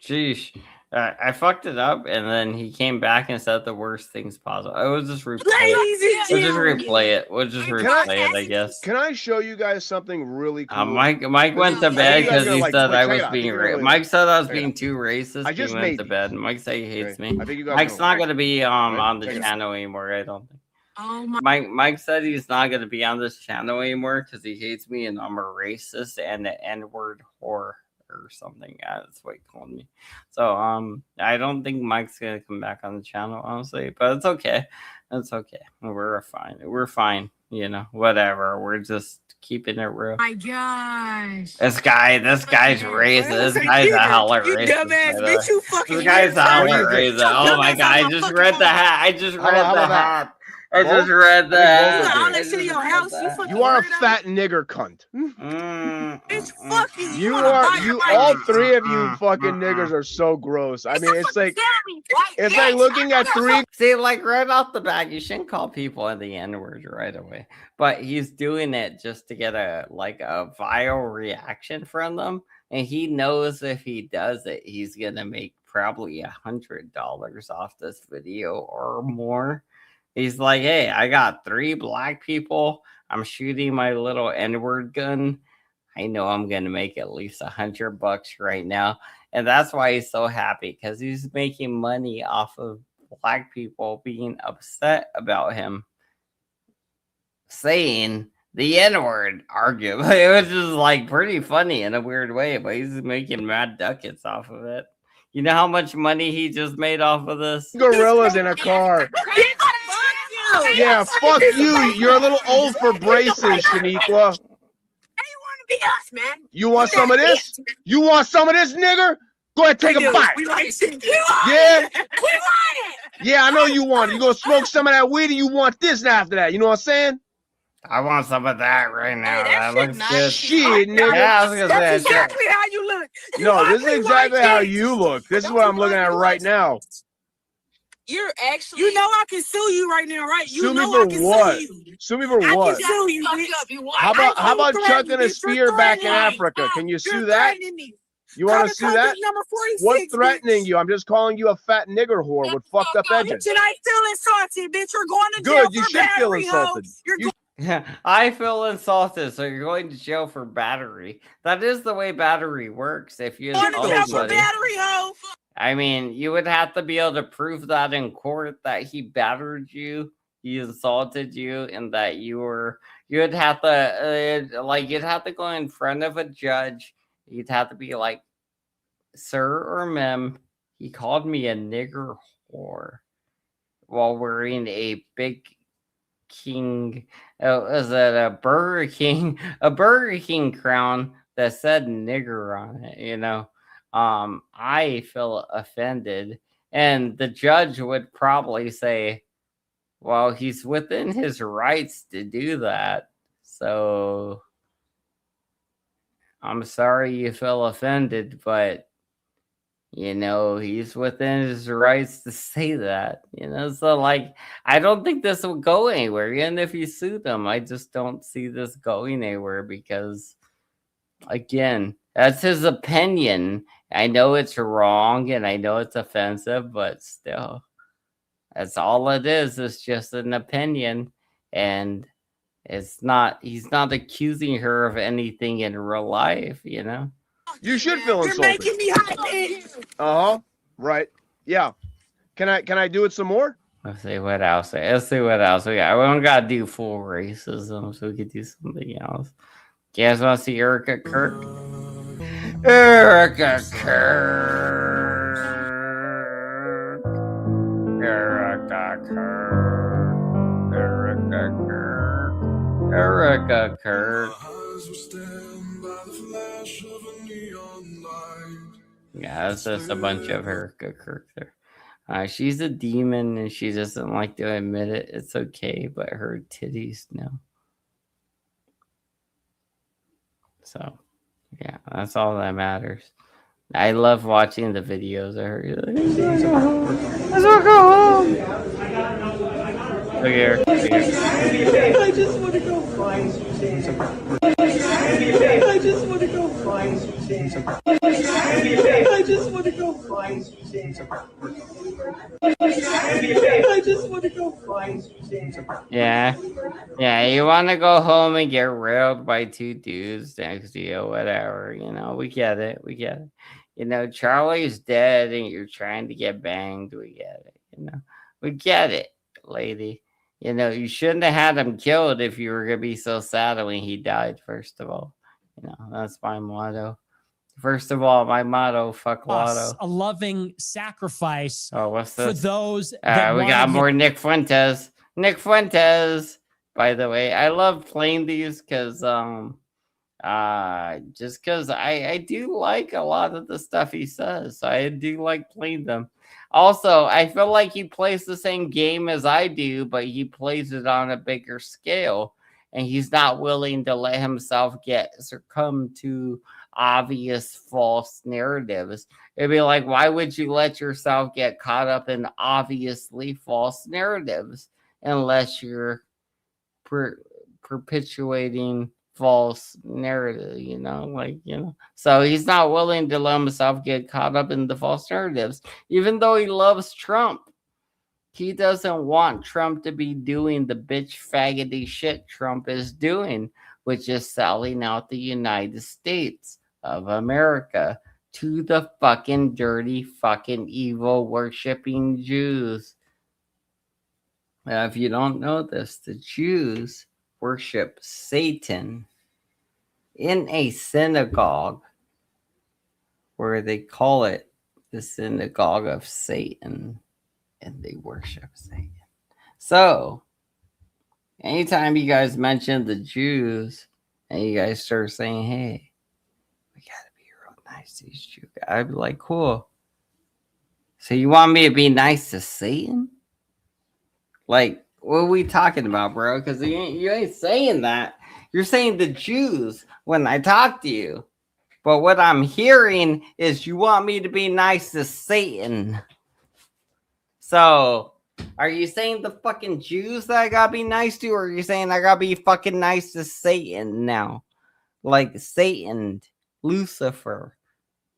Jeez. I fucked it up, and then he came back and said the worst things possible. I will just replay it. We'll just replay it. We'll just replay it, I guess. Can I show you guys something really cool? Mike went to bed because he said I was being racist. Mike said I was being too racist. I just he went to bed. Mike said he hates me. I think you guys Mike's not going to be on the channel anymore, I don't think. Oh my. Mike said he's not going to be on this channel anymore because he hates me and I'm a racist and the N-word whore. Or something. That's what he called me. So I don't think Mike's gonna come back on the channel, honestly, but it's okay. It's okay. We're fine. You know, whatever. We're just keeping it real. My gosh. This guy's racist. This guy's a hella racist. You dumbass bitch, you fucking. This guy's a hella racist. Oh my god! I just read the hat. I just read the hat. I just read that. You are a fat nigger cunt. Bitch, fuck you. You all three of you fucking niggers are so gross. I mean, it's like looking at three. See, like right off the bat, you shouldn't call people in the N-word right away. But he's doing it just to get a viral reaction from them, and he knows if he does it, he's gonna make probably $100 off this video or more. He's like, hey, I got 3 black people. I'm shooting my little N-word gun. I know I'm going to make at least $100 right now. And that's why he's so happy, because he's making money off of black people being upset about him saying the N-word arguably, which is like pretty funny in a weird way, but he's making mad ducats off of it. You know how much money he just made off of this? Gorillas in a car. Yeah, fuck you. You're a little old for braces, Shaniqua. Yes, man. You want some of this? You want some of this, nigger? Go ahead, take a bite. We like it. Yeah? We want it. Yeah, I know you want it. You gonna smoke some of that weed and you want this after that. You know what I'm saying? I want some of that right now. Hey, that looks nice. good. Shit, nigga. Yeah, I was gonna That's say, exactly how you look. You No, this is ugly exactly white how bitch. you look. This is what I'm looking at right now. You're actually. You know I can sue you right now, right? You Sue me know for I can what? sue you. Sue me for I what? can sue you. Bitch. How about chucking a spear back in Africa? Can you sue that? Me. You want to sue that? Number 46, What's threatening bitch. you? I'm just calling you a fat nigger whore with fucked up edges. And I feel insulted, bitch. You're going to jail Good, you for should feel battery, insulted. Yeah, I feel insulted, so you're going to jail for battery. That is the way battery works. If you going to insult jail for somebody, battery, hoe. I mean, you would have to be able to prove that in court that he battered you, he insulted you, and that you'd have to you'd have to go in front of a judge. You'd have to be like, sir or ma'am, he called me a nigger whore while wearing a Big King, is it a Burger King crown that said nigger on it, you know. I feel offended, and the judge would probably say, well, he's within his rights to do that, so I'm sorry you feel offended, but you know, he's within his rights to say that, you know. So, like, I don't think this will go anywhere. Even if you sue them, I just don't see this going anywhere because, again, that's his opinion. I know it's wrong and I know it's offensive, but still, that's all it is. It's just an opinion. And he's not accusing her of anything in real life, you know. You should feel insulted. You're making me hot, bitch. Uh-huh. Right. Yeah. Can I do it some more? Let's see what else. Let's see what else we got. We don't gotta do full racism, so we could do something else. You guys want to see Erica Kirk? Erica Kirk. Erica Kirk. Erica Kirk. Erica Kirk. Yeah, that's just a bunch of Erica Kirk there. She's a demon and she doesn't like to admit it. It's okay, but her titties, no. So, yeah, that's all that matters. I love watching the videos of her. Let's go home. Look here. I just want to go find Susan. I just want to go find Susan. I just want to go find Susan. I just want to go find Susan. Yeah, you want to go home and get railed by two dudes next to you, whatever. You know, we get it. You know, Charlie's dead and you're trying to get banged. We get it. You know, we get it, lady. You know, you shouldn't have had him killed if you were going to be so sad when he died, first of all. You know, that's my motto. First of all, my motto, fuck Lotto. A loving sacrifice what's for this? those that we got more Nick Fuentes. Nick Fuentes, by the way. I love playing these because just because I do like a lot of the stuff he says. So I do like playing them. Also, I feel like he plays the same game as I do, but he plays it on a bigger scale. And he's not willing to let himself succumb to obvious false narratives. It'd be like, why would you let yourself get caught up in obviously false narratives unless you're perpetuating false narrative, you know, so he's not willing to let himself get caught up in the false narratives, even though he loves Trump. He doesn't want Trump to be doing the bitch faggoty shit Trump is doing, which is selling out the United States of America to the fucking dirty, fucking evil worshipping Jews. Now, if you don't know this, the Jews worship Satan in a synagogue where they call it the synagogue of Satan, and they worship Satan. So anytime you guys mention the Jews and you guys start saying, hey, we gotta be real nice to these Jew guys, I'd be like, cool. So you want me to be nice to Satan? Like, what are we talking about, bro? Because you ain't saying that. You're saying the Jews when I talk to you. But what I'm hearing is you want me to be nice to Satan. So, are you saying the fucking Jews that I gotta be nice to, or are you saying I gotta be fucking nice to Satan now? Like Satan, Lucifer,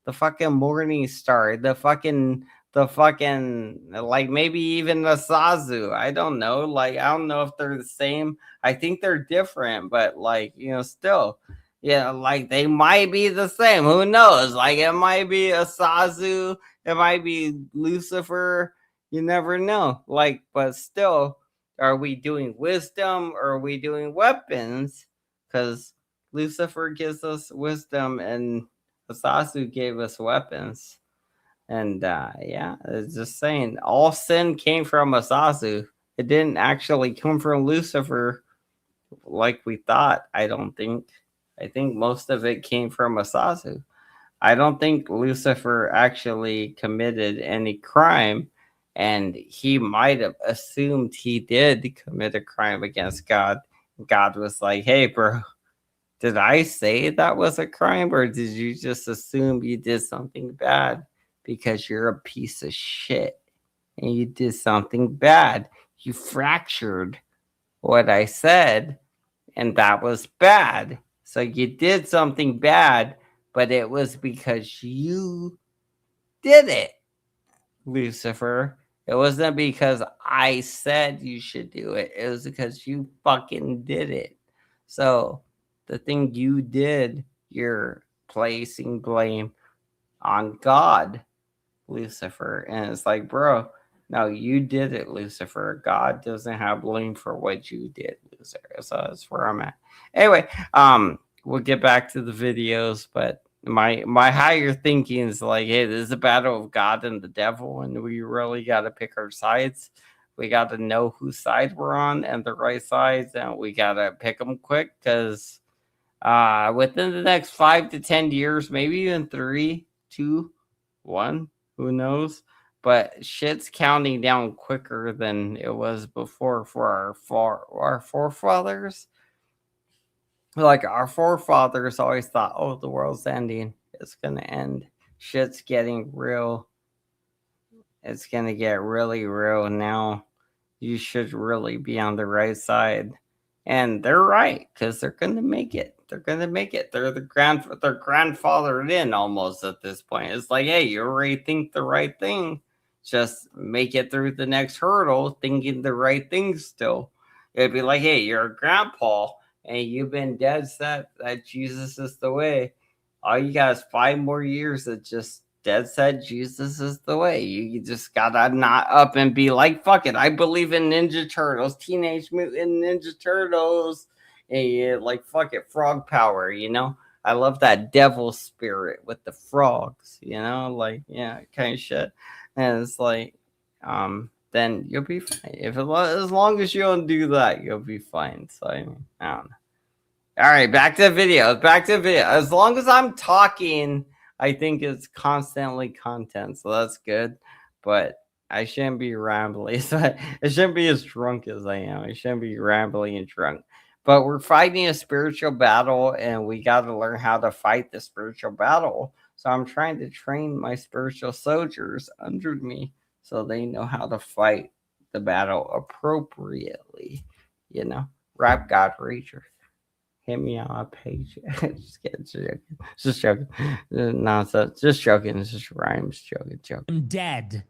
the fucking morning star, the fucking, like maybe even the Sazu. I don't know. Like, I don't know if they're the same. I think they're different, but like, still. Yeah, like they might be the same. Who knows? Like it might be a Sazu, it might be Lucifer. You never know. Like, but still, are we doing wisdom or are we doing weapons? Because Lucifer gives us wisdom and Asasu gave us weapons. And yeah, it's just saying all sin came from Asasu. It didn't actually come from Lucifer like we thought, I don't think. I think most of it came from Asasu. I don't think Lucifer actually committed any crime, and he might have assumed he did commit a crime against God. God was like, hey, bro, did I say that was a crime, or did you just assume you did something bad because you're a piece of shit and you did something bad? You fractured what I said, and that was bad. So you did something bad, but it was because you did it, Lucifer. It wasn't because I said you should do it. It was because you fucking did it. So the thing you did, you're placing blame on God, Lucifer. And it's like, bro, no, you did it, Lucifer. God doesn't have blame for what you did, Lucifer. So that's where I'm at. Anyway, we'll get back to the videos, but my higher thinking is like, hey, this is a battle of God and the devil, and we really got to pick our sides. We got to know whose side we're on and the right sides, and we got to pick them quick because within the next 5 to 10 years, maybe even 3, 2, 1, who knows? But shit's counting down quicker than it was before for our forefathers. Like our forefathers always thought, oh, the world's ending. It's going to end. Shit's getting real. It's going to get really real now. You should really be on the right side. And they're right, because they're going to make it. They're going to make it. They're they're grandfathered in almost at this point. It's like, hey, you already think the right thing. Just make it through the next hurdle thinking the right thing still. It'd be like, hey, you're a grandpa and you've been dead set that Jesus is the way. All you got is 5 more years of just dead set Jesus is the way. You just gotta not up and be like, fuck it, I believe in Ninja Turtles, Teenage Mutant Ninja Turtles, and like, fuck it, frog power, you know? I love that devil spirit with the frogs, you know? Like, yeah, kind of shit. And it's like, then you'll be fine. As long as you don't do that, you'll be fine. So, I mean, I don't know. All right, back to the video. As long as I'm talking, I think it's constantly content, so that's good. But I shouldn't be rambling. So I shouldn't be as drunk as I am. I shouldn't be rambling and drunk. But we're fighting a spiritual battle, and we got to learn how to fight the spiritual battle. So I'm trying to train my spiritual soldiers under me so they know how to fight the battle appropriately. You know, Rap God Rager. Hit me on my page. Just joking. Nonsense. Just joking. It's just rhymes. Joking. I'm dead.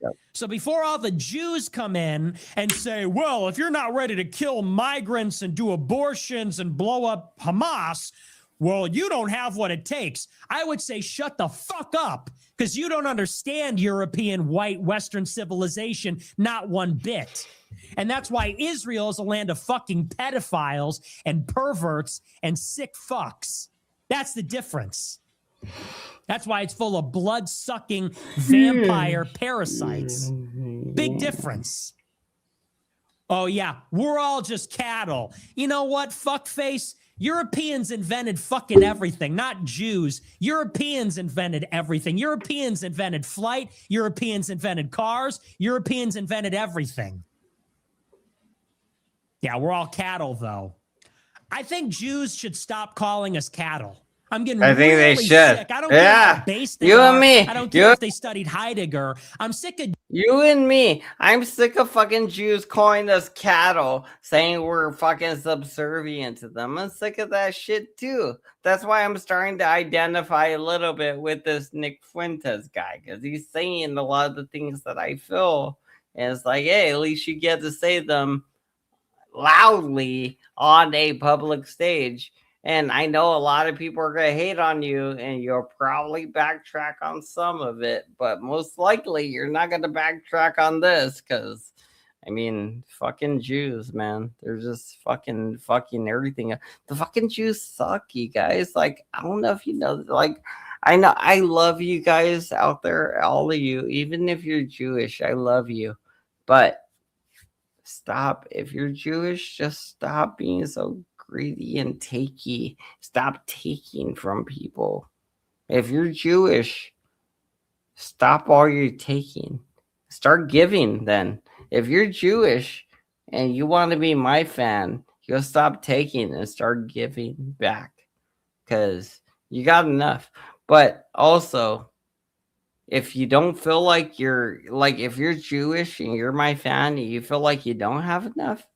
Yep. So before all the Jews come in and say, well, if you're not ready to kill migrants and do abortions and blow up Hamas, well, you don't have what it takes. I would say shut the fuck up, because you don't understand European white Western civilization, not one bit. And that's why Israel is a land of fucking pedophiles and perverts and sick fucks. That's the difference. That's why it's full of blood-sucking vampire parasites. Big difference. Oh, yeah, we're all just cattle. You know what, fuckface? Europeans invented fucking everything, not Jews. Europeans invented everything. Europeans invented flight. Europeans invented cars. Europeans invented everything. Yeah, we're all cattle, though. I think Jews should stop calling us cattle. I'm getting really they should. sick. I don't care how base they you are. and me. I don't care if they studied Heidegger. I'm sick of you and me. I'm sick of fucking Jews calling us cattle, saying we're fucking subservient to them. I'm sick of that shit too. That's why I'm starting to identify a little bit with this Nick Fuentes guy, because he's saying a lot of the things that I feel. And it's like, hey, at least you get to say them loudly on a public stage. And I know a lot of people are going to hate on you, and you'll probably backtrack on some of it, but most likely you're not going to backtrack on this, because I mean, fucking Jews, man, they're just fucking everything. The fucking Jews suck, you guys. Like, I don't know if you know, like, I know I love you guys out there, all of you, even if you're Jewish, I love you, but stop. If you're Jewish, just stop being so greedy and takey. Stop taking from people. If you're Jewish, stop all your taking. Start giving then. If you're Jewish and you want to be my fan, you'll stop taking and start giving back, because you got enough. But also, if you don't feel like you're, like, if you're Jewish and you're my fan and you feel like you don't have enough,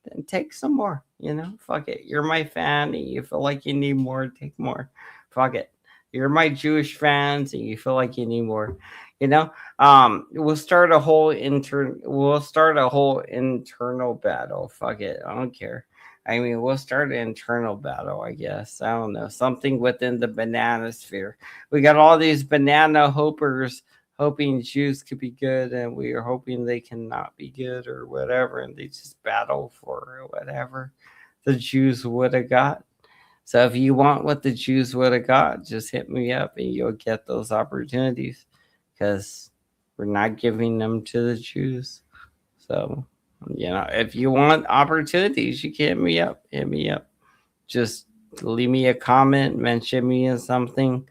then take some more, you know, fuck it. You're my fan and you feel like you need more, take more. Fuck it. You're my Jewish fans and you feel like you need more, you know. We'll start a whole internal battle. Fuck it. I don't care. I mean, we'll start an internal battle, I guess. I don't know. Something within the banana sphere. We got all these banana hopers hoping Jews could be good, and we are hoping they cannot be good or whatever, and they just battle for whatever the Jews would have got. So if you want what the Jews would have got, just hit me up and you'll get those opportunities, because we're not giving them to the Jews. So, you know, if you want opportunities, you can hit me up. Just leave me a comment, mention me in something,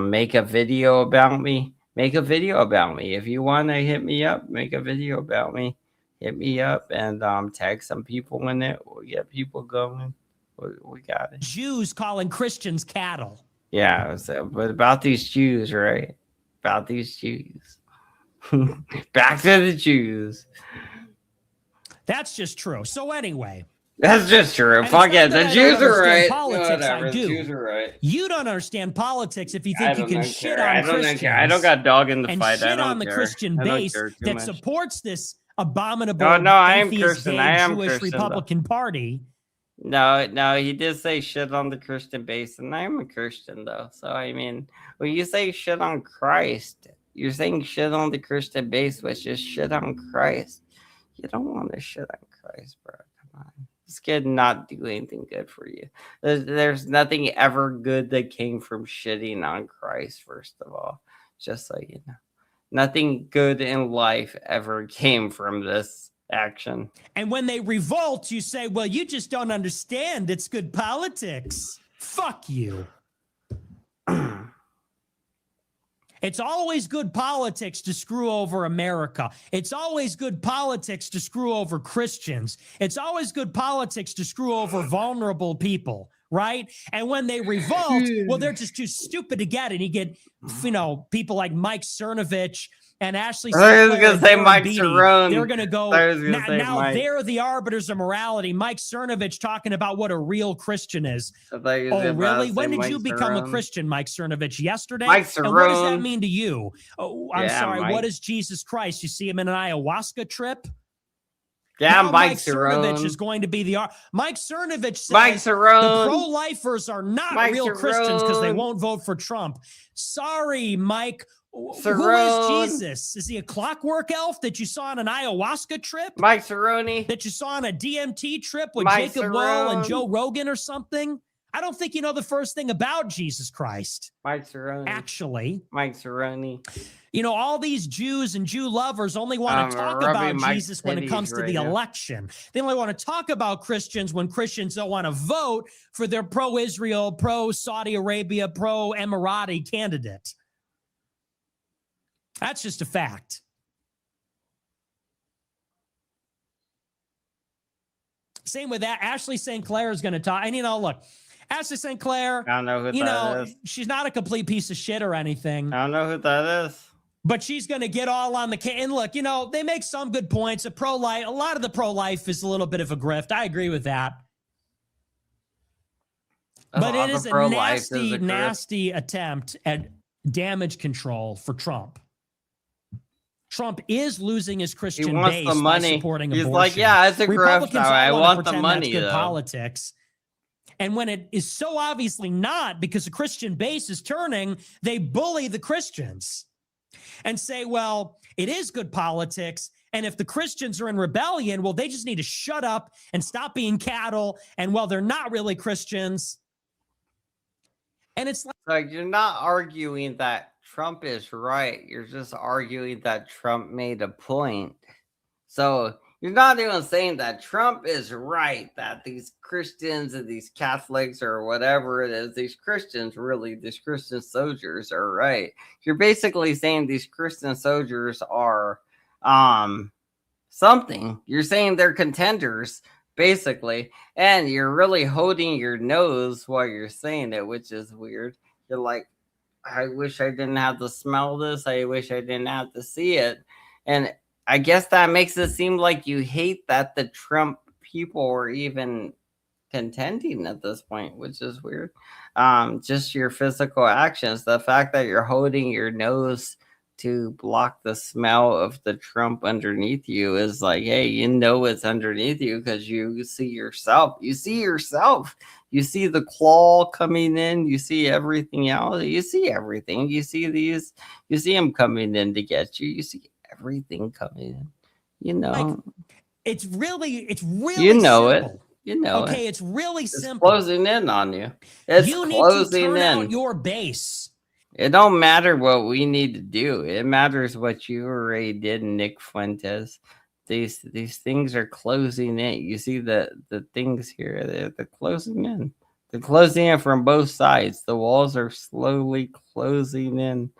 make a video about me. If you want to hit me up, make a video about me. Hit me up and tag some people in it. We'll get people going. We got it. Jews calling Christians cattle. Yeah, so, but about these Jews, right? About these Jews. Back to the Jews. That's just true. So anyway. That's just true. Fuck it. The Jews are right. Politics, whatever. I do. The Jews are right. You don't understand politics if you think you can shit on Christians. I don't got dog in the and fight. Shit I don't on the care. Christian base that supports this abominable I am atheist, Christian. gay, I am Jewish Christian, Republican Party. No, he did say shit on the Christian base, and I am a Christian, though. So, I mean, when you say shit on Christ, you're saying shit on the Christian base, which is shit on Christ. You don't want to shit on Christ, bro. Come on. This kid not do anything good for you. There's nothing ever good that came from shitting on Christ, first of all. Just so you know. Nothing good in life ever came from this action. And when they revolt, you say, well, you just don't understand. It's good politics. Fuck you. It's always good politics to screw over America. It's always good politics to screw over Christians. It's always good politics to screw over vulnerable people, right? And when they revolt, well, they're just too stupid to get it. You get, you know, people like Mike Cernovich and Ashley. I was going to say Mike Cerrone. They're going to go. Now they're the arbiters of morality. Mike Cernovich talking about what a real Christian is. Oh, really? When did you become a Christian, Mike Cernovich? Yesterday? Mike Cerrone. And what does that mean to you? Oh, I'm sorry. Mike. What is Jesus Christ? You see him in an ayahuasca trip? Yeah, now Mike Cernovich is going to be the Mike Cernovich says Mike Cerrone. The pro-lifers are not real Christians because they won't vote for Trump. Sorry, Mike. Cerrone. Who is Jesus? Is he a clockwork elf that you saw on an ayahuasca trip? Mike Cerrone. That you saw on a DMT trip with Mike Jacob Cerrone. Wohl and Joe Rogan or something? I don't think you know the first thing about Jesus Christ. Mike Cerrone. Actually. Mike Cerrone. You know, all these Jews and Jew lovers only want to talk about Jesus when it comes to the election. They only want to talk about Christians when Christians don't want to vote for their pro-Israel, pro-Saudi Arabia, pro-Emirati candidate. That's just a fact. Same with that. Ashley St. Clair is going to talk. And, you know, look, Ashley St. Clair, I don't know who that is. She's not a complete piece of shit or anything. I don't know who that is. But she's going to get all on the and look, you know, they make some good points. A lot of the pro-life is a little bit of a grift. I agree with that. But it is a nasty attempt at damage control for Trump. Trump is losing his Christian base by supporting abortion. He's like, yeah, it's a grift. I want the money, that's good politics. And when it is so obviously not, because the Christian base is turning, they bully the Christians and say, well, it is good politics. And if the Christians are in rebellion, well, they just need to shut up and stop being cattle. And well, they're not really Christians. And it's like you're not arguing that Trump is right. You're just arguing that Trump made a point. So you're not even saying that Trump is right, that these Christians and these Catholics or whatever it is, these Christian soldiers are right. You're basically saying these Christian soldiers are something. You're saying they're contenders, basically. And you're really holding your nose while you're saying it, which is weird. You're like, I wish I didn't have to smell this. I wish I didn't have to see it. And I guess that makes it seem like you hate that the Trump people were even contending at this point, which is weird. Just your physical actions, the fact that you're holding your nose to block the smell of the Trump underneath you is like, hey, you know it's underneath you because you see yourself. You see yourself. You see the claw coming in. You see everything else. You see everything. You see these. You see him coming in to get you. You see everything coming in. You know, like, it's really you know simple. it. You know, okay, it's really simple. Closing in on you. It's you need closing to turn in. out your base. It don't matter what we need to do. It matters what you already did, Nick Fuentes. These things are closing in. You see the things here. They're closing in. They're closing in from both sides. The walls are slowly closing in,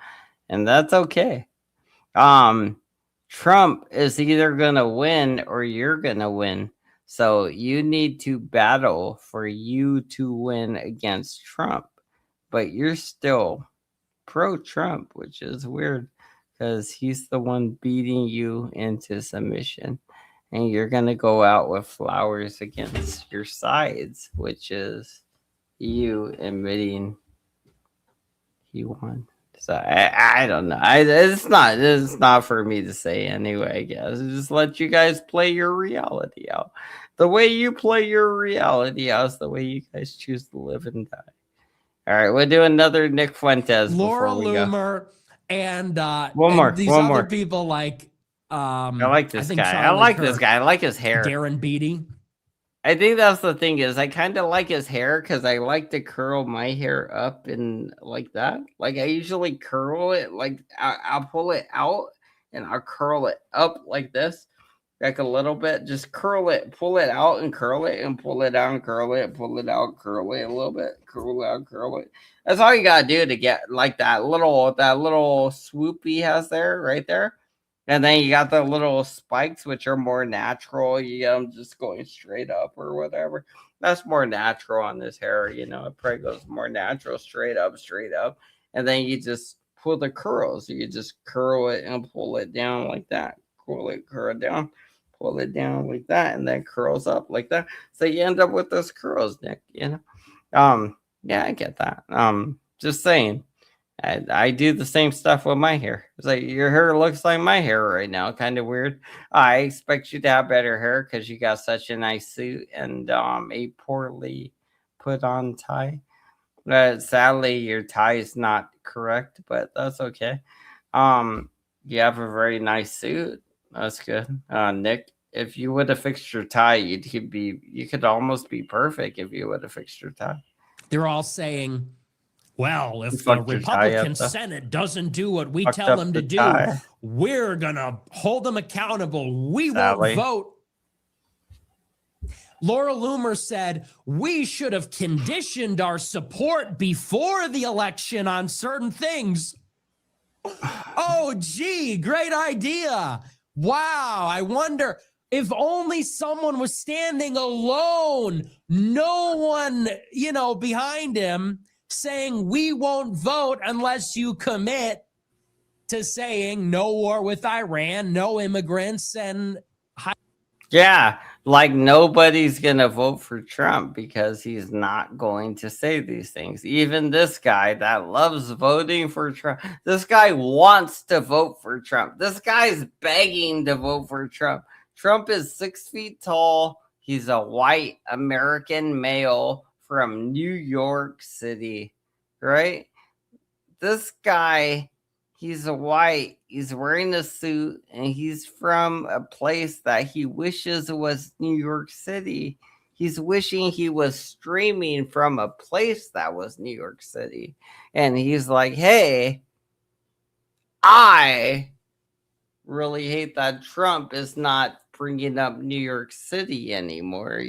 and that's okay. Trump is either gonna win or you're gonna win. So you need to battle for you to win against Trump, but you're still pro-Trump, which is weird because he's the one beating you into submission, and you're gonna go out with flowers against your sides, which is you admitting he won. So I don't know. It's not for me to say anyway. I guess just let you guys play your reality out. The way you play your reality out is the way you guys choose to live and die. All right, we'll do another Nick Fuentes. Laura Loomer and one more. These one other more. people like I like this guy. Charlie I like Kirk, this guy. I like his hair. Darren Beatty. I think that's the thing is I kind of like his hair because I like to curl my hair up and like that. Like I usually curl it, like I'll pull it out and I'll curl it up like this, like a little bit. Just curl it, pull it out and curl it and pull it down, curl it, pull it out, curl it a little bit, curl it out, curl it. That's all you gotta do to get like that little swoop he has there, right there. And then you got the little spikes, which are more natural. You get them just going straight up or whatever. That's more natural on this hair. You know, it probably goes more natural, straight up. And then you just pull the curls. You just curl it and pull it down like that. Curl it down, pull it down like that, and then curls up like that. So you end up with those curls, Nick, you know? Yeah, I get that. Just saying. I do the same stuff with my hair. It's like your hair looks like my hair right now. Kind of weird. I expect you to have better hair because you got such a nice suit and a poorly put on tie. Sadly, your tie is not correct, but that's okay. You have a very nice suit. That's good. Nick, if you would have fixed your tie, you could almost be perfect if you would have fixed your tie. they're all saying, well, if the Republican Senate doesn't do what we tell them to do, we're going to hold them accountable. We won't vote. Laura Loomer said, we should have conditioned our support before the election on certain things. Oh, gee, great idea. Wow, I wonder if only someone was standing alone, no one, behind him, saying we won't vote unless you commit to saying no war with Iran, no immigrants, and yeah, like nobody's gonna vote for Trump because he's not going to say these things. Even this guy that loves voting for Trump, this guy wants to vote for Trump. This guy's begging to vote for Trump. Trump is 6 feet tall. He's a white American male from New York City, right? This guy, he's white, he's wearing a suit, and he's from a place that he wishes was New York City. He's wishing he was streaming from a place that was New York City. And he's like, hey, I really hate that Trump is not bringing up New York City anymore,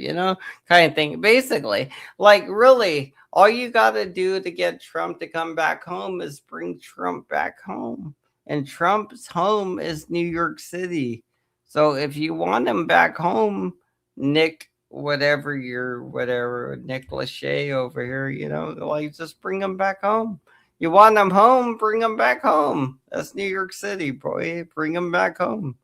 kind of thing. Basically, like, really, all you got to do to get Trump to come back home is bring Trump back home. And Trump's home is New York City. So if you want him back home, Nick, Nick Lachey over here, just bring him back home. You want him home, bring him back home. That's New York City, boy. Bring him back home.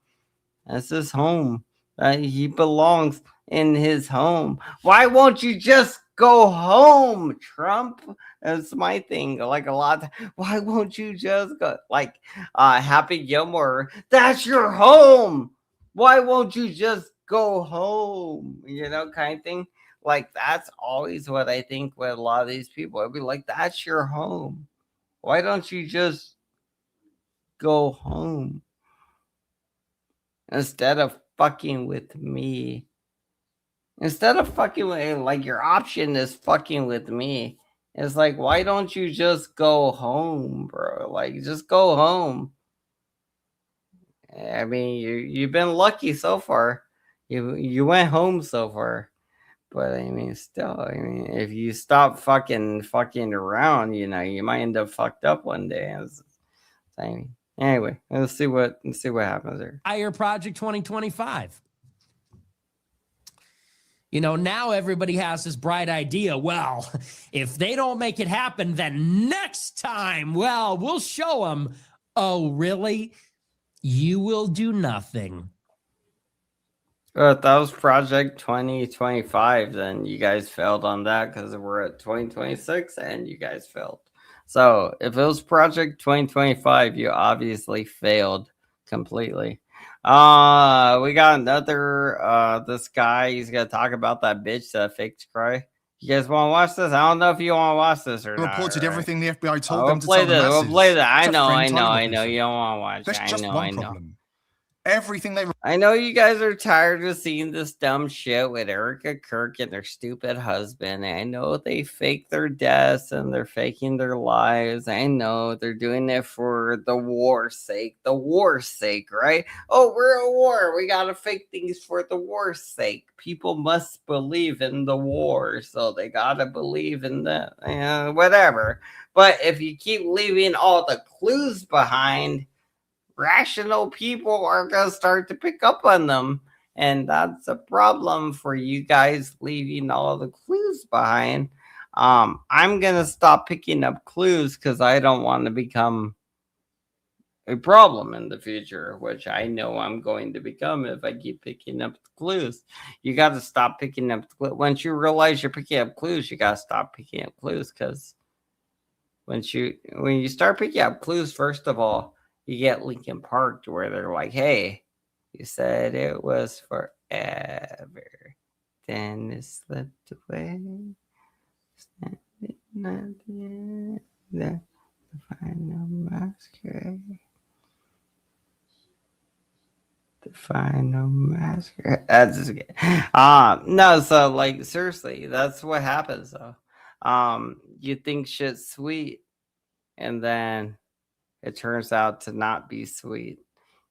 That's his home. He belongs in his home. Why won't you just go home, Trump? That's my thing. Like a lot. Why won't you just go? Like Happy Gilmore. That's your home. Why won't you just go home? Kind of thing. Like that's always what I think with a lot of these people. I'd be like, that's your home. Why don't you just go home instead of fucking with me? Instead of fucking with, like, your option is fucking with me. It's like, why don't you just go home, bro? Like, just go home. I mean, you've been lucky so far. You went home so far. But I mean, still, if you stop fucking around, you might end up fucked up one day. Anyway, let's see what happens there. Fire Project 2025. Now everybody has this bright idea. Well, if they don't make it happen, then next time, well, we'll show them. Oh, really? You will do nothing. If that was Project 2025, then you guys failed on that because we're at 2026 and you guys failed. So if it was Project 2025, you obviously failed completely. We got another this guy. He's gonna talk about that bitch that faked cry. You guys want to watch this? I don't know if you want to watch this or not. Reported everything the FBI told them to play tell the masses. We'll play that. I know. You You don't want to watch. That's just one problem. Everything they... I know you guys are tired of seeing this dumb shit with Erica Kirk and their stupid husband. I know they fake their deaths and they're faking their lives. I know they're doing it for the war's sake. The war's sake, right? Oh, we're at war. We gotta fake things for the war's sake. People must believe in the war, so they gotta believe in the whatever. But if you keep leaving all the clues behind, rational people are going to start to pick up on them. And that's a problem for you guys leaving all the clues behind. I'm going to stop picking up clues because I don't want to become a problem in the future, which I know I'm going to become if I keep picking up clues. You got to stop picking up clues. Once you realize you're picking up clues, you got to stop picking up clues because when you start picking up clues, first of all, you get Linkin Park to where they're like, hey, you said it was forever. Then it slipped away. The final masquerade. The final masquerade. That's just good. No, so like seriously, that's what happens though. You think shit's sweet, and then it turns out to not be sweet.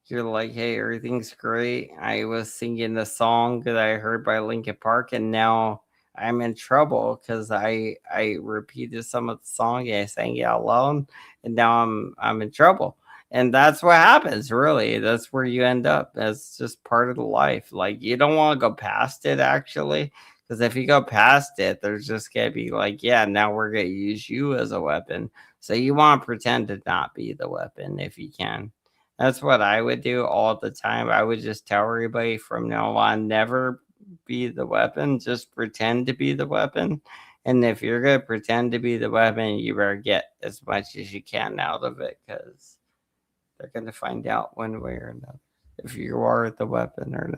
You're like, hey, everything's great. I was singing the song that I heard by Linkin Park, and now I'm in trouble because I repeated some of the song and I sang it out loud, and now I'm in trouble. And that's what happens, really. That's where you end up. That's just part of the life. Like, you don't want to go past it, actually, because if you go past it, there's just gonna be like, yeah, now we're gonna use you as a weapon. So you want to pretend to not be the weapon if you can. That's what I would do all the time. I would just tell everybody from now on, never be the weapon. Just pretend to be the weapon. And if you're going to pretend to be the weapon, you better get as much as you can out of it, because they're going to find out one way or another if you are the weapon or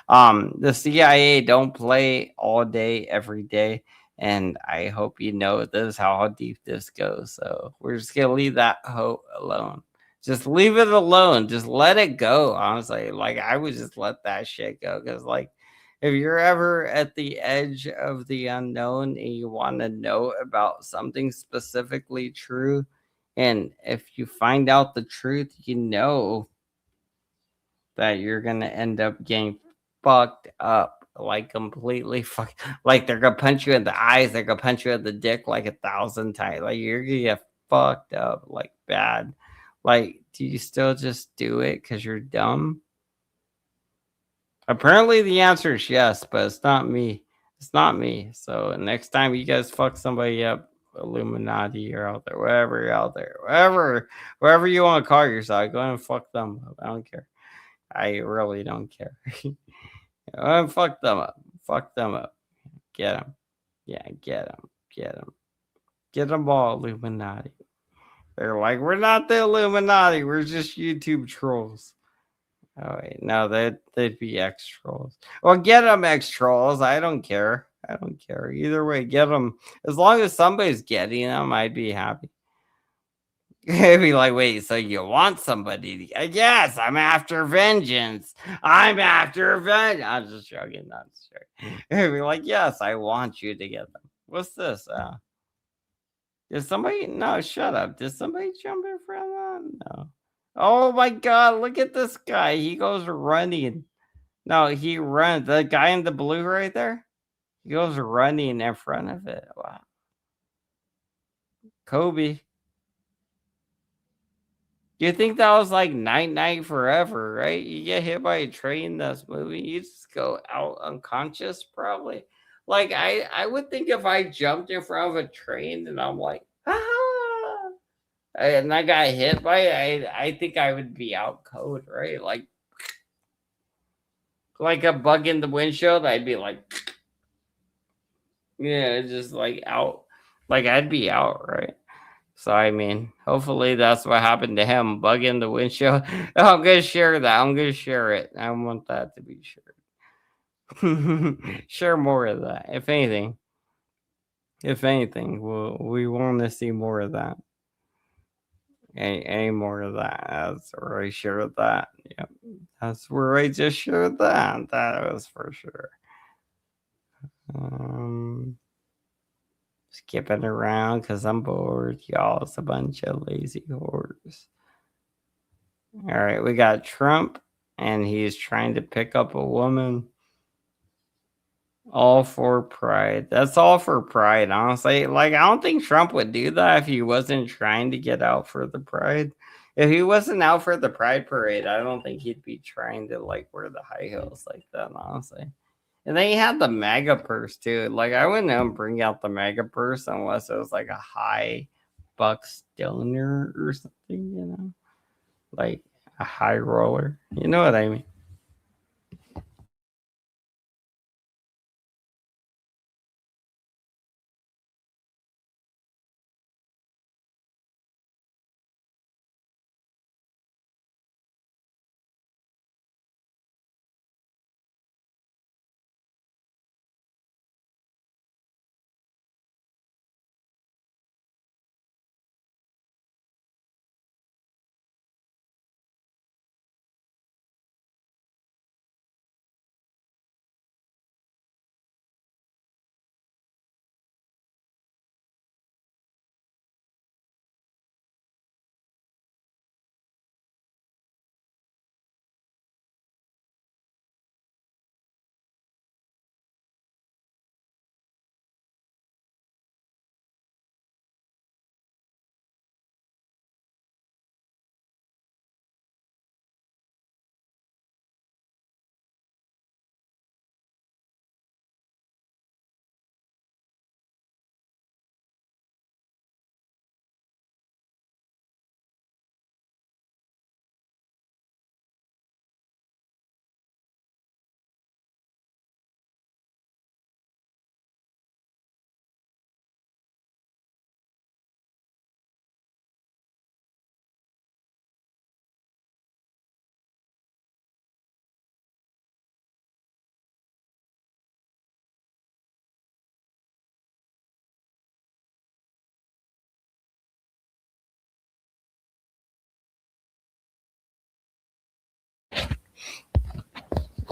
not. The CIA don't play all day, every day. And I hope you know this, how deep this goes. So we're just going to leave that hope alone. Just leave it alone. Just let it go. Honestly, like, I would just let that shit go. Because, like, if you're ever at the edge of the unknown and you want to know about something specifically true, and if you find out the truth, you know that you're going to end up getting fucked up, like completely fucked. Like, they're going to punch you in the eyes. They're going to punch you in the dick like 1,000 times. Like, you're going to get fucked up, like, bad. Like, do you still just do it because you're dumb? Apparently the answer is yes, but it's not me. It's not me. So next time you guys fuck somebody up, Illuminati or out there, wherever you're out there, wherever you want to call yourself, go ahead and fuck them up. I don't care. I really don't care. Go ahead and fuck them up. Fuck them up. Get them. Yeah, get them. Get them. Get them all, Illuminati. They're like, we're not the Illuminati. We're just YouTube trolls. Oh, wait. No, they'd be X trolls. Well, get them, X trolls. I don't care. I don't care. Either way, get them. As long as somebody's getting them, I'd be happy. I'd be like, wait, so you want somebody to... Yes, I'm after vengeance. I'm after vengeance. I'm just joking. Not joking. I'd be like, yes, I want you to get them. What's this? Did somebody... No, shut up. Did somebody jump in front of that? No. Oh my God, look at this guy. He goes running. No, he runs. The guy in the blue right there, he goes running in front of it. Wow. Kobe. You think that was like Night Night Forever, right? You get hit by a train in this movie, you just go out unconscious probably. Like, I would think if I jumped in front of a train and I'm like, ah, and I got hit by it, I think I would be out cold, right? Like a bug in the windshield, I'd be like, yeah, just like out. Like, I'd be out, right? So, I mean, hopefully that's what happened to him. Bug in the windshield. Oh, I'm going to share that. I'm going to share it. I want that to be shared. Share more of that. If anything, we want to see more of that. Any more of that. That's where I shared that. Yep. That's where I just shared that. That was for sure. Skipping around because I'm bored. Y'all, it's a bunch of lazy whores. All right, we got Trump, and he's trying to pick up a woman. All for pride. That's all for pride, honestly. Like, I don't think Trump would do that if he wasn't trying to get out for the pride. If he wasn't out for the pride parade, I don't think he'd be trying to, like, wear the high heels like that, honestly. And then he had the MAGA purse too. Like, I wouldn't bring out the MAGA purse unless it was like a high buck stoner or something, you know, like a high roller. You know what I mean?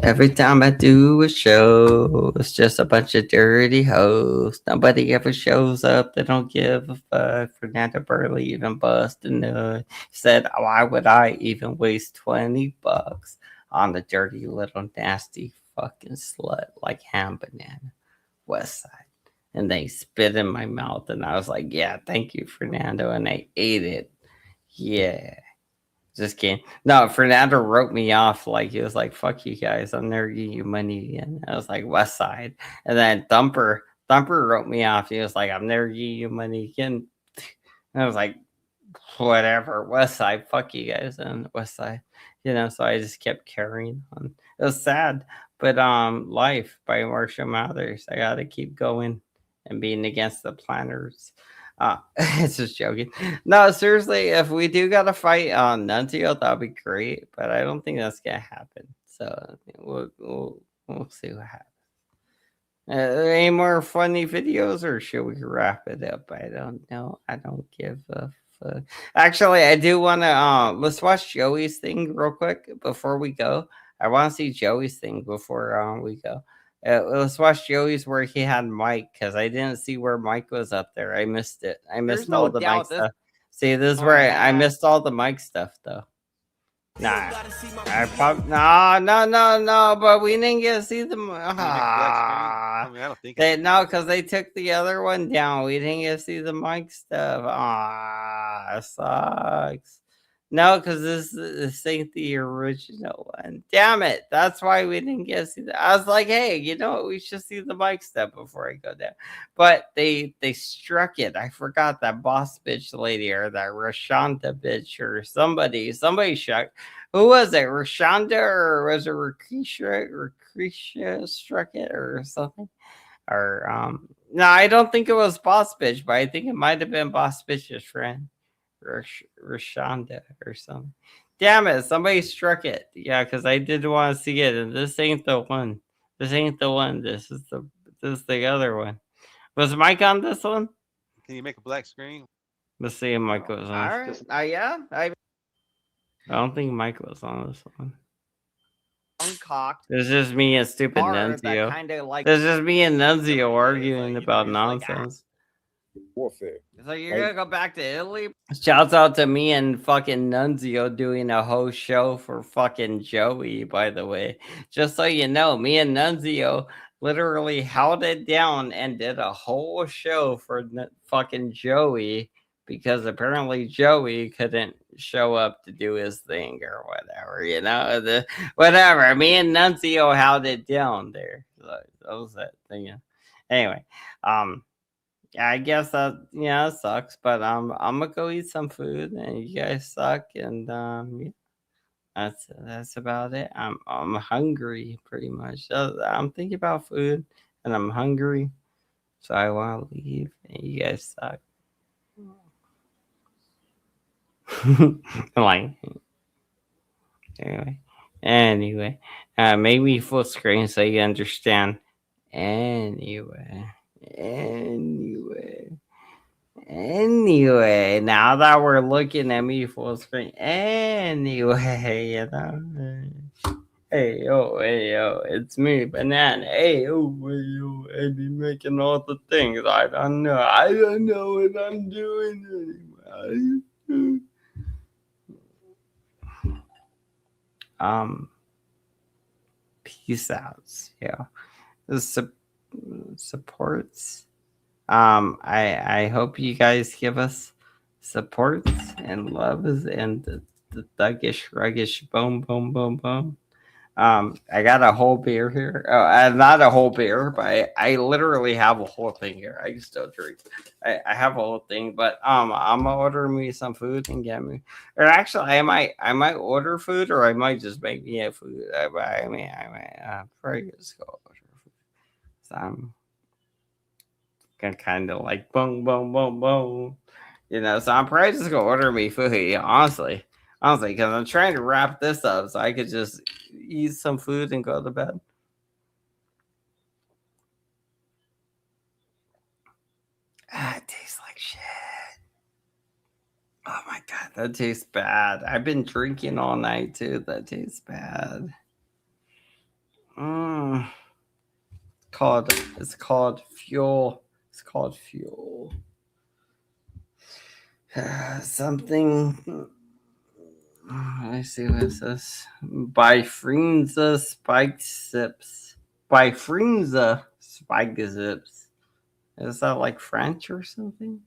Every time I do a show, it's just a bunch of dirty hoes. Nobody ever shows up. They don't give a fuck. Fernando Burley even busted nut. Said, why would I even waste $20 on the dirty little nasty fucking slut like Ham Banana West Side? And they spit in my mouth, and I was like, yeah, thank you, Fernando. And I ate it. Yeah. Just kidding. No, Fernando wrote me off. Like, he was like, fuck you guys. I'm never giving you money again. I was like, West Side. And then Thumper wrote me off. He was like, I'm never giving you money again. And I was like, whatever, West Side. Fuck you guys and West Side. So I just kept carrying on. It was sad. But Life by Marshall Mathers. I gotta keep going and being against the planners. It's just joking. No, seriously, if we do got to fight on Nunzio, that'd be great. But I don't think that's gonna happen. So we'll see what happens. Any more funny videos, or should we wrap it up? I don't know. I don't give a fuck. Actually, I do want to. Let's watch Joey's thing real quick before we go. I want to see Joey's thing before we go. Let's watch Joey's where he had Mike, because I didn't see where Mike was up there. I missed it. I missed all the Mike stuff. See, this is where I missed all the Mike stuff though. Nah, no, but we didn't get to see them. I don't think No, because they took the other one down. We didn't get to see the Mike stuff. It sucks. No, because this ain't the original one. Damn it. That's why we didn't get to see that. I was like, hey, you know what? We should see the Mike stuff before I go down. But they struck it. I forgot that boss bitch lady or that Rashonda bitch or somebody struck. Who was it? Rashonda, or was it Racrisha struck it or something? Or no, I don't think it was boss bitch, but I think it might have been boss bitch's friend. Rashonda or something. Damn it, somebody struck it. Yeah, because I did want to see it, and this ain't the one. This ain't the one. This is the other one. Was Mike on this one? Can you make a black screen? Let's see if Mike was on. All right. Yeah. I don't think Mike was on this one. Uncocked. This is me and stupid Nunzio. This is me and Nunzio arguing about nonsense. Warfare. So you're gonna go back to Italy? Shouts out to me and fucking Nunzio doing a whole show for fucking Joey, by the way. Just so you know, me and Nunzio literally held it down and did a whole show for fucking Joey, because apparently Joey couldn't show up to do his thing or whatever, whatever. Me and Nunzio held it down there. So that was that thing. Anyway, I guess that it sucks, but I'm gonna go eat some food, and you guys suck, and that's about it. I'm hungry pretty much. So I'm thinking about food, and I'm hungry, so I want to leave, and you guys suck. Like anyway, make me full screen so you understand. Anyway, now that we're looking at me full screen, hey yo, it's me, Banana. Hey yo, I be making all the things. I don't know what I'm doing anymore. Peace outs. Yeah. The supports. I hope you guys give us supports and loves and the thuggish, ruggish, boom. I got a whole beer here. Not a whole beer, but I literally have a whole thing here. I still drink. I have a whole thing, but I'm gonna order me some food and get me. Or actually, I might order food, or I might just make me a food. I might probably just go order food. So I'm gonna kind of like boom. So I'm probably just gonna order me food. Honestly, because I'm trying to wrap this up so I could just eat some food and go to bed. It tastes like shit. Oh my god, that tastes bad. I've been drinking all night too. That tastes bad. It's called fuel. It's called fuel. Something. I see what's this. By Freenza Spike Sips. By Freenza Spike Zips. Is that like French or something?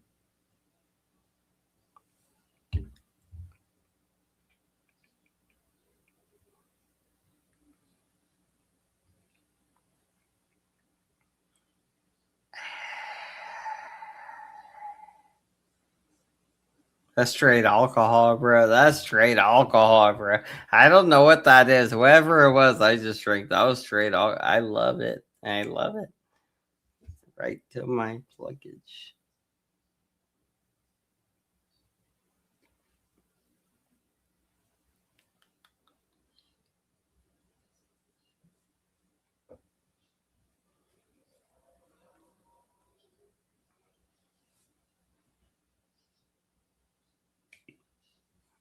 That's straight alcohol, bro. That's straight alcohol, bro. I don't know what that is. Whatever it was, I just drank. That was straight alcohol. I love it. I love it. Right to my pluggage.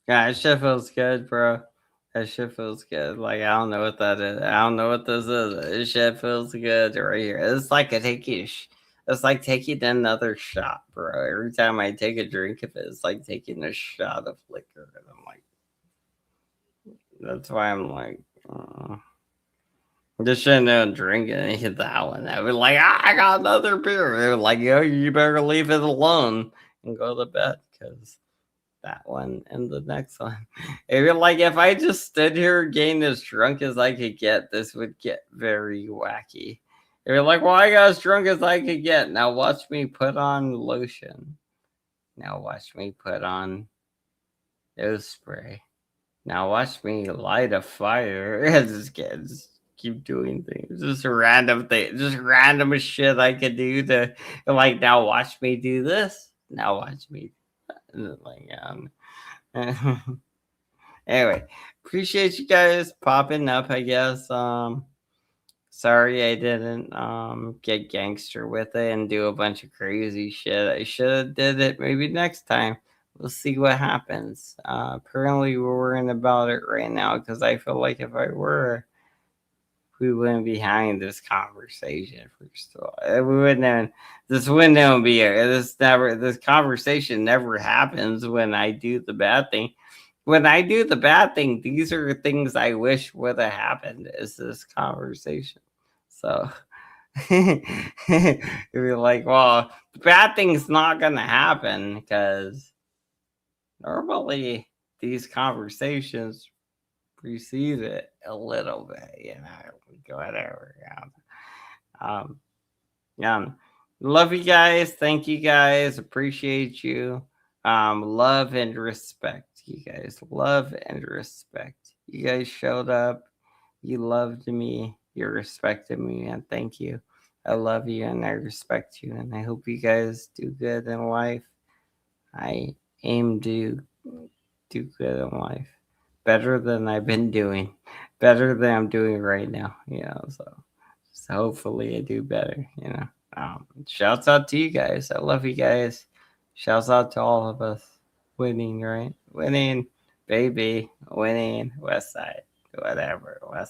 Yeah, that shit feels good, bro. That shit feels good. Like, I don't know what that is. I don't know what this is. This shit feels good right here. It's like it's like taking another shot, bro. Every time I take a drink of it, it's like taking a shot of liquor. And I'm like, that's why I'm like, just shouldn't have drinking and hit that one. I was like, I got another beer. They were like, yo, you better leave it alone and go to bed because that one and the next one. If I just stood here getting as drunk as I could get, this would get very wacky. You're like, well, I got as drunk as I could get. Now watch me put on lotion. Now watch me put on nose spray. Now watch me light a fire. Just keep doing things. Just random things. Just random shit I could do to like, now watch me do this. Now watch me. Like, anyway, appreciate you guys popping up, I guess. Sorry I didn't get gangster with it and do a bunch of crazy shit. I should have did it maybe next time. We'll see what happens. Apparently we're worrying about it right now because I feel like if I were, we wouldn't be having this conversation first of all. We wouldn't. This wouldn't be. This conversation never happens when I do the bad thing. When I do the bad thing, these are things I wish would have happened. Is this conversation? So you'd be like, well, the bad thing's not gonna happen because normally these conversations precede it a little bit, whatever. Love you guys. Thank you guys. Appreciate you. Love and respect, you guys. Love and respect. You guys showed up. You loved me. You respected me, and thank you. I love you and I respect you, and I hope you guys do good in life. I aim to do good in life. Better than I've been doing, better than I'm doing right now, so hopefully I do better, shouts out to you guys. I love you guys. Shouts out to all of us. Winning, right? Winning, baby, winning, West Side, whatever, West